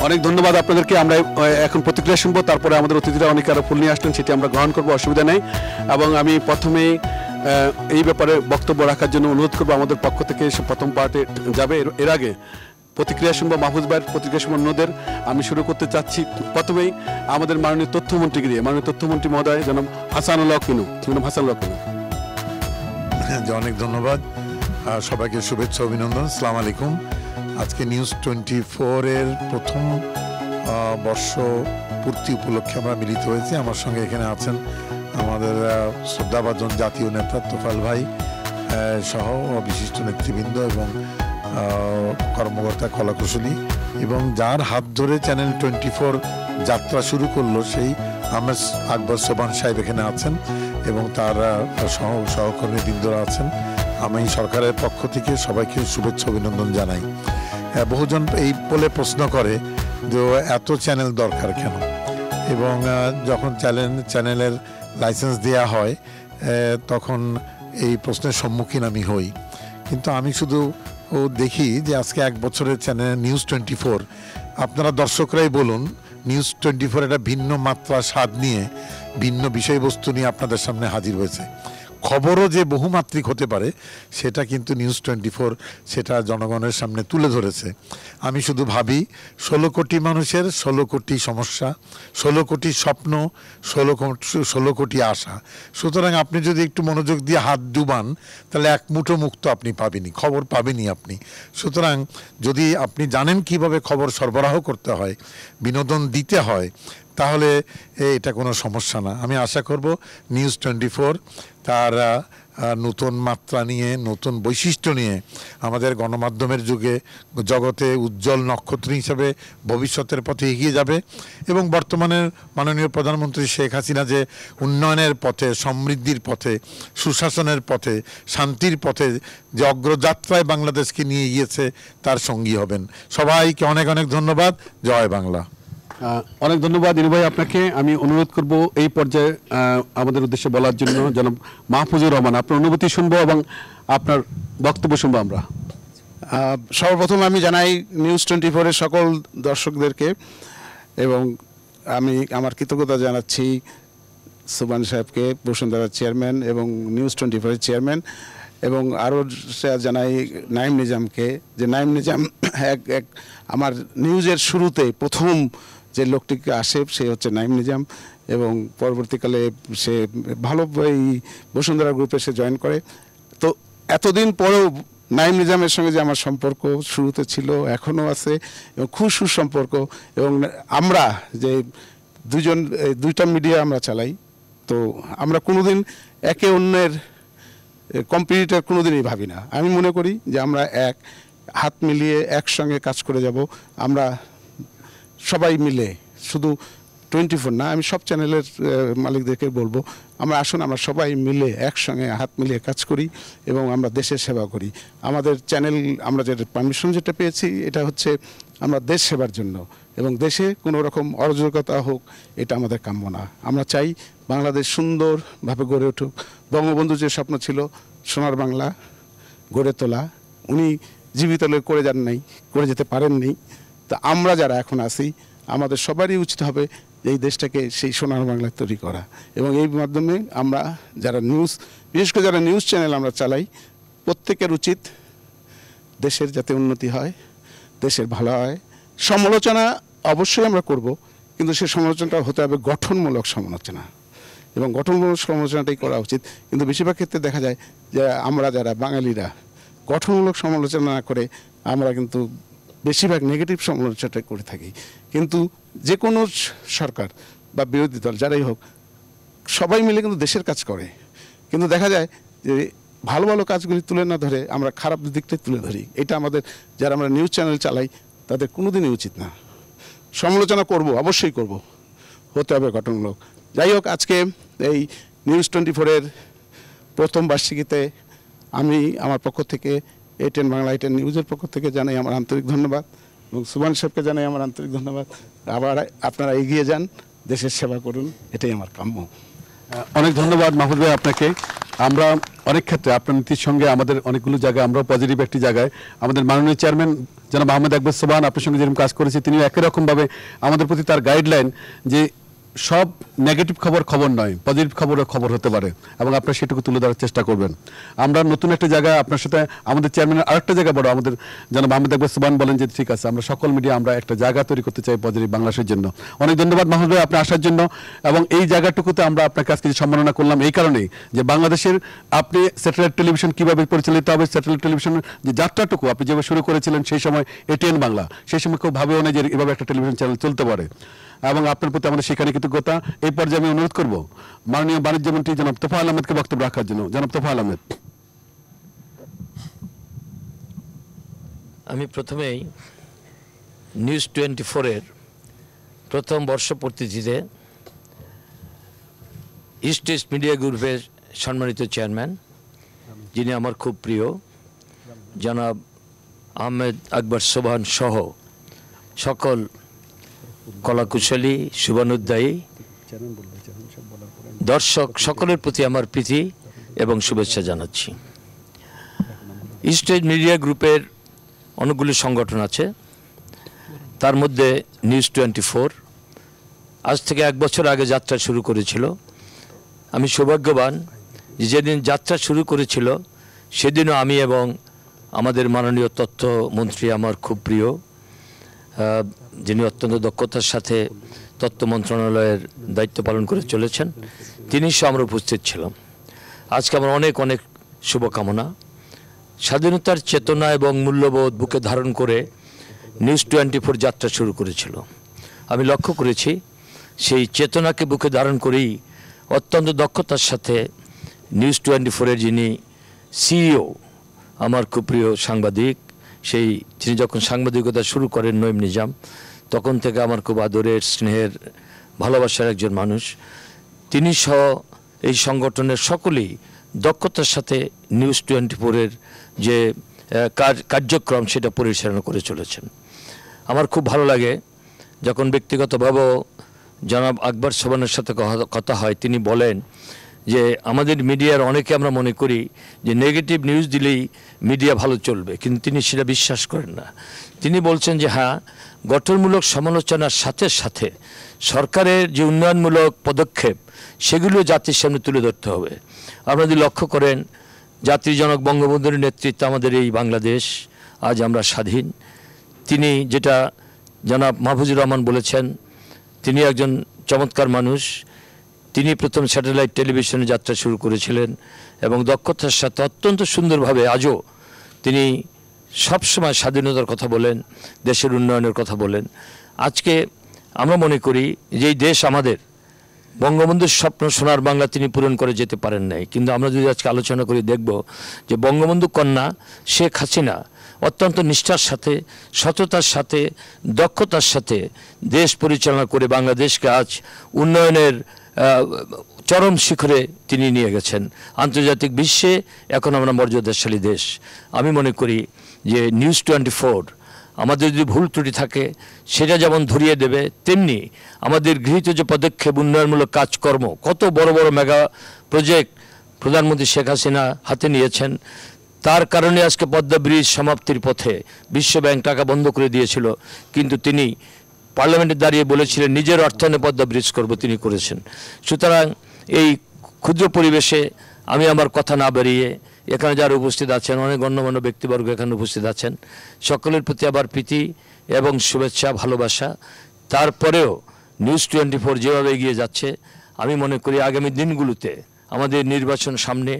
অনেক ধন্যবাদ আপনাদেরকে। আমরা এখন প্রতিক্রিয়া শুনবো, তারপরে আমাদের অতিথিরা অনেকে আরো ফুল নিয়ে আসলেন, সেটি আমরা গ্রহণ করবো, অসুবিধা নেই। এবং আমি প্রথমেই এই ব্যাপারে বক্তব্য রাখার জন্য অনুরোধ করবো, আমাদের পক্ষ থেকে প্রথম পার্টে যাবে। এর আগে প্রতিক্রিয়া শুনবো মাহফুজ ভাইয়ের, প্রতিক্রিয়া শুনবো অন্যদের। আমি শুরু করতে চাচ্ছি প্রথমেই আমাদের মাননীয় তথ্যমন্ত্রীকে দিয়ে। মাননীয় তথ্যমন্ত্রী মহোদয় জনাব হাসানুল্লাহ কিনু। অনেক ধন্যবাদ। সবাইকে শুভেচ্ছা, অভিনন্দন, আসসালামু আলাইকুম। আজকে নিউজ 24-এর প্রথম বর্ষ পূর্তি উপলক্ষে আমরা মিলিত হয়েছি। আমার সঙ্গে এখানে আছেন আমাদের শ্রদ্ধাভাজন জাতীয় নেতা তোফাল ভাই সহ বিশিষ্ট নেতৃবৃন্দ এবং কর্মকর্তা কলাকুশলী, এবং যার হাত ধরে চ্যানেল 24 যাত্রা শুরু করলো সেই আহমেদ আকবর সোবান সাহেব এখানে আছেন এবং তার সহকর্মী বৃন্দরা আছেন। আমি সরকারের পক্ষ থেকে সবাইকে শুভেচ্ছা অভিনন্দন জানাই। বহুজন এই বলে প্রশ্ন করে যে এত চ্যানেল দরকার কেন, এবং যখন চ্যানেলের লাইসেন্স দেয়া হয় তখন এই প্রশ্নের সম্মুখীন আমি হই। কিন্তু আমি শুধু দেখি যে আজকে 1 বছরের চ্যানেল নিউজ 24, আপনারা দর্শকরাই বলুন, নিউজ 24 একটা ভিন্ন মাত্রা স্বাদ নিয়ে ভিন্ন বিষয়বস্তু নিয়ে আপনাদের সামনে হাজির হয়েছে। খবরও যে বহুমাত্রিক হতে পারে সেটা কিন্তু নিউজ 24 সেটা জনগণের সামনে তুলে ধরেছে। আমি শুধু ভাবি 16 কোটি মানুষের 16 কোটি সমস্যা, 16 কোটি স্বপ্ন, 16 কোটি আশা। সুতরাং আপনি যদি একটু মনোযোগ দিয়ে হাত ডুবান তাহলে এক মুঠো মুক্ত আপনি পাবেনই, খবর পাবেনই আপনি। সুতরাং যদি আপনি জানেন কিভাবে খবর সরবরাহ করতে হয়, বিনোদন দিতে হয়, তাহলে এটা কোনো সমস্যা না। আমি আশা করব নিউজ 24 তার নতুন মাত্রা নিয়ে, নতুন বৈশিষ্ট্য নিয়ে আমাদের গণমাধ্যমের জগতে উজ্জ্বল নক্ষত্র হিসাবে ভবিষ্যতের পথে এগিয়ে যাবে। এবং বর্তমানের মাননীয় প্রধানমন্ত্রী শেখ হাসিনা যে উন্নয়নের পথে, সমৃদ্ধির পথে, সুশাসনের পথে, শান্তির পথে যে অগ্রযাত্রায় বাংলাদেশকে নিয়ে গিয়েছে তার সঙ্গী হবেন। সবাইকে অনেক অনেক ধন্যবাদ। জয় বাংলা। অনেক ধন্যবাদ ইনু ভাই আপনাকে। আমি অনুরোধ করব এই পর্যায়ে আমাদের উদ্দেশ্যে বলার জন্য জনাব মাহফুজুর রহমান, আপনার অনুভূতি শুনবো এবং আপনার বক্তব্য শুনবো আমরা। সর্বপ্রথম আমি জানাই নিউজ 24-এর সকল দর্শকদেরকে, এবং আমি আমার কৃতজ্ঞতা জানাচ্ছি সুবান সাহেবকে, বসুন্ধরার চেয়ারম্যান এবং নিউজ 24-এর চেয়ারম্যান, এবং আরও জানাই নাইম নিজামকে, যে নাইম নিজাম এক আমার নিউজের শুরুতে প্রথম যে লোকটিকে আসে সে হচ্ছে নাইম নিজাম, এবং পরবর্তীকালে সে ভালো এই বসুন্ধরা গ্রুপে সে জয়েন করে। তো এতদিন পরেও নাইম নিজামের সঙ্গে যে আমার সম্পর্ক শুরুতে ছিল, এখনও আছে, এবং খুব সুসম্পর্ক। এবং আমরা যে দুইটা মিডিয়া আমরা চালাই, তো আমরা কোনোদিন একে অন্যের কম্পিটিটর কোনোদিনই ভাবি না। আমি মনে করি যে আমরা এক হাত মিলিয়ে একসঙ্গে কাজ করে যাব। আমরা সবাই মিলে, শুধু 24 না, আমি সব চ্যানেলের মালিকদেরকে বলবো, আমরা আসুন আমরা সবাই মিলে একসঙ্গে হাত মিলিয়ে কাজ করি এবং আমরা দেশের সেবা করি। আমাদের চ্যানেল, আমরা যেটা পারমিশন যেটা পেয়েছি, এটা হচ্ছে আমরা দেশ সেবার জন্য, এবং দেশে কোনো রকম অরাজকতা হোক এটা আমাদের কাম্য না। আমরা চাই বাংলাদেশ সুন্দরভাবে গড়ে উঠুক। বঙ্গবন্ধু যে স্বপ্ন ছিল সোনার বাংলা গড়ে তোলা, উনি জীবিত লোক করে যেতে পারেননি। তা আমরা যারা এখন আছি, আমাদের সবারই উচিত হবে এই দেশটাকে সেই সোনার বাংলা তৈরি করা। এবং এই মাধ্যমে আমরা যারা নিউজ, বিশেষ করে যারা নিউজ চ্যানেল আমরা চালাই, প্রত্যেকের উচিত দেশের যাতে উন্নতি হয়, দেশের ভালো হয়। সমালোচনা অবশ্যই আমরা করব, কিন্তু সেই সমালোচনাটা হতে হবে গঠনমূলক সমালোচনা, এবং গঠনমূলক সমালোচনাটাই করা উচিত। কিন্তু বেশিরভাগ ক্ষেত্রে দেখা যায় যে আমরা যারা বাঙালিরা গঠনমূলক সমালোচনা না করে আমরা কিন্তু বেশিরভাগ নেগেটিভ সমালোচনাটা করে থাকি। কিন্তু যে কোনো সরকার বা বিরোধী দল যারাই হোক, সবাই মিলে কিন্তু দেশের কাজ করে, কিন্তু দেখা যায় যে ভালো ভালো কাজগুলি তুলে না ধরে আমরা খারাপ দিকটাই তুলে ধরি। এটা আমাদের যারা আমরা নিউজ চ্যানেল চালাই তাদের কোনোদিনই উচিত না। সমালোচনা করব, অবশ্যই করব, হতে হবে গঠনমূলক। যাই হোক, আজকে এই নিউজ 24-এর প্রথম বার্ষিকীতে আমি আমার পক্ষ থেকে ATN বাংলা, ATN নিউজের পক্ষ থেকে জানাই আমার আন্তরিক ধন্যবাদ, এবং সুবান সাহেবকে জানাই আমার আন্তরিক ধন্যবাদ। আবার আপনারা এগিয়ে যান, দেশের সেবা করুন, এটাই আমার কাম্য। অনেক ধন্যবাদ মাহমুদ ভাই আপনাকে। আমরা অনেক ক্ষেত্রে আপনার নীতির সঙ্গে আমাদের অনেকগুলো জায়গায় আমরাও পজিটিভ একটি জায়গায়, আমাদের মাননীয় চেয়ারম্যান জনাব আহমেদ আকবর সোবান আপনার সঙ্গে যেরকম কাজ করেছে, তিনিও একই রকমভাবে আমাদের প্রতি তার গাইডলাইন যে সব নেগেটিভ খবর নয়, পজিটিভ খবর হতে পারে, এবং আপনারা সেটুকু তুলে ধরার চেষ্টা করবেন। আমরা নতুন একটা জায়গায় আপনার সাথে আমাদের চেয়ারম্যানের আরেকটা জায়গা বড়, আমাদের জনাব আহমেদ আকবর সোবান বলেন যে ঠিক আছে, আমরা সকল মিডিয়া আমরা একটা জায়গা তৈরি করতে চাই পজিটিভ বাংলাদেশের জন্য। অনেক ধন্যবাদ মাহমুদ ভাই আপনি আসার জন্য, এবং এই জায়গাটুকুতে আমরা আপনার কাছে কিছু সম্মাননা করলাম এই কারণেই যে বাংলাদেশের আপনি স্যাটেলাইট টেলিভিশন কীভাবে পরিচালিত হবে, স্যাটেলাইট টেলিভিশনের যে যাত্রাটুকু আপনি যেভাবে শুরু করেছিলেন সেই সময় ATN বাংলা, সেই সময় কেউ ভাবেও না যে এভাবে একটা টেলিভিশন চ্যানেল চলতে পারে। এবং আপনার প্রতি আমাদের সেখানে কৃতজ্ঞতা। এই পর্যায়ে আমি অনুরোধ করব মাননীয় বাণিজ্য মন্ত্রী জনাব তোফায়েল আহমেদকে বক্তব্য রাখার জন্য। জনাব তোফায়েল আহমেদ। আমি প্রথমেই নিউজ 24-এর প্রথম বর্ষপূর্তিতে ইস্ট ওয়েস্ট মিডিয়া গ্রুপের সম্মানিত চেয়ারম্যান, যিনি আমার খুব প্রিয়, জনাব আহমেদ আকবর সোবহান সহ সকল কলাকুশলী, শুভানুধ্যায়ী দর্শক সকলের প্রতি আমার প্রীতি এবং শুভেচ্ছা জানাচ্ছি। ইস্ট ওয়েস্ট মিডিয়া গ্রুপের অনেকগুলি সংগঠন আছে, তার মধ্যে নিউজ 24 আজ থেকে 1 বছর আগে যাত্রা শুরু করেছিল। আমি সৌভাগ্যবান যে যেদিন যাত্রা শুরু করেছিল সেদিনও আমি এবং আমাদের মাননীয় তথ্যমন্ত্রী, আমার খুব প্রিয়, যিনি অত্যন্ত দক্ষতার সাথে তথ্য মন্ত্রণালয়ের দায়িত্ব পালন করে চলেছেন, তিনি সহ আমরা উপস্থিত ছিলাম। আজকে আমার অনেক অনেক শুভকামনা। স্বাধীনতার চেতনা এবং মূল্যবোধ বুকে ধারণ করে নিউজ 24 যাত্রা শুরু করেছিল। আমি লক্ষ্য করেছি সেই চেতনাকে বুকে ধারণ করেই অত্যন্ত দক্ষতার সাথে নিউজ 24-এর যিনি সিইও, আমার খুব প্রিয় সাংবাদিক, তিনি যখন সাংবাদিকতা শুরু করেন নঈম নিজাম, তখন থেকে আমার খুব আদরের, স্নেহের, ভালোবাসার একজন মানুষ, তিনি সহ এই সংগঠনের সকলেই দক্ষতার সাথে নিউজ 24-এর যে কার্যক্রম সেটা পরিচালনা করে চলেছেন। আমার খুব ভালো লাগে যখন ব্যক্তিগতভাবেও জনাব আকবর সোবহানের সাথে কথা হয়, তিনি বলেন যে আমাদের মিডিয়ার অনেকে আমরা মনে করি যে নেগেটিভ নিউজ দিলেই মিডিয়া ভালো চলবে, কিন্তু তিনি সেটা বিশ্বাস করেন না। তিনি বলছেন যে হ্যাঁ, গঠনমূলক সমালোচনার সাথে সাথে সরকারের যে উন্নয়নমূলক পদক্ষেপ সেগুলো জাতির সামনে তুলে ধরতে হবে। আপনারা যদি লক্ষ্য করেন, জাতির জনক বঙ্গবন্ধুর নেতৃত্বে আমাদের এই বাংলাদেশ, আজ আমরা স্বাধীন। তিনি যেটা জনাব মাহফুজুর রহমান বলেছেন, তিনি একজন চমৎকার মানুষ। তিনি প্রথম স্যাটেলাইট টেলিভিশনে যাত্রা শুরু করেছিলেন এবং দক্ষতার সাথে অত্যন্ত সুন্দরভাবে আজও তিনি সবসময় স্বাধীনতার কথা বলেন, দেশের উন্নয়নের কথা বলেন। আজকে আমরা মনে করি যে এই দেশ আমাদের, বঙ্গবন্ধুর স্বপ্ন সোনার বাংলা তিনি পূরণ করে যেতে পারেন নাই, কিন্তু আমরা যদি আজকে আলোচনা করি দেখব যে বঙ্গবন্ধু কন্যা শেখ হাসিনা অত্যন্ত নিষ্ঠার সাথে, সততার সাথে, দক্ষতার সাথে দেশ পরিচালনা করে বাংলাদেশকে আজ উন্নয়নের চরম শিখরে তিনি নিয়ে গেছেন। আন্তর্জাতিক বিশ্বে এখন আমরা মর্যাদাশালী দেশ। আমি মনে করি যে নিউজ 24 আমাদের যদি ভুল ত্রুটি থাকে সেটা যেমন ধরিয়ে দেবে, তেমনি আমাদের গৃহীত যে পদক্ষেপ, উন্নয়নমূলক কাজকর্ম, কত বড় বড় মেগা প্রজেক্ট প্রধানমন্ত্রী শেখ হাসিনা হাতে নিয়েছেন, তার কারণে আজকে পদ্মা ব্রিজ সমাপ্তির পথে। বিশ্বব্যাংক টাকা বন্ধ করে দিয়েছিল, কিন্তু তিনি পার্লামেন্টে দাঁড়িয়ে বলেছিলেন নিজের অর্থায়নে পদ্মা ব্রিজ করব, তিনি করেছেন। সুতরাং এই ক্ষুদ্র পরিবেশে আমি আমার কথা না বাড়িয়ে, এখানে যারা উপস্থিত আছেন, অনেক গণ্যমান্য ব্যক্তিবর্গ এখানে উপস্থিত আছেন, সকলের প্রতি আবার প্রীতি এবং শুভেচ্ছা, ভালোবাসা। তারপরেও নিউজ 24 যেভাবে এগিয়ে যাচ্ছে, আমি মনে করি আগামী দিনগুলোতে আমাদের নির্বাচন সামনে,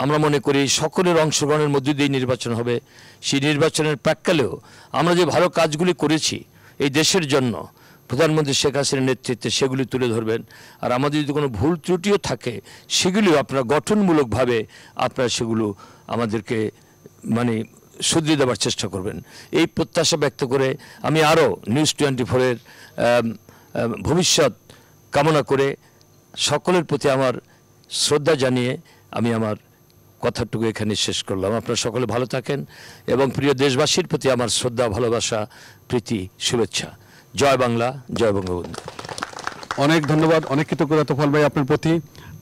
আমরা মনে করি সকলের অংশগ্রহণের মধ্যে দিয়ে নির্বাচন হবে। সেই নির্বাচনের প্রাক্কালেও আমরা যে ভালো কাজগুলি করেছি এই দেশের জন্য প্রধানমন্ত্রী শেখ হাসিনার নেতৃত্বে, সেগুলি তুলে ধরবেন। আর আমাদের যদি কোনো ভুল ত্রুটিও থাকে সেগুলিও আপনারা গঠনমূলকভাবে আপনারা সেগুলো আমাদেরকে শুধরে দেওয়ার চেষ্টা করবেন। এই প্রত্যাশা ব্যক্ত করে আমি আরও নিউজ 24-এর ভবিষ্যৎ কামনা করে সকলের প্রতি আমার শ্রদ্ধা জানিয়ে আমি আমার কথাটুকু এখানে শেষ করলাম। আপনারা সকলে ভালো থাকেন এবং প্রিয় দেশবাসীর প্রতি আমার শ্রদ্ধা, ভালোবাসা, প্রীতি, শুভেচ্ছা। জয় বাংলা, জয় বঙ্গবন্ধু। অনেক ধন্যবাদ, অনেক কৃতজ্ঞতা তোফায়েল ভাই আপনার প্রতি।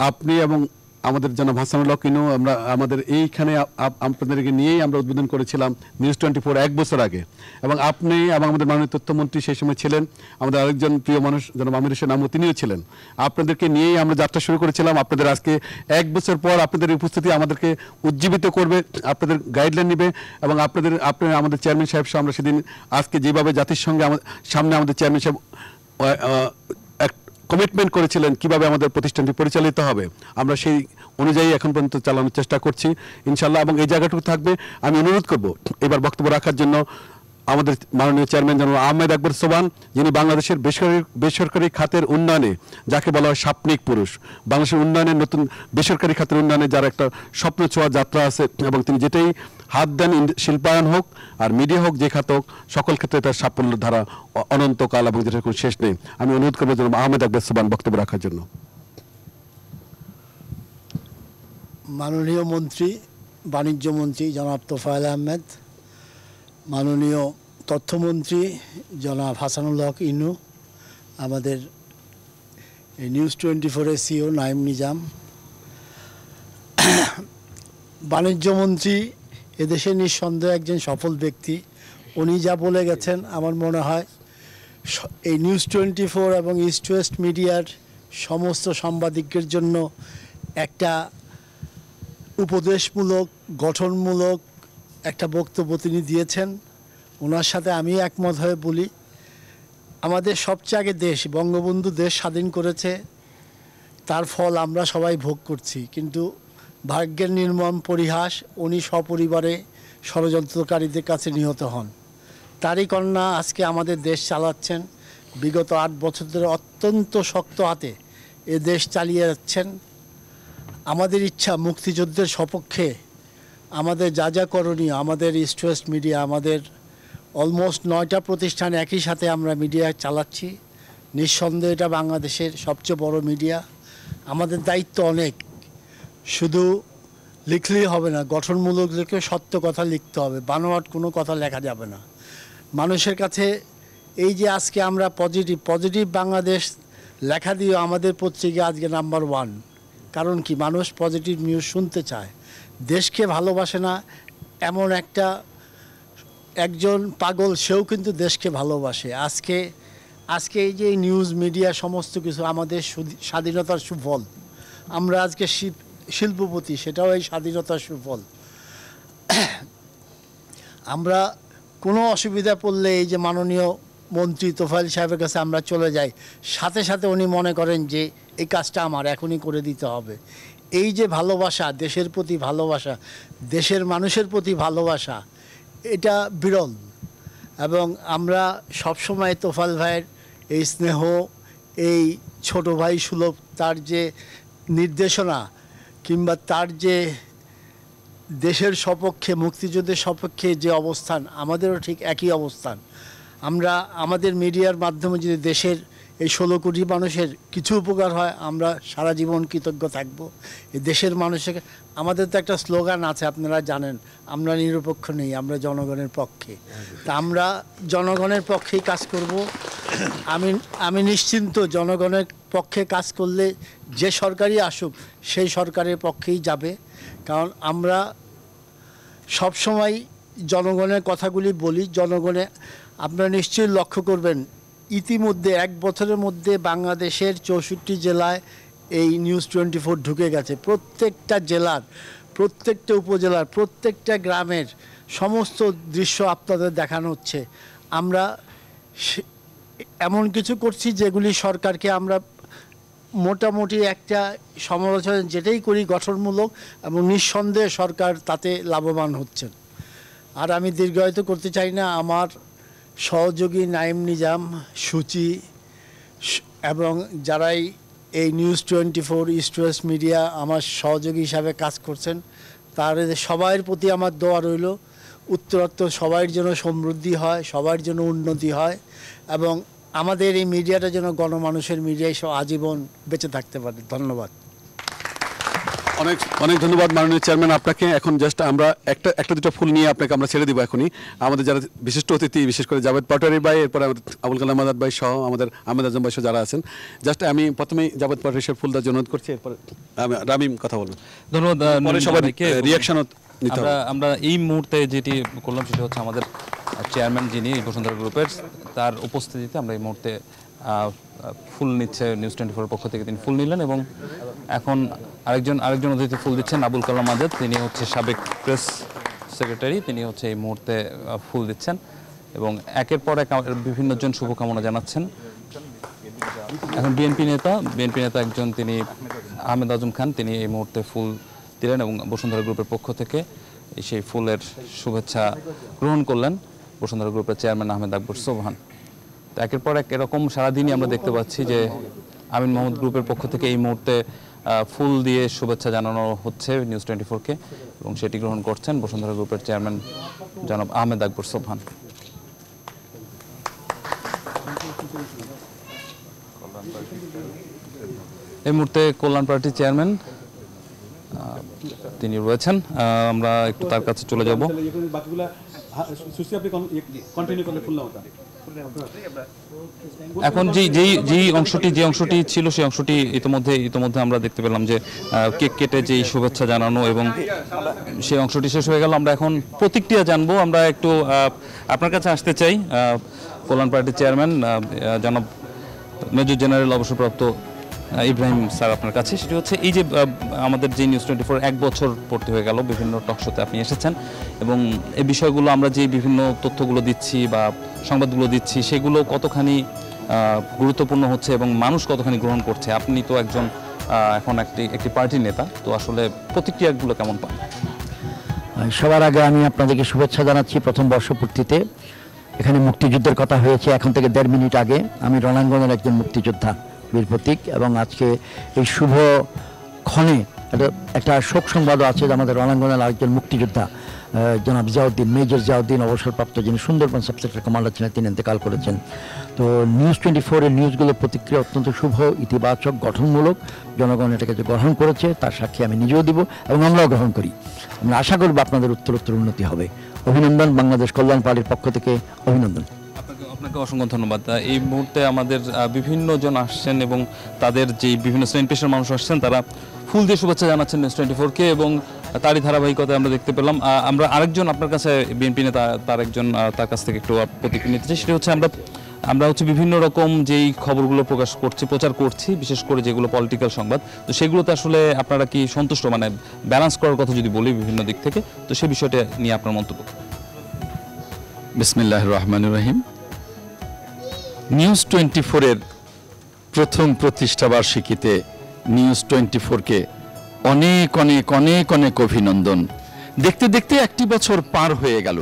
আপনি এবং আমাদের জনাব হাসানুল হক, আমরা আমাদের এইখানে আপনাদেরকে নিয়েই আমরা উদ্বোধন করেছিলাম নিউজ 24 1 বছর আগে, এবং আপনি এবং আমাদের মাননীয় তথ্যমন্ত্রী সেই সময় ছিলেন, আমাদের আরেকজন প্রিয় মানুষ জনাব আমির হোসেন আমু, তিনিও ছিলেন। আপনাদেরকে নিয়েই আমরা যাত্রা শুরু করেছিলাম। আপনাদের আজকে 1 বছর পর আপনাদের উপস্থিতি আমাদেরকে উজ্জীবিত করবে, আপনাদের গাইডলাইন নেবে, এবং আপনি আমাদের চেয়ারম্যান সাহেব সহ আমরা সেদিন আজকে যেভাবে জাতির সঙ্গে সামনে আমাদের চেয়ারম্যান সাহেব কমিটমেন্ট করেছিলেন কিভাবে আমাদের প্রতিষ্ঠানটি পরিচালিত হবে, আমরা সেই অনুযায়ী এখন পর্যন্ত চালানোর চেষ্টা করছি ইনশাল্লাহ। এবং এই জায়গাটুকু থাকবে। আমি অনুরোধ করব এবার বক্তব্য রাখার জন্য আমাদের মাননীয় চেয়ারম্যান জনাব আহমেদ আকবর সোবহান, যিনি বাংলাদেশের বেসরকারি খাতের উন্নয়নে, যাকে বলা হয় সাপনিক পুরুষ, বাংলাদেশের উন্নয়নের নতুন বেসরকারি খাতের উন্নয়নে যার একটা স্বপ্ন ছোঁয়া যাত্রা আছে, এবং তিনি যেটাই হাত দেন, শিল্পায়ন হোক আর মিডিয়া হোক, যে খাত হোক, সকল ক্ষেত্রে তার সাফল্যের ধারা অনন্তকাল এবং যেটার কোনো শেষ নেই। আমি অনুরোধ করবো জনাব আহমেদ আকবর সোবহান বক্তব্য রাখার জন্য। মাননীয় মন্ত্রী, বাণিজ্য মন্ত্রী জনাব তোফায়েল আহমেদ, মাননীয় তথ্যমন্ত্রী জনাব হাসানুল হক ইনু, আমাদের নিউজ 24-এর সিও নাইম নিজাম, বাণিজ্য মন্ত্রী এদেশে নিঃসন্দেহে একজন সফল ব্যক্তি। উনি যা বলে গেছেন, আমার মনে হয় এই নিউজ 24 এবং ইস্ট ওয়েস্ট মিডিয়ার সমস্ত সাংবাদিকদের জন্য একটা উপদেশমূলক, গঠনমূলক একটা বক্তব্য তিনি দিয়েছেন। ওনার সাথে আমি একমত হয়ে বলি, আমাদের সবচেয়ে আগে দেশ, বঙ্গবন্ধু দেশ স্বাধীন করেছে, তার ফল আমরা সবাই ভোগ করছি, কিন্তু ভাগ্যের নির্মম পরিহাস, উনি সপরিবারে ষড়যন্ত্রকারীদের কাছে নিহত হন। তারই কন্যা আজকে আমাদের দেশ চালাচ্ছেন, বিগত 8 বছর ধরে অত্যন্ত শক্ত হাতে এ দেশ চালিয়ে যাচ্ছেন। আমাদের ইচ্ছা মুক্তিযুদ্ধের সপক্ষে আমাদের যা যা করণীয়, আমাদের ইস্ট ওয়েস্ট মিডিয়া, আমাদের অলমোস্ট 9টা প্রতিষ্ঠান একই সাথে আমরা মিডিয়া চালাচ্ছি। নিঃসন্দেহে এটা বাংলাদেশের সবচেয়ে বড় মিডিয়া। আমাদের দায়িত্ব অনেক, শুধু লিখলেই হবে না, গঠনমূলক লিখে সত্য কথা লিখতে হবে, বানোয়াট কোনো কথা লেখা যাবে না। মানুষের কাছে এই যে আজকে আমরা পজিটিভ বাংলাদেশ লেখা দিয়ে আমাদের পত্রিকা আজকে নাম্বার 1। কারণ কি, মানুষ পজিটিভ নিউজ শুনতে চায়, দেশকে ভালোবাসে না এমন একজন পাগল, সেও কিন্তু দেশকে ভালোবাসে। আজকে এই যে নিউজ মিডিয়া সমস্ত কিছু আমাদের স্বাধীনতার সুফল। আমরা আজকে শিল্পপতি, সেটাও এই স্বাধীনতার সুফল। আমরা কোনো অসুবিধা পড়লে এই যে মাননীয় মন্ত্রী তোফায়েল সাহেবের কাছে আমরা চলে যাই, সাথে সাথে উনি মনে করেন যে এই কাজটা আমার এখনই করে দিতে হবে। এই যে ভালোবাসা, দেশের প্রতি ভালোবাসা, দেশের মানুষের প্রতি ভালোবাসা, এটা বিরল। এবং আমরা সবসময় তোফায়েল ভাইয়ের এই স্নেহ, এই ছোট ভাই সুলভ তার যে নির্দেশনা, কিংবা তার যে দেশের সপক্ষে, মুক্তিযুদ্ধের সপক্ষে যে অবস্থান, আমাদেরও ঠিক একই অবস্থান। আমরা আমাদের মিডিয়ার মাধ্যমে যদি দেশের এই 16 কোটি মানুষের কিছু উপকার হয়, আমরা সারা জীবন কৃতজ্ঞ থাকব। এই দেশের মানুষের, আমাদের তো একটা স্লোগান আছে, আপনারা জানেন, আমরা নিরপেক্ষ নেই, আমরা জনগণের পক্ষে। তা আমরা জনগণের পক্ষেই কাজ করব। আমি নিশ্চিন্ত, জনগণের পক্ষে কাজ করলে যে সরকারই আসুক সেই সরকারের পক্ষেই যাবে। কারণ আমরা সবসময় জনগণের কথাগুলি বলি। আপনারা নিশ্চয়ই লক্ষ্য করবেন, ইতিমধ্যে 1 বছরের মধ্যে বাংলাদেশের 64 জেলায় এই নিউজ 24 ঢুকে গেছে। প্রত্যেকটা জেলার, প্রত্যেকটা উপজেলার, প্রত্যেকটা গ্রামের সমস্ত দৃশ্য আপনাদের দেখানো হচ্ছে। আমরা এমন কিছু করছি যেগুলি সরকারকে আমরা মোটামুটি একটা সমালোচনা যেটাই করি গঠনমূলক, এবং নিঃসন্দেহে সরকার তাতে লাভবান হচ্ছেন। আর আমি দীর্ঘায়িত করতে চাই না, আমার সহযোগী নাইম নিজাম, সূচি এবং যারাই এই নিউজ 24 ইস্ট ওয়েস্ট মিডিয়া আমার সহযোগী হিসাবে কাজ করছেন, তাদের সবার প্রতি আমার দোয়া রইল, উত্তরোত্তর সবার জন্য সমৃদ্ধি হয়, সবার জন্য উন্নতি হয়, এবং আমাদের এই মিডিয়াটা যেন গণমানুষের মিডিয়ায় আজীবন বেঁচে থাকতে পারে। ধন্যবাদ। অনেক অনেক ধন্যবাদ মাননীয় চেয়ারম্যান আপনাকে। এখন জাস্ট আমরা একটা দুটো ফুল নিয়ে আপনাকে আমরা ছেড়ে দিব এখনই। আমাদের যারা বিশিষ্ট অতিথি, বিশেষ করে জাভেদ পাটোয়ারি ভাই, এরপরে আমাদের আবুল কালাম আজাদ ভাই সহ আমাদের আহমেদ আজম ভাই সহ যারা আছেন, জাস্ট আমি প্রথমেই জাভেদ পাটোয়ারি ফুল দেওয়ার জন্য অনুরোধ করছি, এরপরে রামিম কথা বলবেন। ধন্যবাদ। সবাইকে রিয়াকশন আমরা এই মুহূর্তে যেটি করলাম সেটা হচ্ছে আমাদের চেয়ারম্যান যিনি বসুন্ধরা গ্রুপের, তার উপস্থিতিতে আমরা এই মুহূর্তে ফুল নিচ্ছে নিউজ 24 পক্ষ থেকে, তিনি ফুল নিলেন। এবং এখন আরেকজন অতিথি ফুল দিচ্ছেন, আবুল কালাম আজাদ, তিনি হচ্ছে সাবেক প্রেস সেক্রেটারি, তিনি হচ্ছে এই মুহূর্তে ফুল দিচ্ছেন এবং একের পর এক বিভিন্ন জন শুভকামনা জানাচ্ছেন। এখন বিএনপি নেতা একজন, তিনি আহমেদ আজম খান, তিনি এই মুহূর্তে ফুল দিলেন এবং বসুন্ধরা গ্রুপের পক্ষ থেকে সেই ফুলের শুভেচ্ছা গ্রহণ করলেন। বসুন্ধরা গ্রুপের চেয়ারম্যান আহমেদ আকবর সোবহান। তো একের পর এক এরকম সারাদিনই আমরা দেখতে পাচ্ছি যে আমিন মোহাম্মদ গ্রুপের পক্ষ থেকে এই মুহূর্তে ফুল দিয়ে শুভেচ্ছা জানানো হচ্ছে নিউজ 24-কে এবং সেটি গ্রহণ করছেন বসুন্ধরা গ্রুপের চেয়ারম্যান জনাব আহমেদ আকবর সোবহান। এই মুহূর্তে কল্যাণ পার্টির চেয়ারম্যান তিনি রয়েছেন, আমরা একটু তার কাছে চলে যাব। এখন যে অংশটি ছিল সেই অংশটি ইতিমধ্যে আমরা দেখতে পেলাম যে কেক কেটে যেই শুভেচ্ছা জানানো এবং সেই অংশটি শেষ হয়ে গেল। আমরা এখন প্রতিক্রিয়া জানবো। আমরা একটু আপনার কাছে আসতে চাই কল্যাণ পার্টির চেয়ারম্যান জনাব মেজর জেনারেল অবসরপ্রাপ্ত ইব্রাহিম স্যার আপনার কাছে। সেটি হচ্ছে এই যে আমাদের যে নিউজ 24 1 বছর পূর্তি হয়ে গেল, বিভিন্ন টকশোতে আপনি এসেছেন এবং এই বিষয়গুলো আমরা যে বিভিন্ন তথ্যগুলো দিচ্ছি বা সংবাদগুলো দিচ্ছি সেগুলো কতখানি গুরুত্বপূর্ণ হচ্ছে এবং মানুষ কতখানি গ্রহণ করছে। আপনি তো একজন এখন একটি পার্টির নেতা, তো আসলে প্রতিক্রিয়াগুলো কেমন পান? সবার আগে আমি আপনাদেরকে শুভেচ্ছা জানাচ্ছি প্রথম বর্ষপূর্তিতে। এখানে মুক্তিযুদ্ধের কথা হয়েছে এখন থেকে 1.5 মিনিট আগে। আমি রণাঙ্গনের একজন মুক্তিযোদ্ধা, বীর প্রতীক, এবং আজকে এই শুভ ক্ষণে একটা শোক সংবাদও আছে যে আমাদের রণাঙ্গনের আরেকজন মুক্তিযোদ্ধা জনাব জিয়াউদ্দিন, মেজর জিয়াউদ্দিন অবসরপ্রাপ্ত, যিনি সুন্দরবন সাবসেক্টর কমান্ডার ছিলেন, তিনি ইন্তেকাল করেছেন। তো নিউজ 24-এর নিউজগুলোর প্রতিক্রিয়া অত্যন্ত শুভ, ইতিবাচক, গঠনমূলক। জনগণ এটাকে যে গ্রহণ করেছে তার সাক্ষী আমি নিজেও দিব এবং আমরাও গ্রহণ করি। আমরা আশা করব আপনাদের উত্তরোত্তর উন্নতি হবে। অভিনন্দন, বাংলাদেশ কল্যাণ পার্টির পক্ষ থেকে অভিনন্দন। আপনাকে অসংখ্য ধন্যবাদ। এই মুহূর্তে আমাদের বিভিন্ন জন আসছেন এবং তাদের যে বিভিন্ন শ্রেণী পেশার মানুষ আসছেন, তারা ফুল দিয়ে শুভেচ্ছা জানাচ্ছেন নিউজ 24-কে এবং তারই ধারাবাহিকতায় আমরা দেখতে পেলাম। আমরা আরেকজন আপনার কাছে বিএনপি নেতা তার কাছ থেকে একটু প্রতিক্রিয়া নিতে চাই। সেটা হচ্ছে আমরা বিভিন্ন রকম যেই খবরগুলো প্রচার করছি, বিশেষ করে যেগুলো পলিটিক্যাল সংবাদ, তো সেগুলোতে আসলে আপনারা কি সন্তুষ্ট, মানে ব্যালেন্স করার কথা যদি বলি বিভিন্ন দিক থেকে, তো সেই বিষয়টা নিয়ে আপনার মন্তব্য? বিসমিল্লাহির রহমানির রহিম। নিউজ 24-এর প্রথম প্রতিষ্ঠা বার্ষিকীতে নিউজ 24-কে অনেক অনেক অনেক অনেক অভিনন্দন। দেখতে দেখতে 1 বছর পার হয়ে গেল।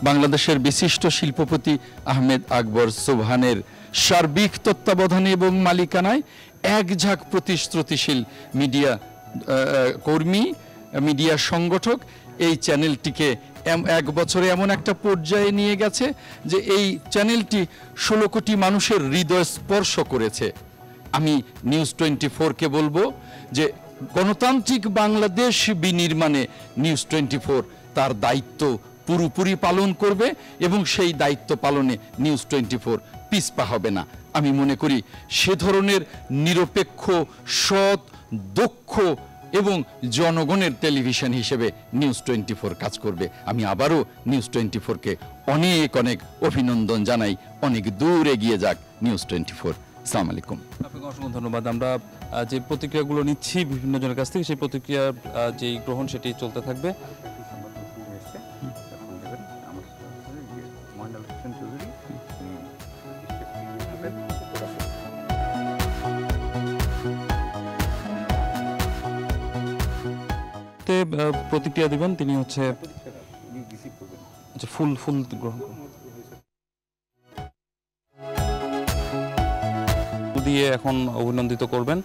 বাংলাদেশের বিশিষ্ট শিল্পপতি আহমেদ আকবর সোবহানের সার্বিক তত্ত্বাবধানে এবং মালিকানায় এক ঝাঁক প্রতিশ্রুতিশীল মিডিয়া কর্মী, মিডিয়া সংগঠক এই চ্যানেলটিকে 1 বছরে এমন একটা পর্যায়ে নিয়ে গেছে যে এই চ্যানেলটি 16 কোটি মানুষের হৃদয় স্পর্শ করেছে। আমি নিউজ 24-কে বলবো যে গণতান্ত্রিক বাংলাদেশ বিনির্মাণে নিউজ 24 তার দায়িত্ব পুরোপুরি পালন করবে এবং সেই দায়িত্ব পালনে নিউজ 24 পিছপা হবে না। আমি মনে করি সে ধরনের নিরপেক্ষ, সৎ, দক্ষ এবং জনগণের টেলিভিশন হিসেবে নিউজ 24 কাজ করবে। আমি আবারও নিউজ 24-কে অনেক অনেক অভিনন্দন জানাই। অনেক দূর এগিয়ে যাক নিউজ 24। আসসালামু আলাইকুম। আপনাকে অসংখ্য ধন্যবাদ। আমরা যে প্রতিক্রিয়াগুলো নিচ্ছি বিভিন্ন জনের কাছ থেকে, সেই প্রতিক্রিয়ার যেই গ্রহণ সেটি চলতে থাকবে। প্রতিক্রিয়া দিবেন তিনি হচ্ছে ফুল গ্রহণ দিয়ে এখন অভিনন্দিত করবেন।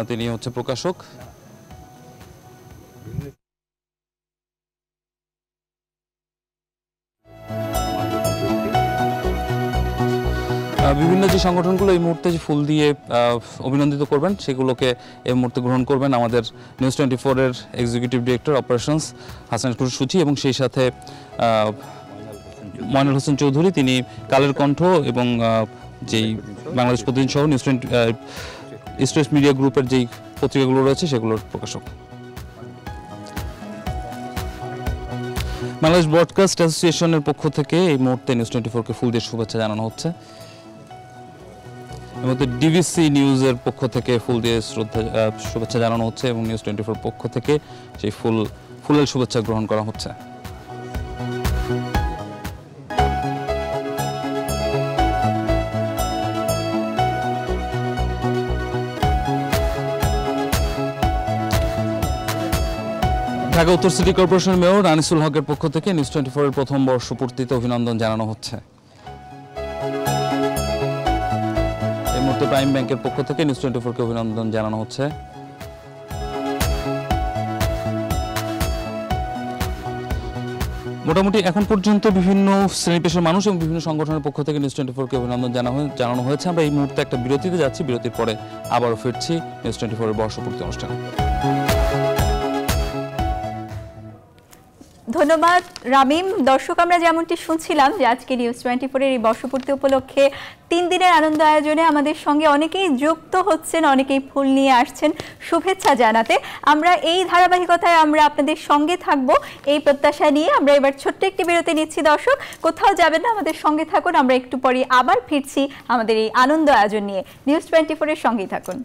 তিনি হচ্ছে প্রকাশক। বিভিন্ন যে সংগঠনগুলো এই মুহূর্তে যে ফুল দিয়ে অভিনন্দিত করবেন সেগুলোকে এই মুহূর্তে গ্রহণ করবেন আমাদের নিউজ 24-এর executive director operations Hasan Suchi এবং সেই সাথে ময়নুল হোসেন চৌধুরী, তিনি কালের কণ্ঠ এবং যেই বাংলাদেশ প্রতিদিন সহ নিউজ ইস্ট ওয়েস্ট মিডিয়া গ্রুপের যেই পত্রিকাগুলো রয়েছে সেগুলোর প্রকাশক। বাংলাদেশ ব্রডকাস্ট অ্যাসোসিয়েশনের পক্ষ থেকে এই মুহূর্তে নিউজ 24-কে ফুল দিয়ে শুভেচ্ছা জানানো হচ্ছে। ডিভিসি নিউজের পক্ষ থেকে ফুল দিয়ে শুভেচ্ছা জানানো হচ্ছে এবং নিউজ 24 পক্ষ থেকে সেই ফুলের শুভেচ্ছা গ্রহণ করা হচ্ছে। ঢাকা উত্তর সিটি কর্পোরেশনের মেয়র আনিসুল হকের পক্ষ থেকে নিউজ 24 এর প্রথম বর্ষপূর্তিতে অভিনন্দন জানানো হচ্ছে। এই মুহূর্তে প্রাইম ব্যাংকের পক্ষ থেকে নিউজ 24 কে অভিনন্দন জানানো হচ্ছে। মোটামুটি এখন পর্যন্ত বিভিন্ন শ্রেণী পেশার মানুষ এবং বিভিন্ন সংগঠনের পক্ষ থেকে নিউজ 24 কে অভিনন্দন জানানো হয়েছে। আমরা এই মুহূর্তে একটা বিরতিতে যাচ্ছি, বিরতির পরে আবারও ফিরছি নিউজ 24 এর বর্ষপূর্তি অনুষ্ঠানে। ধন্যবাদ রামিম। দর্শক, আমরা যেমনটি শুনছিলাম যে আজকে নিউজ 24 এর এই বর্ষপূর্তি উপলক্ষে 3 দিনের আনন্দ আয়োজনে আমাদের সঙ্গে অনেকেই যুক্ত হচ্ছেন, অনেকেই ফুল নিয়ে আসছেন শুভেচ্ছা জানাতে। আমরা এই ধারাবাহিকতায় আমরা আপনাদের সঙ্গে থাকব এই প্রত্যাশা নিয়ে আমরা এবার ছোট্ট একটি বিরতি নিচ্ছি। দর্শক, কোথাও যাবেন না, আমাদের সঙ্গে থাকুন। আমরা একটু পরে আবার ফিরছি আমাদের এই আনন্দ আয়োজন নিয়ে। নিউজ 24 এর সঙ্গেই থাকুন।